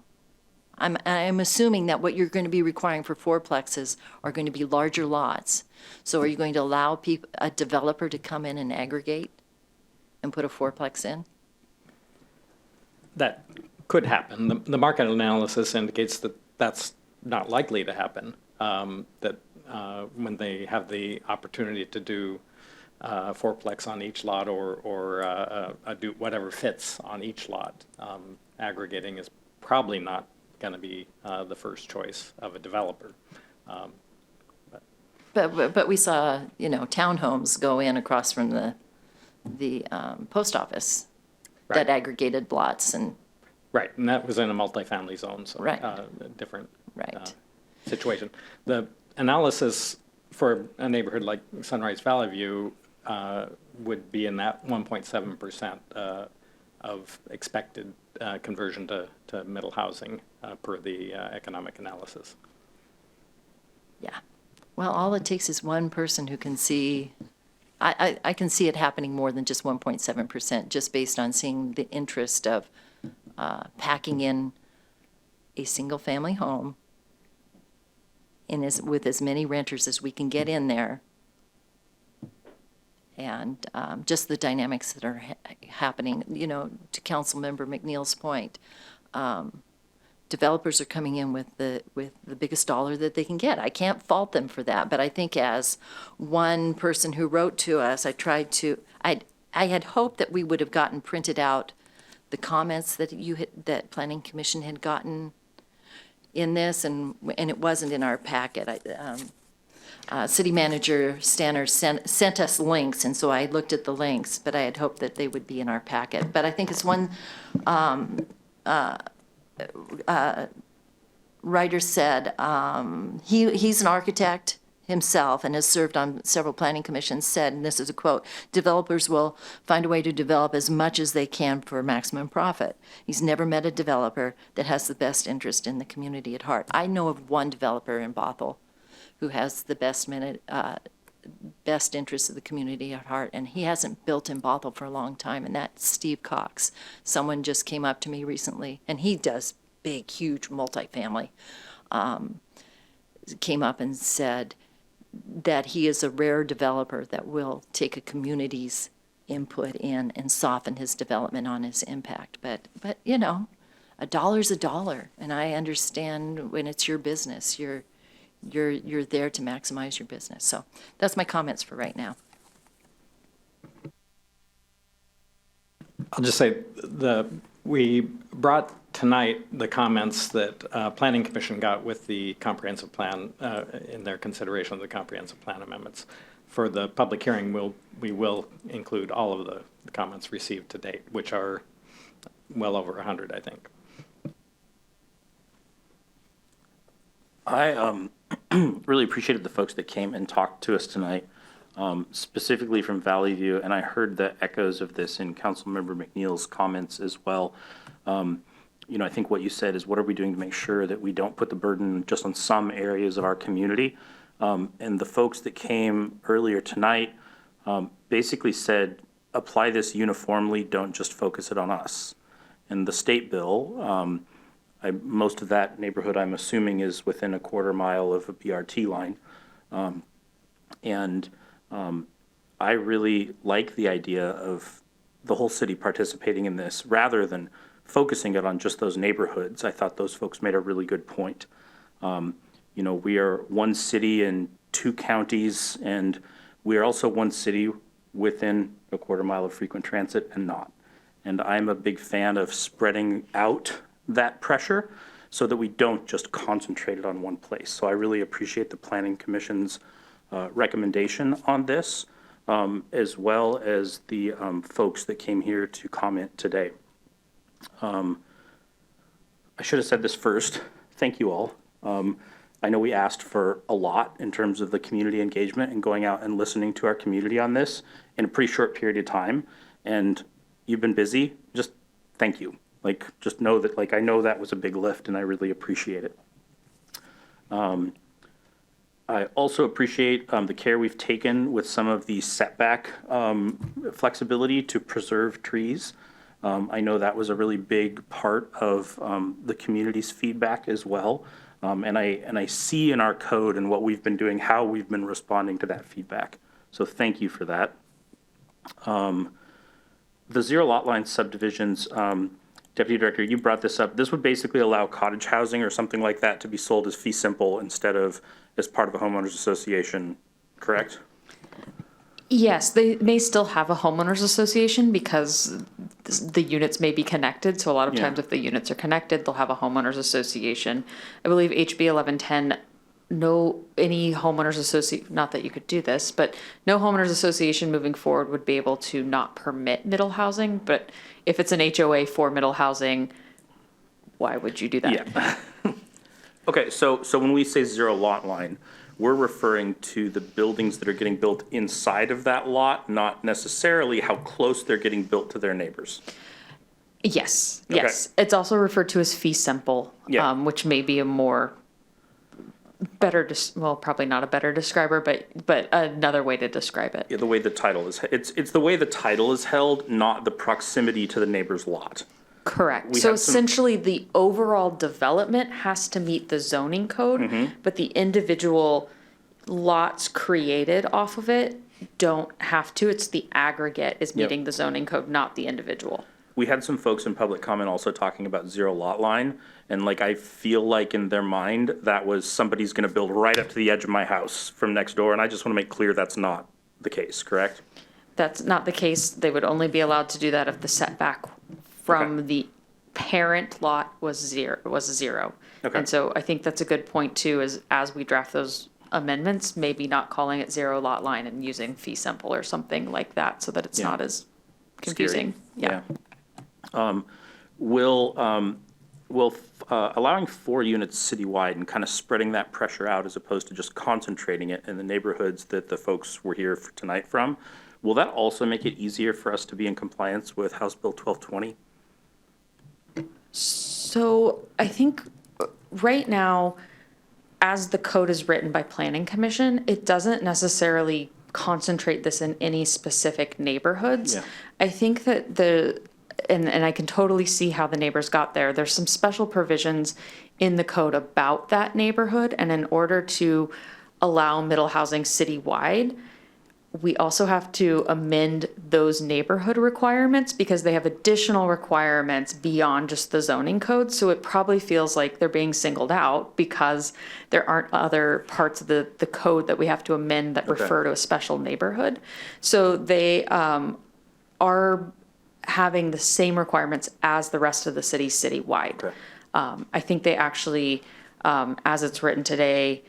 I'm assuming that what you're going to be requiring for fourplexes are going to be larger lots. So are you going to allow a developer to come in and aggregate and put a fourplex in? That could happen. The market analysis indicates that that's not likely to happen, that when they have the opportunity to do fourplex on each lot or do whatever fits on each lot, aggregating is probably not going to be the first choice of a developer. But we saw, townhomes go in across from the post office. Right. That aggregated lots and... Right, and that was in a multifamily zone, so right. A different right. Situation. The analysis for a neighborhood like Sunrise Valley View would be in that 1.7% of expected conversion to middle housing per the economic analysis. Yeah. Well, all it takes is one person who can see... I can see it happening more than just 1.7%, just based on seeing the interest of packing in a single-family home with as many renters as we can get in there, and just the dynamics that are happening. To Councilmember McNeil's point, developers are coming in with the biggest dollar that they can get. I can't fault them for that, but I think as one person who wrote to us, I had hoped that we would have gotten printed out the comments that that Planning Commission had gotten in this, and it wasn't in our packet. City Manager Stanner sent us links, and so I looked at the links, but I had hoped that they would be in our packet. But I think it's one writer said, he's an architect himself and has served on several planning commissions, said, and this is a quote, "Developers will find a way to develop as much as they can for maximum profit. He's never met a developer that has the best interest in the community at heart." I know of one developer in Bothell who has the best interests of the community at heart, and he hasn't built in Bothell for a long time, and that's Steve Cox. Someone just came up to me recently, and he does big, huge multifamily, came up and said that he is a rare developer that will take a community's input in and soften his development on his impact. But you know, a dollar's a dollar, and I understand when it's your business, you're there to maximize your business. So that's my comments for right now. I'll just say we brought tonight the comments that Planning Commission got with the comprehensive plan in their consideration of the comprehensive plan amendments. For the public hearing, we will include all of the comments received to date, which are well over 100, I think. I really appreciated the folks that came and talked to us tonight, specifically from Valley View, and I heard the echoes of this in Councilmember McNeil's comments as well. You know, I think what you said is, what are we doing to make sure that we don't put the burden just on some areas of our community? And the folks that came earlier tonight basically said, apply this uniformly, don't just focus it on us. And the state bill, most of that neighborhood, I'm assuming, is within a quarter mile of a BRT line. I really like the idea of the whole city participating in this rather than focusing it on just those neighborhoods. I thought those folks made a really good point. You know, we are one city in 2 counties, and we are also one city within a quarter mile of frequent transit and not. And I'm a big fan of spreading out that pressure so that we don't just concentrate it on one place. So I really appreciate the Planning Commission's recommendation on this, as well as the folks that came here to comment today. I should have said this first. Thank you all. I know we asked for a lot in terms of the community engagement and going out and listening to our community on this in a pretty short period of time. And you've been busy. Just thank you. Like, just know that, like, I know that was a big lift and I really appreciate it. I also appreciate the care we've taken with some of the setback flexibility to preserve trees. I know that was a really big part of the community's feedback as well. And I see in our code and what we've been doing, how we've been responding to that feedback. So thank you for that. The zero lot line subdivisions, Deputy Director, you brought this up. This would basically allow cottage housing or something like that to be sold as fee simple instead of as part of a homeowners association, correct? Yes, they may still have a homeowners association because the units may be connected. So a lot of times if the units are connected, they'll have a homeowners association. I believe HB 1110, any homeowners association, not that you could do this, but no homeowners association moving forward would be able to not permit middle housing. But if it's an HOA for middle housing, why would you do that? Yeah. Okay, so when we say zero lot line, we're referring to the buildings that are getting built inside of that lot, not necessarily how close they're getting built to their neighbors. Yes, Okay. yes. It's also referred to as fee simple, which may be a more better, well, probably not a better describer, but another way to describe it. Yeah, the way the title is, it's the way the title is held, not the proximity to the neighbor's lot. Correct. So essentially the overall development has to meet the zoning code, but the individual lots created off of it don't have to. It's the aggregate is meeting the zoning code, not the individual. We had some folks in public comment also talking about zero lot line. And like, I feel like in their mind, that was somebody's going to build right up to the edge of my house from next door. And I just want to make clear that's not the case, correct? That's not the case. They would only be allowed to do that if the setback from the parent lot was zero. Okay. And so I think that's a good point too, is as we draft those amendments, maybe not calling it zero lot line and using fee simple or something like that so that it's Yeah. not as confusing. Yeah. Will allowing 4 units citywide and kind of spreading that pressure out as opposed to just concentrating it in the neighborhoods that the folks were here for tonight from, will that also make it easier for us to be in compliance with House Bill 1220? So I think right now, as the code is written by Planning Commission, it doesn't necessarily concentrate this in any specific neighborhoods. Yeah. I think that and I can totally see how the neighbors got there. There's some special provisions in the code about that neighborhood, and in order to allow middle housing citywide, we also have to amend those neighborhood requirements because they have additional requirements beyond just the zoning code. So it probably feels like they're being singled out because there aren't other parts of the code that we have to amend that refer to a special neighborhood. So they are having the same requirements as the rest of the city citywide. Okay. I think they actually, as it's written today,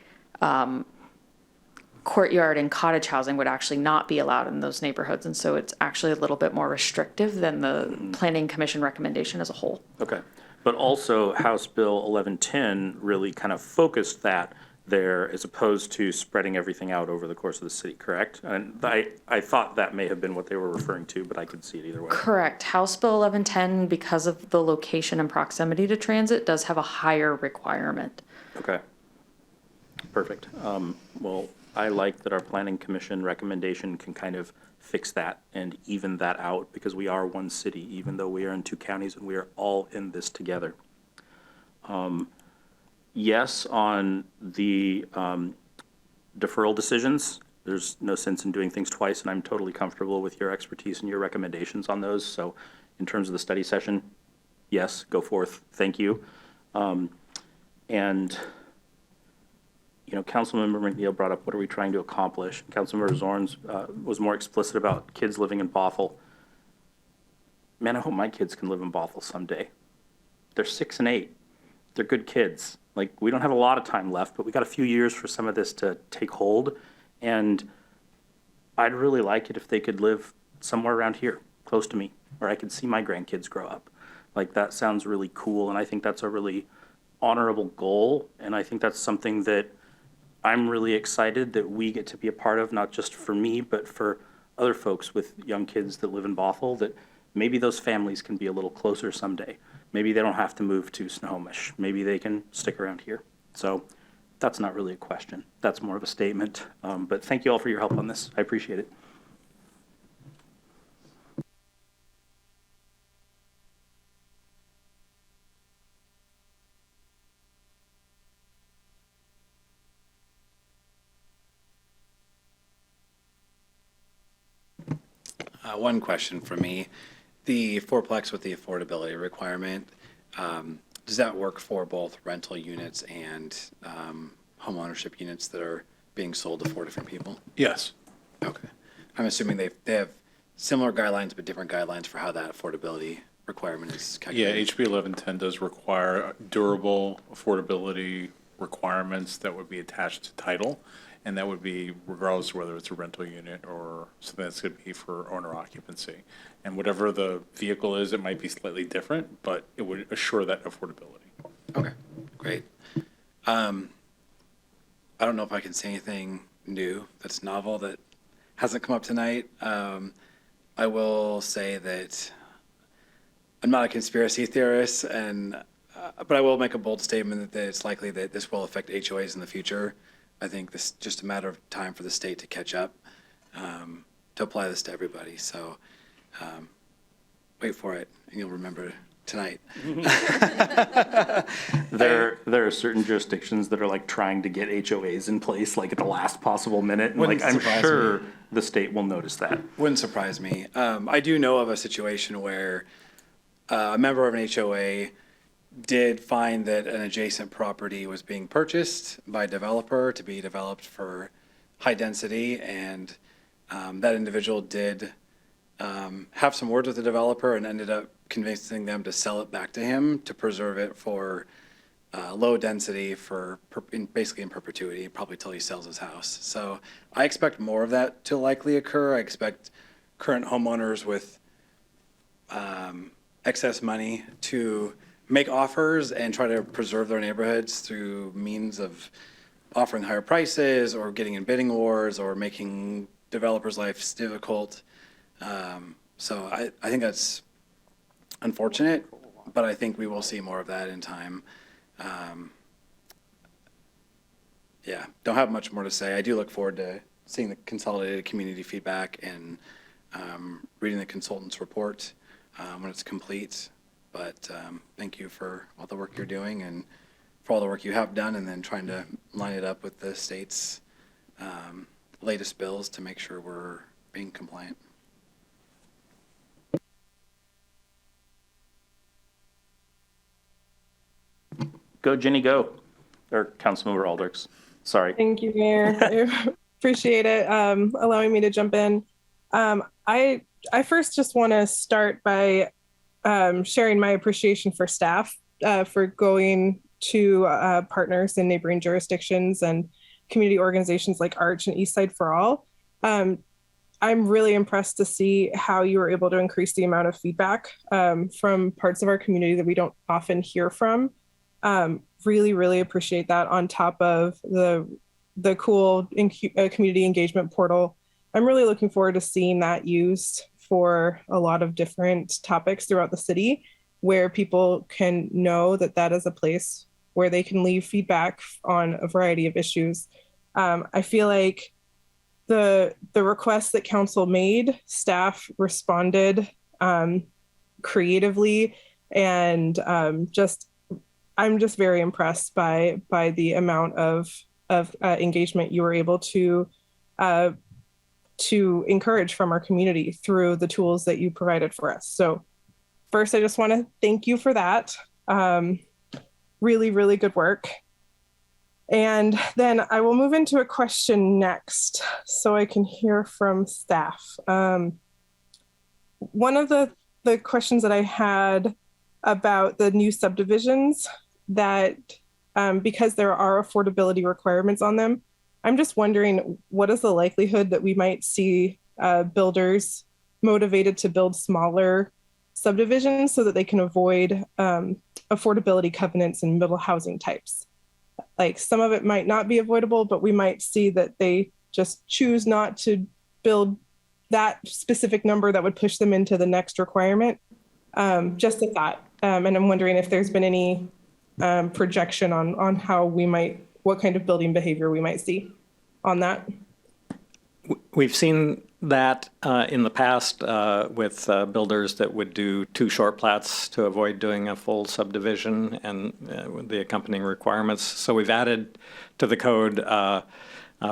courtyard and cottage housing would actually not be allowed in those neighborhoods. And so it's actually a little bit more restrictive than the Planning Commission recommendation as a whole. Okay. But also House Bill 1110 really kind of focused that there as opposed to spreading everything out over the course of the city, correct? And I thought that may have been what they were referring to, but I could see it either way. Correct. House Bill 1110, because of the location and proximity to transit, does have a higher requirement. Okay. Perfect. Well, I like that our Planning Commission recommendation can kind of fix that and even that out because we are one city, even though we are in 2 counties and we are all in this together. Yes, on the deferral decisions, there's no sense in doing things twice, and I'm totally comfortable with your expertise and your recommendations on those. So in terms of the study session, yes, go forth. Thank you. And you know, Councilmember McNeil brought up, what are we trying to accomplish? Councilmember Zorns was more explicit about kids living in Bothell. Man, I hope my kids can live in Bothell someday. They're 6 and 8. They're good kids. Like, we don't have a lot of time left, but we got a few years for some of this to take hold. And I'd really like it if they could live somewhere around here, close to me, where I could see my grandkids grow up. Like, that sounds really cool, and I think that's a really honorable goal, and I think that's something that I'm really excited that we get to be a part of, not just for me, but for other folks with young kids that live in Bothell, that maybe those families can be a little closer someday. Maybe they don't have to move to Snohomish. Maybe they can stick around here. So that's not really a question. That's more of a statement. But thank you all for your help on this. I appreciate it. One question for me. The fourplex with the affordability requirement, does that work for both rental units and home ownership units that are being sold to 4 different people? Yes. Okay. I'm assuming they have similar guidelines, but different guidelines for how that affordability requirement is Yeah, calculated. HB 1110 does require durable affordability requirements that would be attached to title. And that would be regardless of whether it's a rental unit or something that's going to be for owner occupancy. And whatever the vehicle is, it might be slightly different, but it would assure that affordability. Okay, great. I don't know if I can say anything new that's novel that hasn't come up tonight. I will say that I'm not a conspiracy theorist, but I will make a bold statement that it's likely that this will affect HOAs in the future. I think this is just a matter of time for the state to catch up, to apply this to everybody. So wait for it, and you'll remember tonight. There are certain jurisdictions that are like trying to get HOAs in place like at the last possible minute. And like, I'm sure the state will notice that. Wouldn't surprise me. I do know of a situation where a member of an HOA did find that an adjacent property was being purchased by a developer to be developed for high density, and that individual did have some words with the developer and ended up convincing them to sell it back to him to preserve it for low density basically in perpetuity, probably till he sells his house. So I expect more of that to likely occur. I expect current homeowners with excess money to make offers and try to preserve their neighborhoods through means of offering higher prices or getting in bidding wars or making developers' lives difficult. So I think that's unfortunate, but I think we will see more of that in time. Yeah, don't have much more to say. I do look forward to seeing the consolidated community feedback and reading the consultant's report when it's complete. But thank you for all the work you're doing and for all the work you have done, and then trying to line it up with the state's latest bills to make sure we're being compliant. Go, Jenny, go. Or Councilmember Alders. Sorry. Thank you, Mayor. I appreciate it, allowing me to jump in. I first just want to start by sharing my appreciation for staff for going to partners in neighboring jurisdictions and community organizations like Arch and Eastside for All. I'm really impressed to see how you were able to increase the amount of feedback from parts of our community that we don't often hear from. Really, really appreciate that, on top of the cool community engagement portal. I'm really looking forward to seeing that used for a lot of different topics throughout the city, where people can know that that is a place where they can leave feedback on a variety of issues. I feel like the requests that council made, staff responded creatively, and I'm just very impressed by the amount of engagement you were able to encourage from our community through the tools that you provided for us. So first, I just want to thank you for that. Really, really good work. And then I will move into a question next so I can hear from staff. One of the questions that I had about the new subdivisions, that because there are affordability requirements on them, I'm just wondering, what is the likelihood that we might see builders motivated to build smaller subdivisions so that they can avoid affordability covenants in middle housing types? Like, some of it might not be avoidable, but we might see that they just choose not to build that specific number that would push them into the next requirement. Just a thought. And I'm wondering if there's been any projection on how what kind of building behavior we might see on that. We've seen that in the past with builders that would do 2 short plats to avoid doing a full subdivision and the accompanying requirements. So we've added to the code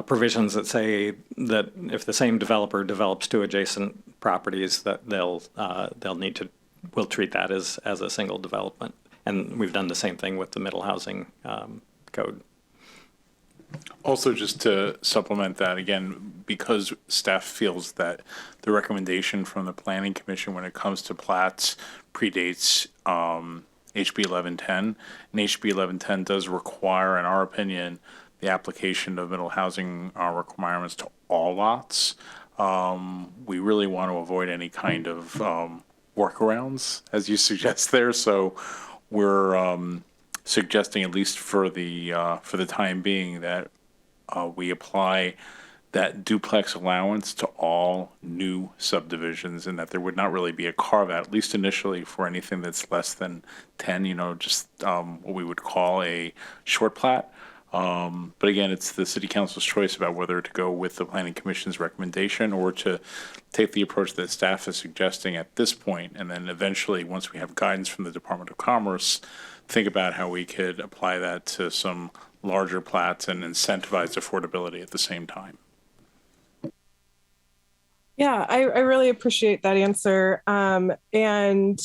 provisions that say that if the same developer develops 2 adjacent properties, that we'll treat that as a single development. And we've done the same thing with the middle housing code. Also, just to supplement that, again, because staff feels that the recommendation from the Planning Commission when it comes to plats predates HB 1110, and HB 1110 does require, in our opinion, the application of middle housing requirements to all lots. We really want to avoid any kind of workarounds, as you suggest there. So we're suggesting, at least for the time being, that we apply that duplex allowance to all new subdivisions, and that there would not really be a carve out, at least initially, for anything that's less than 10, just what we would call a short plat. But again, it's the City Council's choice about whether to go with the Planning Commission's recommendation or to take the approach that staff is suggesting at this point, and then eventually, once we have guidance from the Department of Commerce, think about how we could apply that to some larger plats and incentivize affordability at the same time. Yeah, I really appreciate that answer. And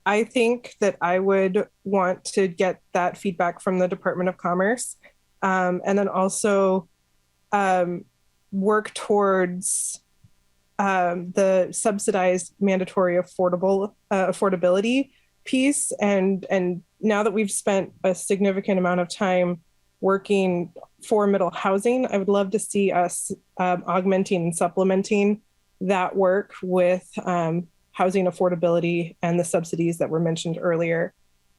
I think that I would want to get that feedback from the Department of Commerce, and then also work towards the subsidized mandatory affordability piece. And now that we've spent a significant amount of time working for middle housing, I would love to see us augmenting and supplementing that work with housing affordability and the subsidies that were mentioned earlier.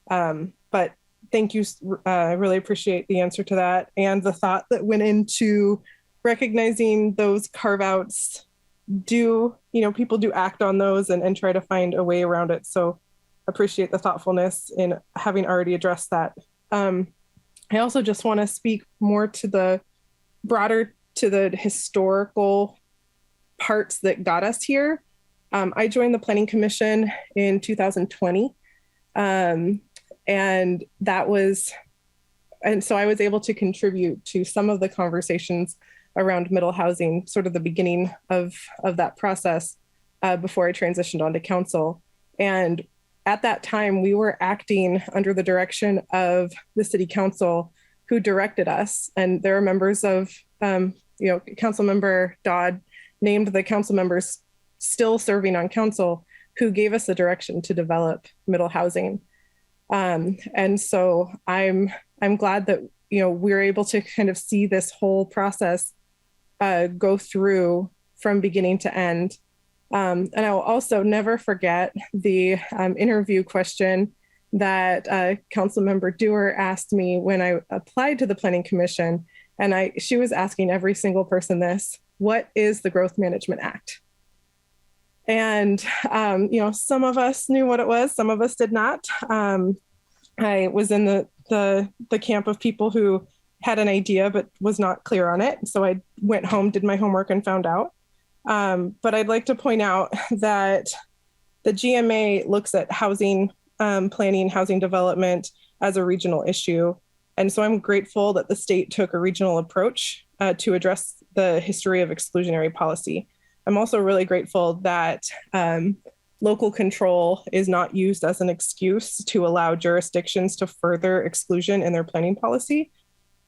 But thank you. I really appreciate the answer to that and the thought that went into recognizing those carve-outs. People do act on those and try to find a way around it. So appreciate the thoughtfulness in having already addressed that. I also just want to speak more to the historical parts that got us here. I joined the Planning Commission in 2020. And so I was able to contribute to some of the conversations around middle housing, sort of the beginning of that process before I transitioned onto council. And at that time, we were acting under the direction of the city council who directed us. And there are members of, Council Member Dodd named the council members still serving on council who gave us the direction to develop middle housing. And so I'm glad that, we're able to kind of see this whole process go through from beginning to end. And I will also never forget the interview question that Councilmember Dewar asked me when I applied to the Planning Commission. And she was asking every single person this: what is the Growth Management Act? And, some of us knew what it was, some of us did not. I was in the camp of people who had an idea but was not clear on it. So I went home, did my homework, and found out. But I'd like to point out that the GMA looks at housing planning, housing development as a regional issue. And so I'm grateful that the state took a regional approach to address the history of exclusionary policy. I'm also really grateful that local control is not used as an excuse to allow jurisdictions to further exclusion in their planning policy.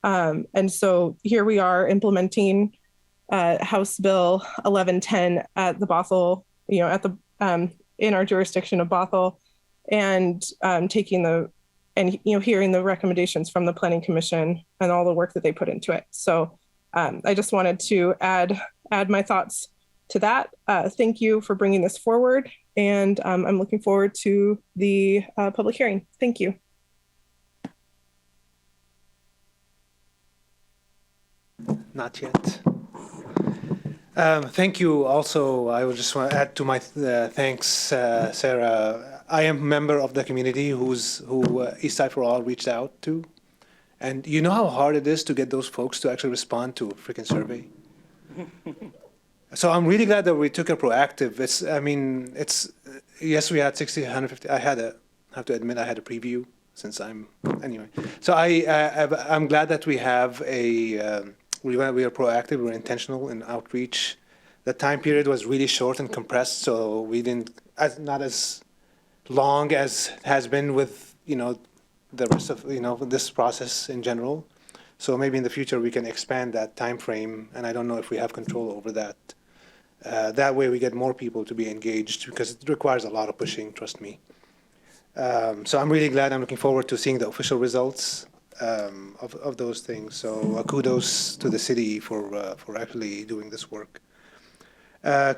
And so here we are implementing House Bill 1110 at the Bothell, in our jurisdiction of Bothell, and hearing the recommendations from the Planning Commission and all the work that they put into it. So I just wanted to add my thoughts to that. Thank you for bringing this forward, and I'm looking forward to the public hearing. Thank you. Not yet. Thank you. Also, I would just want to add to my thanks, Sarah. I am a member of the community who Eastside for All reached out to. And you know how hard it is to get those folks to actually respond to a freaking survey? So I'm really glad that we took a proactive. Yes, we had 60, 150. I have to admit, I had a preview anyway. So I'm glad that we have we are proactive, we're intentional in outreach. The time period was really short and compressed, so we not as long as has been with, the rest of, this process in general. So maybe in the future we can expand that time frame, and I don't know if we have control over that. That way we get more people to be engaged, because it requires a lot of pushing, trust me. So I'm really glad. I'm looking forward to seeing the official results of those things. So kudos to the city for actually doing this work.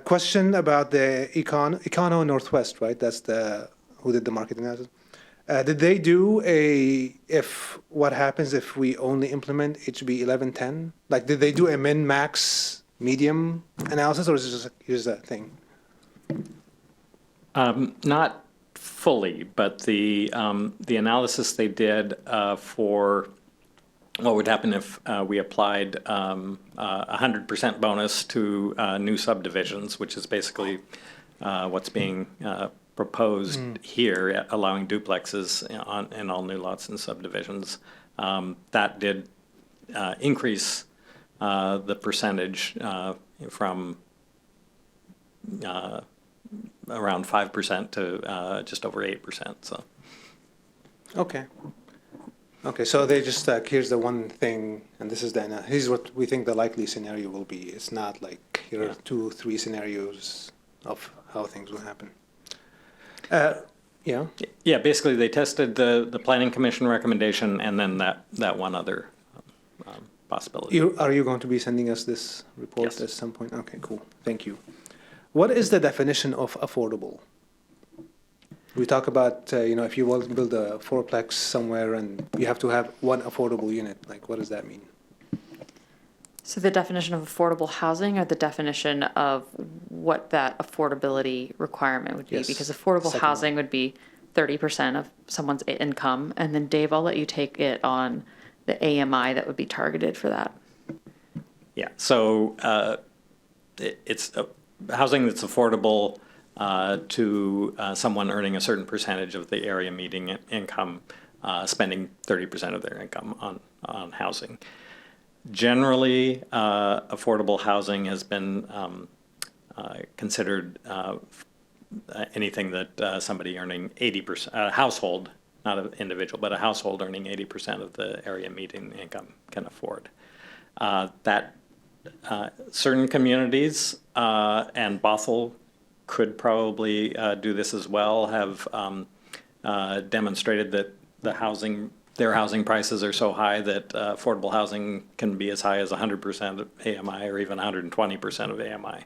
Question about the Econo Northwest, right? That's who did the market analysis. Did they do what happens if we only implement HB 1110? Like, did they do a min-max medium analysis, or is it just here's that thing? Not fully, but the analysis they did for what would happen if we applied 100% bonus to new subdivisions, which is basically what's being proposed here, allowing duplexes in all new lots and subdivisions. That did increase the percentage from around 5% to just over 8%. So. Okay, so they just here's the one thing, and here's what we think the likely scenario will be. It's not like here are 2-3 scenarios of how things will happen. Yeah? Yeah, basically they tested the planning commission recommendation and then that one other possibility. Are you going to be sending us this report Yes. at some point? Okay, cool. Thank you. What is the definition of affordable? We talk about, if you want to build a fourplex somewhere and you have to have one affordable unit, like what does that mean? So the definition of affordable housing or the definition of what that affordability requirement would be? Yes, Because affordable second housing would be 30% of someone's income. And then Dave, I'll let you take it on the AMI that would be targeted for that. Yeah, so it's housing that's affordable to someone earning a certain percentage of the area median income, spending 30% of their income on housing. Generally, affordable housing has been considered anything that somebody earning 80%, a household, not an individual, but a household earning 80% of the area median income can afford. Certain communities, and Bothell could probably do this as well, have demonstrated that their housing prices are so high that affordable housing can be as high as 100% of AMI or even 120% of AMI.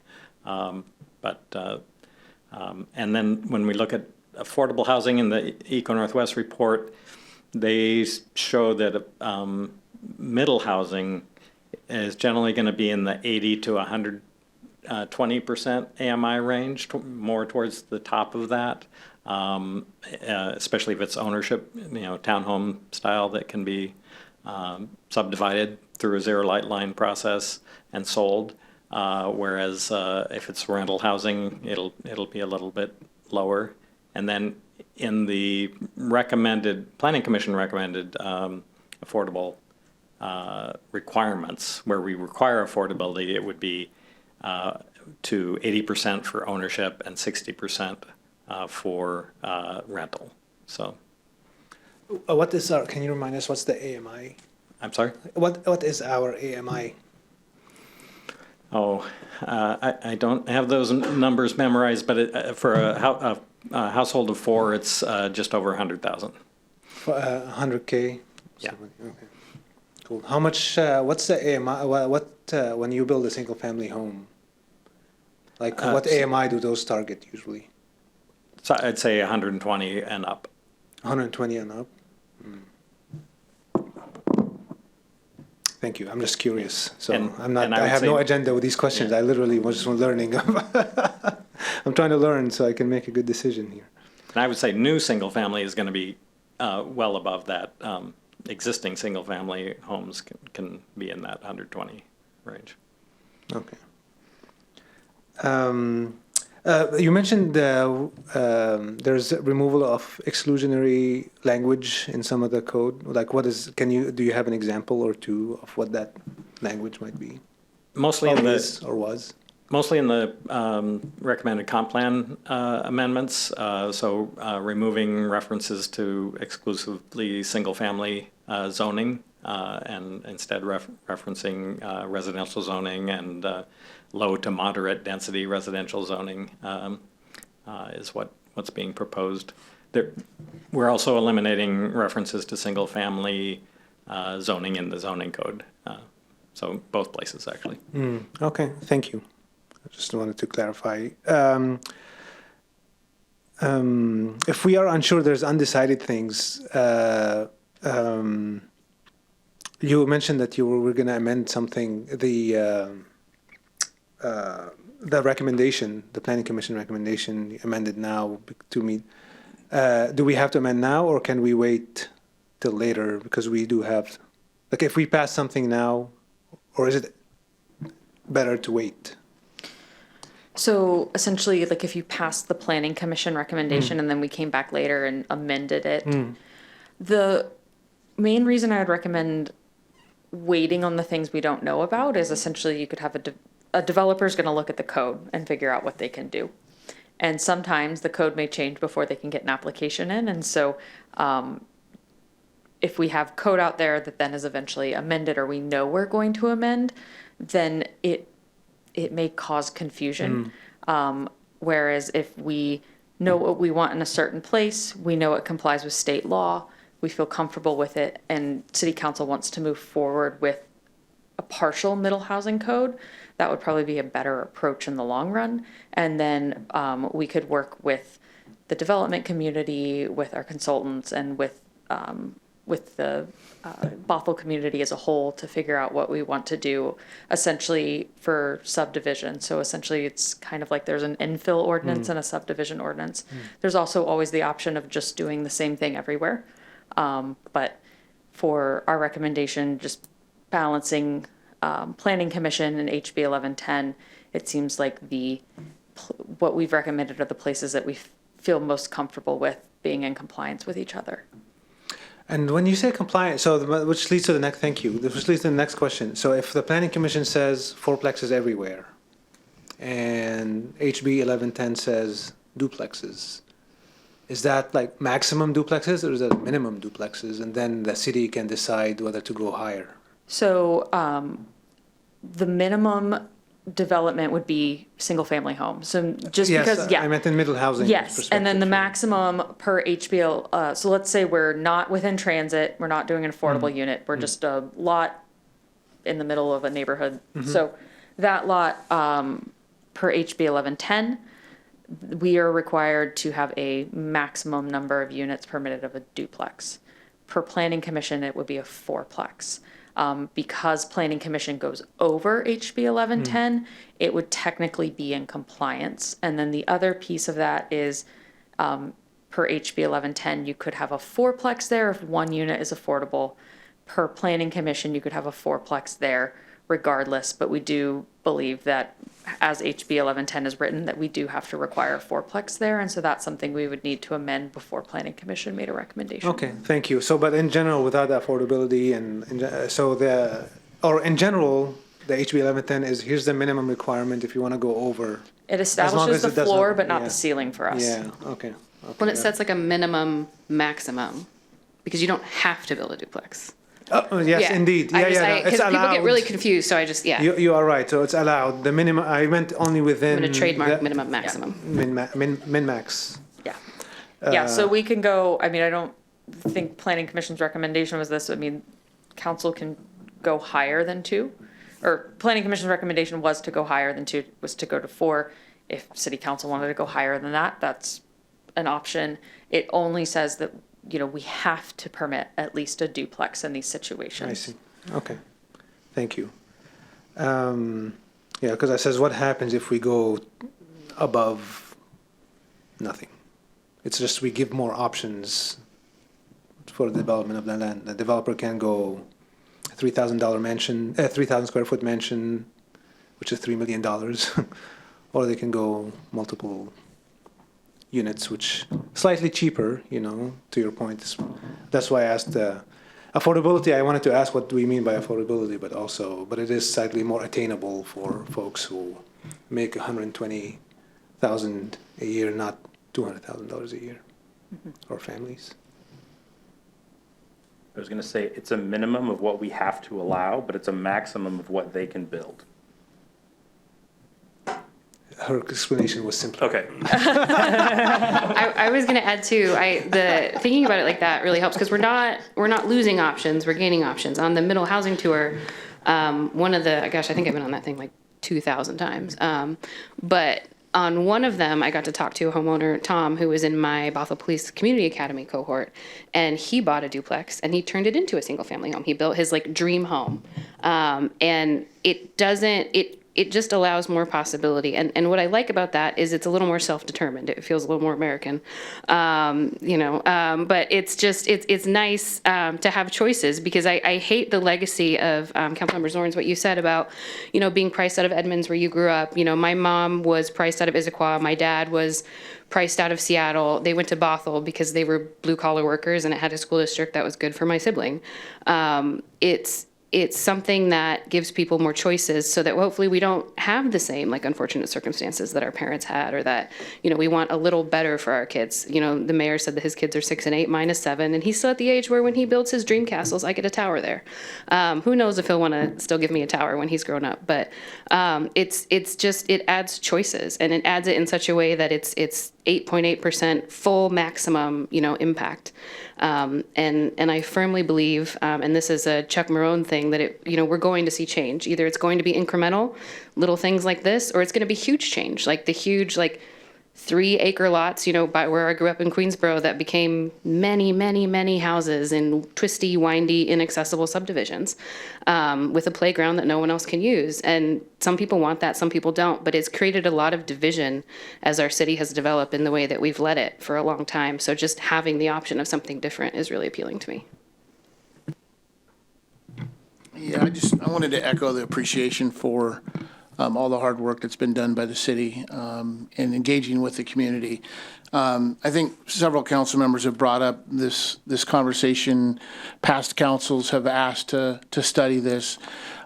And then when we look at affordable housing in the Eco Northwest report, they show that middle housing is generally going to be in the 80 to 120% AMI range, more towards the top of that. Especially if it's ownership, townhome style that can be subdivided through a zero light line process and sold. Whereas if it's rental housing, it'll be a little bit lower. And then in the planning commission recommended affordable requirements, where we require affordability, it would be to 80% for ownership and 60% for rental. So, can you remind us what's the AMI? I'm sorry? What is our AMI? Oh, I don't have those numbers memorized, but for a household of four, it's just over 100,000. 100K? Yeah. Okay. Cool. How much, what's the AMI, when you build a single family home? Like what AMI do those target usually? So I'd say 120 and up. 120 and up? Thank you. I'm just curious. So I have no agenda with these questions. I literally was just learning. I'm trying to learn so I can make a good decision here. And I would say new single family is going to be well above that. Existing single family homes can be in that 120 range. Okay. You mentioned there's removal of exclusionary language in some of the code. Like, do you have an example or two of what that language might be? Mostly in the recommended comp plan amendments. Removing references to exclusively single-family zoning and instead referencing residential zoning and low to moderate density residential zoning is what's being proposed. We're also eliminating references to single-family zoning in the zoning code. So both places, actually. Okay, thank you. I just wanted to clarify. If we are unsure, there's undecided things. You mentioned that you were going to amend something, the recommendation, the Planning Commission recommendation, amended now to meet. Do we have to amend now, or can we wait till later? Because we do have, like, if we pass something now, or is it better to wait? So essentially, like if you passed the Planning Commission recommendation and then we came back later and amended it, the main reason I would recommend waiting on the things we don't know about is essentially you could have a developer is going to look at the code and figure out what they can do. And sometimes the code may change before they can get an application in. And so if we have code out there that then is eventually amended or we know we're going to amend, then it may cause confusion. Whereas if we know what we want in a certain place. We know it complies with state law. We feel comfortable with it, and City Council wants to move forward with a partial middle housing code. That would probably be a better approach in the long run. And then we could work with the development community, with our consultants, and with the Bothell community as a whole to figure out what we want to do essentially for subdivision. So essentially it's kind of like there's an infill ordinance and a subdivision ordinance. There's also always the option of just doing the same thing everywhere. But for our recommendation, just balancing Planning Commission and HB 1110, it seems like what we've recommended are the places that we feel most comfortable with being in compliance with each other. And when you say compliance, which leads to the next, thank you, which leads to the next question. So if the Planning Commission says fourplexes everywhere, and HB 1110 says duplexes, is that like maximum duplexes or is that minimum duplexes? And then the city can decide whether to go higher? So the minimum development would be single-family homes. So just because, I meant in middle housing. Yes, and then the maximum per HBL, so let's say we're not within transit, we're not doing an affordable unit, we're just a lot in the middle of a neighborhood. So that lot per HB 1110, we are required to have a maximum number of units permitted of a duplex. Per Planning Commission, it would be a fourplex. Because Planning Commission goes over HB 1110, it would technically be in compliance. And then the other piece of that is per HB 1110, you could have a fourplex there if one unit is affordable. Per Planning Commission, you could have a fourplex there regardless. But we do believe that as HB 1110 is written, that we do have to require a fourplex there. And so that's something we would need to amend before Planning Commission made a recommendation. Okay, thank you. So, but in general, without affordability in general, the HB 1110 is, here's the minimum requirement if you want to go over. It establishes the floor, but not the ceiling for us. Yeah, okay. When it sets like a minimum maximum, because you don't have to build a duplex. Oh, yes, Yeah. indeed. Because it's allowed. people get really confused, so I just, You are right, so it's allowed. The minimum, I meant only within. I'm going to trademark minimum maximum. Min-max. Yeah, so we can go, I mean, I don't think Planning Commission's recommendation was this. I mean, council can go higher than 2. Or Planning Commission's recommendation was to go higher than 2, was to go to 4. If City Council wanted to go higher than that, that's an option. It only says that, we have to permit at least a duplex in these situations. I see. Okay. Thank you. Because it says what happens if we go above nothing. It's just we give more options for the development of the land. The developer can go $3,000 mansion, 3,000 square foot mansion, which is $3 million, or they can go multiple units, which slightly cheaper, to your point. That's why I asked affordability. I wanted to ask what do we mean by affordability, but it is slightly more attainable for folks who make $120,000 a year, not $200,000 a year, or families. I was going to say it's a minimum of what we have to allow, but it's a maximum of what they can build. Her explanation was simpler. Okay. I was going to add too. Thinking about it like that really helps because we're not losing options. We're gaining options. On the middle housing tour, one of the I think I've been on that thing like 2,000 times. But on one of them, I got to talk to a homeowner, Tom, who was in my Bothell Police Community Academy cohort, and he bought a duplex and he turned it into a single family home. He built his dream home, and it just allows more possibility. And what I like about that is it's a little more self-determined. It feels a little more American, but it's nice to have choices because I hate the legacy of Councilmember Zorn's, what you said about, being priced out of Edmonds where you grew up. My mom was priced out of Issaquah. My dad was priced out of Seattle. They went to Bothell because they were blue collar workers and it had a school district that was good for my sibling. It's something that gives people more choices so that hopefully we don't have the same unfortunate circumstances that our parents had, or that, we want a little better for our kids. The mayor said that his kids are 6 and 8, mine is 7, and he's still at the age where when he builds his dream castles, I get a tower there. Who knows if he'll want to still give me a tower when he's grown up, but it adds choices, and it adds it in such a way that it's 8.8% full maximum, impact. And I firmly believe, and this is a Chuck Maroon thing, that we're going to see change. Either it's going to be incremental, little things like this, or it's going to be huge change, like the huge, 3-acre lots, by where I grew up in Queensboro, that became many, many, many houses in twisty, windy, inaccessible subdivisions, with a playground that no one else can use. And some people want that, some people don't, but it's created a lot of division as our city has developed in the way that we've led it for a long time. So just having the option of something different is really appealing to me. Yeah, I wanted to echo the appreciation for all the hard work that's been done by the city in engaging with the community. I think several council members have brought up this conversation. Past councils have asked to study this.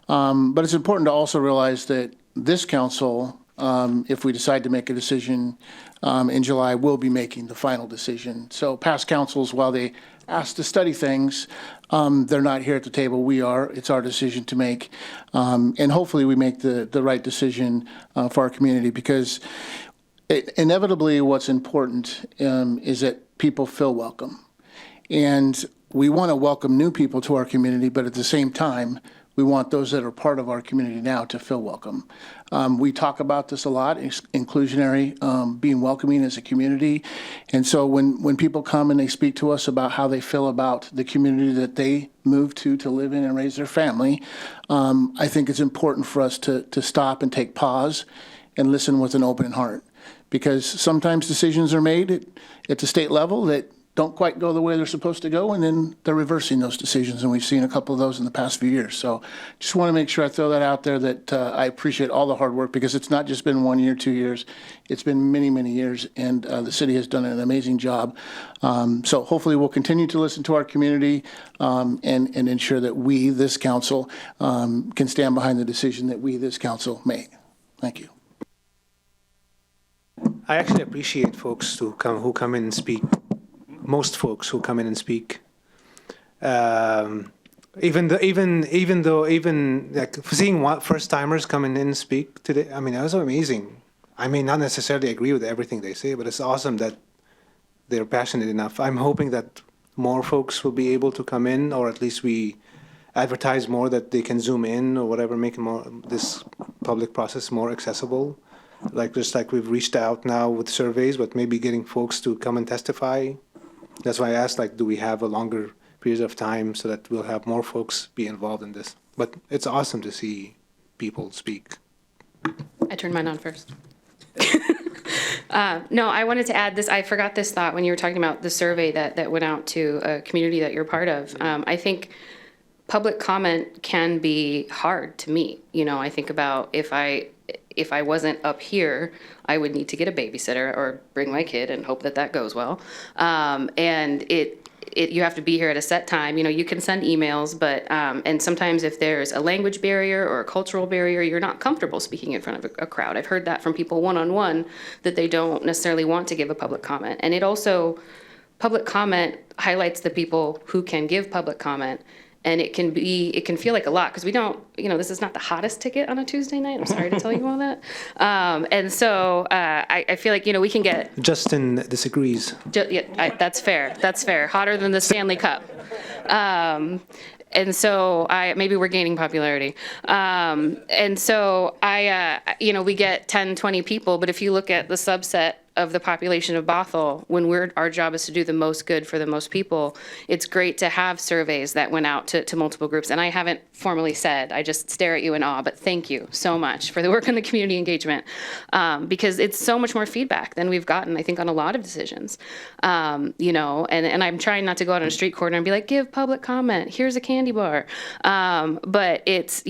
But it's important to also realize that this council, if we decide to make a decision in July, will be making the final decision. So past councils, while they asked to study things, they're not here at the table. We are. It's our decision to make. And hopefully we make the right decision for our community, because inevitably what's important is that people feel welcome. And we want to welcome new people to our community, but at the same time, we want those that are part of our community now to feel welcome. We talk about this a lot, inclusionary, being welcoming as a community. And so when people come and they speak to us about how they feel about the community that they moved to live in and raise their family, I think it's important for us to stop and take pause and listen with an open heart. Because sometimes decisions are made at the state level that don't quite go the way they're supposed to go, and then they're reversing those decisions, and we've seen a couple of those in the past few years. So just want to make sure I throw that out there, that I appreciate all the hard work, because it's not just been 1 year, 2 years. It's been many, many years, and the city has done an amazing job. So hopefully we'll continue to listen to our community and ensure that we, this council, can stand behind the decision that we, this council, made. Thank you. I actually appreciate folks who come in and speak. Most folks who come in and speak, even like seeing first timers come in and speak today. I mean, that was amazing. I may not necessarily agree with everything they say, but it's awesome that they're passionate enough. I'm hoping that more folks will be able to come in, or at least we advertise more that they can zoom in or whatever, making this public process more accessible. Just like we've reached out now with surveys, but maybe getting folks to come and testify. That's why I asked, do we have a longer period of time so that we'll have more folks be involved in this? But it's awesome to see people speak. I turned mine on first. No, I wanted to add this. I forgot this thought when you were talking about the survey that went out to a community that you're part of. I think public comment can be hard to meet. I think about if I wasn't up here, I would need to get a babysitter or bring my kid and hope that goes well. And you have to be here at a set time. You can send emails, but and sometimes if there's a language barrier or a cultural barrier, you're not comfortable speaking in front of a crowd. I've heard that from people one-on-one, that they don't necessarily want to give a public comment. And public comment highlights the people who can give public comment. And it can feel like a lot, because we don't, this is not the hottest ticket on a Tuesday night. I'm sorry to tell you all that. And so I feel like, we can get. Justin disagrees. That's fair. That's fair. Hotter than the Stanley Cup. And so maybe we're gaining popularity. And so we get 10, 20 people, but if you look at the subset of the population of Bothell, when our job is to do the most good for the most people, it's great to have surveys that went out to multiple groups. And I haven't formally said, I just stare at you in awe, but thank you so much for the work on the community engagement, because it's so much more feedback than we've gotten, I think, on a lot of decisions. And I'm trying not to go out on a street corner and be like, give public comment, here's a candy bar. But it's,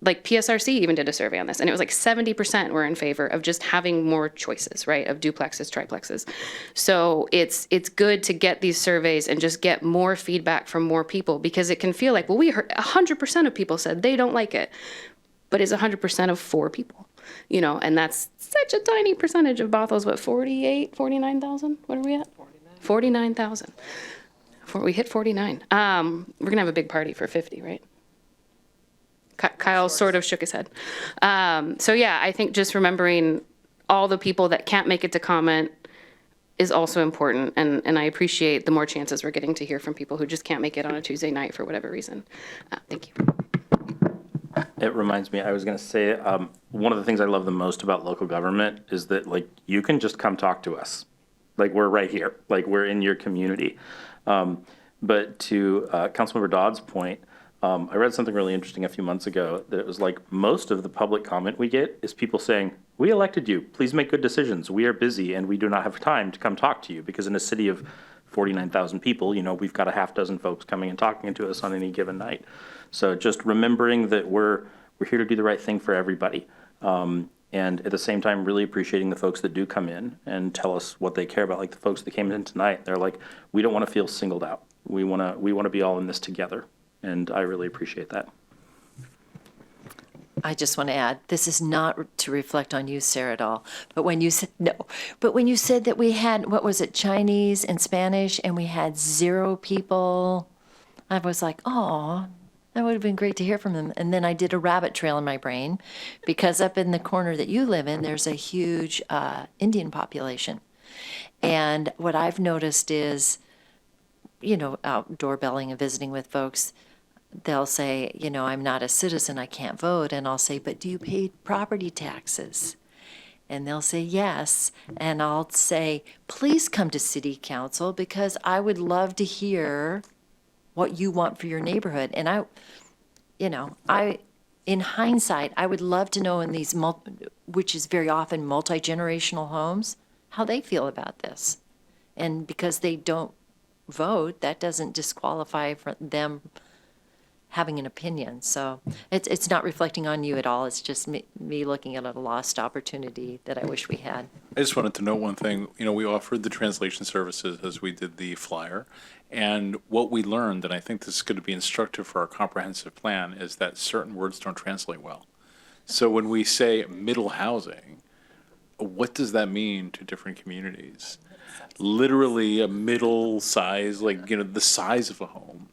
PSRC even did a survey on this, and it was 70% were in favor of just having more choices, right, of duplexes, triplexes. So it's good to get these surveys and just get more feedback from more people, because it can feel like, well, we heard 100% of people said they don't like it, but it's 100% of 4 people, and that's such a tiny percentage of Bothell's, 49,000? What are we at? 49,000. We hit 49. We're going to have a big party for 50, right? Kyle sort of shook his head. So yeah, I think just remembering all the people that can't make it to comment, is also important, and I appreciate the more chances we're getting to hear from people who just can't make it on a Tuesday night for whatever reason. Thank you. It reminds me, I was going to say, one of the things I love the most about local government is that, like, you can just come talk to us. Like, we're right here. Like, we're in your community. But to Councilmember Dodd's point, I read something really interesting a few months ago that it was like most of the public comment we get is people saying, we elected you. Please make good decisions. We are busy and we do not have time to come talk to you, because in a city of 49,000 people, you know, we've got a half dozen folks coming and talking to us on any given night. So just remembering that we're here to do the right thing for everybody. And at the same time, really appreciating the folks that do come in and tell us what they care about. Like the folks that came in tonight, they're like, we don't want to feel singled out. We want to be all in this together. And I really appreciate that. I just want to add, this is not to reflect on you, Sarah, at all. But when you said, no, but when you said that we had, what was it, Chinese and Spanish, and we had 0 people, I was like, oh, that would have been great to hear from them. And then I did a rabbit trail in my brain, because up in the corner that you live in, there's a huge Indian population. And what I've noticed is, you know, out doorbelling and visiting with folks, they'll say, you know, I'm not a citizen, I can't vote. And I'll say, but do you pay property taxes? And they'll say, yes. And I'll say, please come to city council, because I would love to hear what you want for your neighborhood. And in hindsight, I would love to know in these, which is very often multi-generational homes, how they feel about this. And because they don't vote, that doesn't disqualify for them having an opinion. So it's not reflecting on you at all. It's just me looking at a lost opportunity that I wish we had. I just wanted to note one thing. You know, we offered the translation services as we did the flyer. And what we learned, and I think this is going to be instructive for our comprehensive plan, is that certain words don't translate well. So when we say middle housing, what does that mean to different communities? Literally a middle size, like, you know, the size of a home.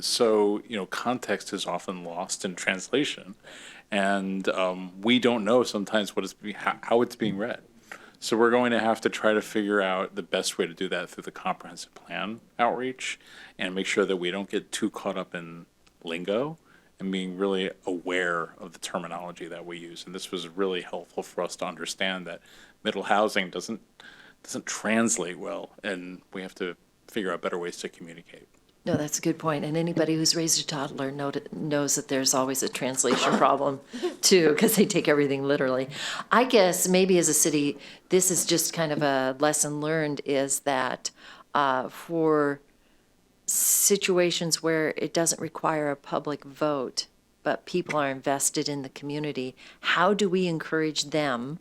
So, you know, context is often lost in translation, and we don't know sometimes how it's being read. So we're going to have to try to figure out the best way to do that through the comprehensive plan outreach, and make sure that we don't get too caught up in lingo and being really aware of the terminology that we use. And this was really helpful for us to understand that middle housing doesn't translate well, and we have to figure out better ways to communicate. No, that's a good point. And anybody who's raised a toddler knows that there's always a translation problem too, because they take everything literally. I guess maybe as a city, this is just kind of a lesson learned, is that for situations where it doesn't require a public vote, but people are invested in the community, how do we encourage them,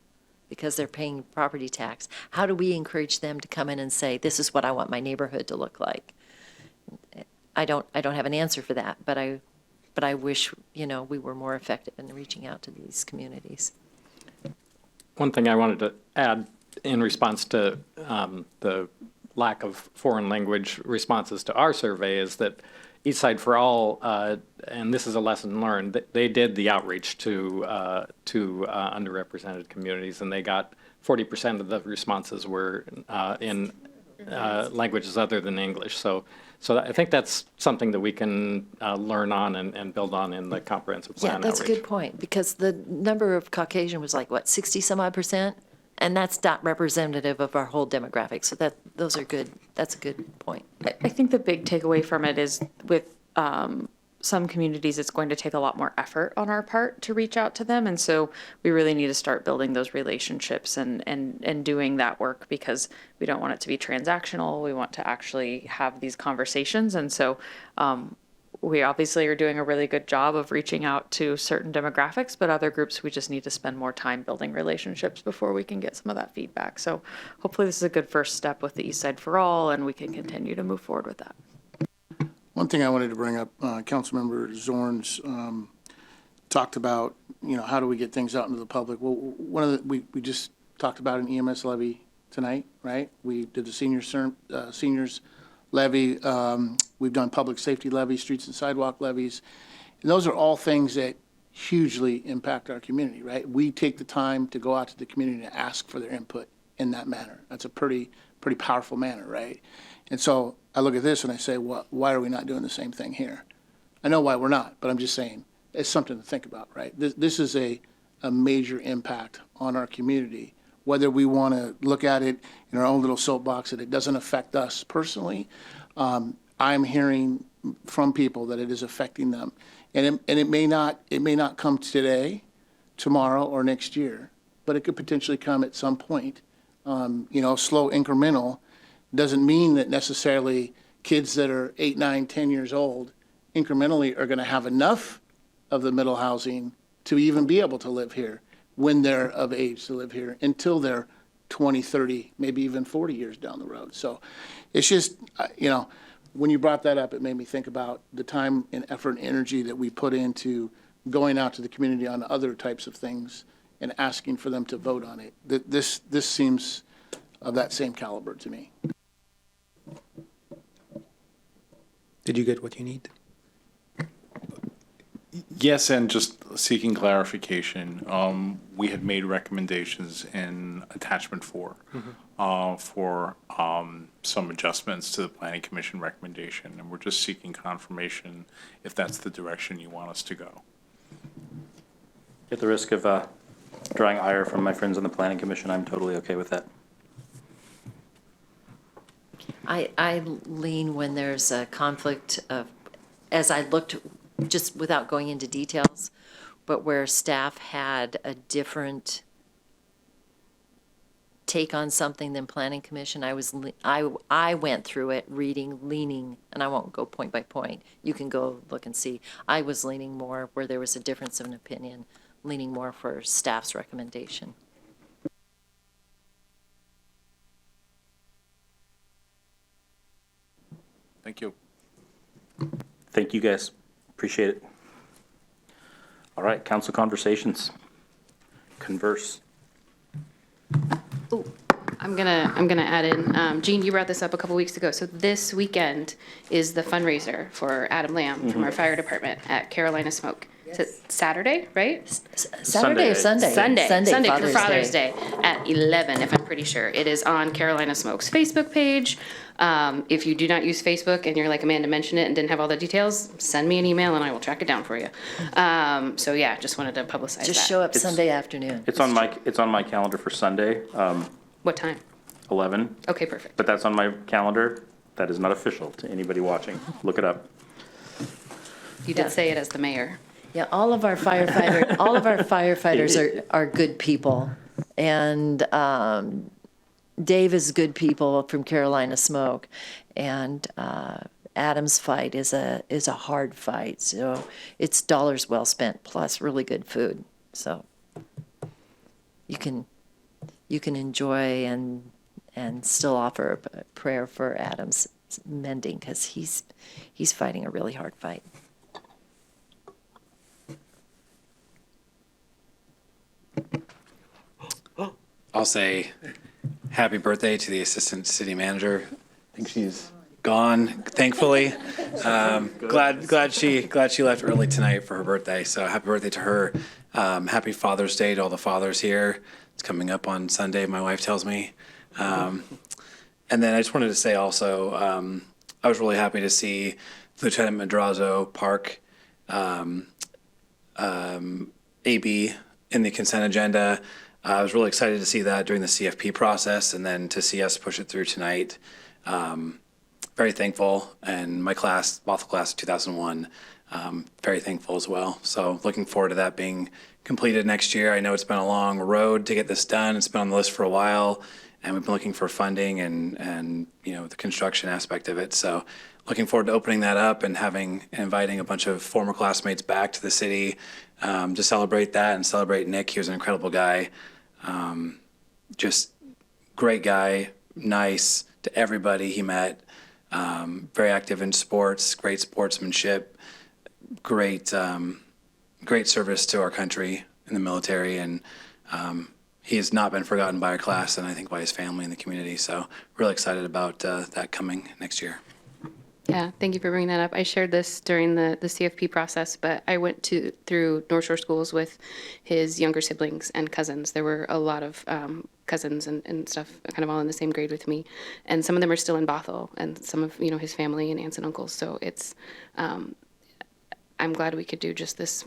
because they're paying property tax, how do we encourage them to come in and say, this is what I want my neighborhood to look like? I don't have an answer for that, but I wish, you know, we were more effective in reaching out to these communities. One thing I wanted to add in response to the lack of foreign language responses to our survey is that Eastside for All, and this is a lesson learned, they did the outreach to underrepresented communities, and they got 40% of the responses were in languages other than English. So I think that's something that we can learn on and build on in the comprehensive plan. Yeah, that's outreach. a good point, because the number of Caucasian was like, what, 60 some odd %? And that's not representative of our whole demographic. So those are good. That's a good point. I think the big takeaway from it is with some communities, it's going to take a lot more effort on our part to reach out to them. And so we really need to start building those relationships and doing that work, because we don't want it to be transactional. We want to actually have these conversations. And so we obviously are doing a really good job of reaching out to certain demographics, but other groups, we just need to spend more time building relationships before we can get some of that feedback. So hopefully this is a good first step with the Eastside for All, and we can continue to move forward with that. One thing I wanted to bring up, Councilmember Zorn's talked about, you know, how do we get things out into the public? Well, we just talked about an EMS levy tonight, right? We did the seniors levy. We've done public safety levies, streets and sidewalk levies. And those are all things that hugely impact our community, right? We take the time to go out to the community and ask for their input in that manner. That's a pretty powerful manner, right? And so I look at this and I say, why are we not doing the same thing here? I know why we're not, but I'm just saying it's something to think about, right? This is a major impact on our community. Whether we want to look at it in our own little soapbox that it doesn't affect us personally, I'm hearing from people that it is affecting them. And it may not come today, tomorrow, or next year, but it could potentially come at some point. Slow incremental doesn't mean that necessarily kids that are 8, 9, 10 years old incrementally are going to have enough of the middle housing to even be able to live here when they're of age to live here until they're 20, 30, maybe even 40 years down the road. So it's just, when you brought that up, it made me think about the time and effort and energy that we put into going out to the community on other types of things and asking for them to vote on it. This seems of that same caliber to me. Did you get what you need? Yes, and just seeking clarification, we had made recommendations in attachment 4 for some adjustments to the planning commission recommendation, and we're just seeking confirmation if that's the direction you want us to go. At the risk of drawing ire from my friends on the planning commission, I'm totally okay with that. I lean when there's a conflict of, as I looked, just without going into details, but where staff had a different take on something than planning commission, I went through it leaning, and I won't go point by point. You can go look and see. I was leaning more where there was a difference of an opinion, leaning more for staff's recommendation. Thank you. Thank you, guys. Appreciate it. All right, council conversations. Converse. Oh, I'm gonna add in, Jean, you brought this up a couple weeks ago. So this weekend is the fundraiser for Adam Lamb from our fire department at Carolina Smoke. It's Saturday, right? Saturday or Sunday? Sunday for Father's Day at 11, if I'm pretty sure. It is on Carolina Smoke's Facebook page. If you do not use Facebook and you're like Amanda mentioned it and didn't have all the details, send me an email and I will track it down for you. So yeah, just wanted to publicize that. Just show up Sunday afternoon. It's on my calendar for Sunday. What time? 11. Okay, perfect. But that's on my calendar. That is not official to anybody watching. Look it up. You did say it as the mayor. Yeah, all of our firefighters are good people, and Dave is good people from Carolina Smoke, and Adam's fight is a hard fight. So it's dollars well spent plus really good food. So you can enjoy and still offer a prayer for Adam's mending, because he's fighting a really hard fight. I'll say happy birthday to the assistant city manager. I think she's gone, thankfully. Glad she left early tonight for her birthday. So happy birthday to her. Happy Father's Day to all the fathers here. It's coming up on Sunday, my wife tells me. And then I just wanted to say also, I was really happy to see Lieutenant Madrazo park AB in the consent agenda. I was really excited to see that during the CFP process, and then to see us push it through tonight. Very thankful, and my class, Bothell class of 2001, very thankful as well. So looking forward to that being completed next year. I know it's been a long road to get this done. It's been on the list for a while, and we've been looking for funding and the construction aspect of it. So looking forward to opening that up and inviting a bunch of former classmates back to the city to celebrate that and celebrate Nick. He was an incredible guy. Just great guy, nice to everybody he met, very active in sports, great sportsmanship, great service to our country in the military, and he has not been forgotten by our class and I think by his family and the community. So really excited about that coming next year. Yeah, thank you for bringing that up. I shared this during the CFP process, but I went through North Shore schools with his younger siblings and cousins. There were a lot of cousins and stuff kind of all in the same grade with me. And some of them are still in Bothell, and some of, his family and aunts and uncles. So it's, I'm glad we could do just this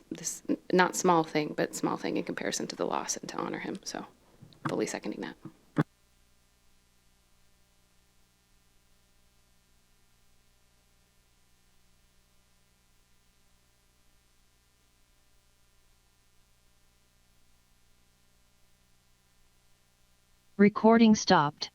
not small thing, but small thing in comparison to the loss and to honor him. So fully seconding that. Recording stopped.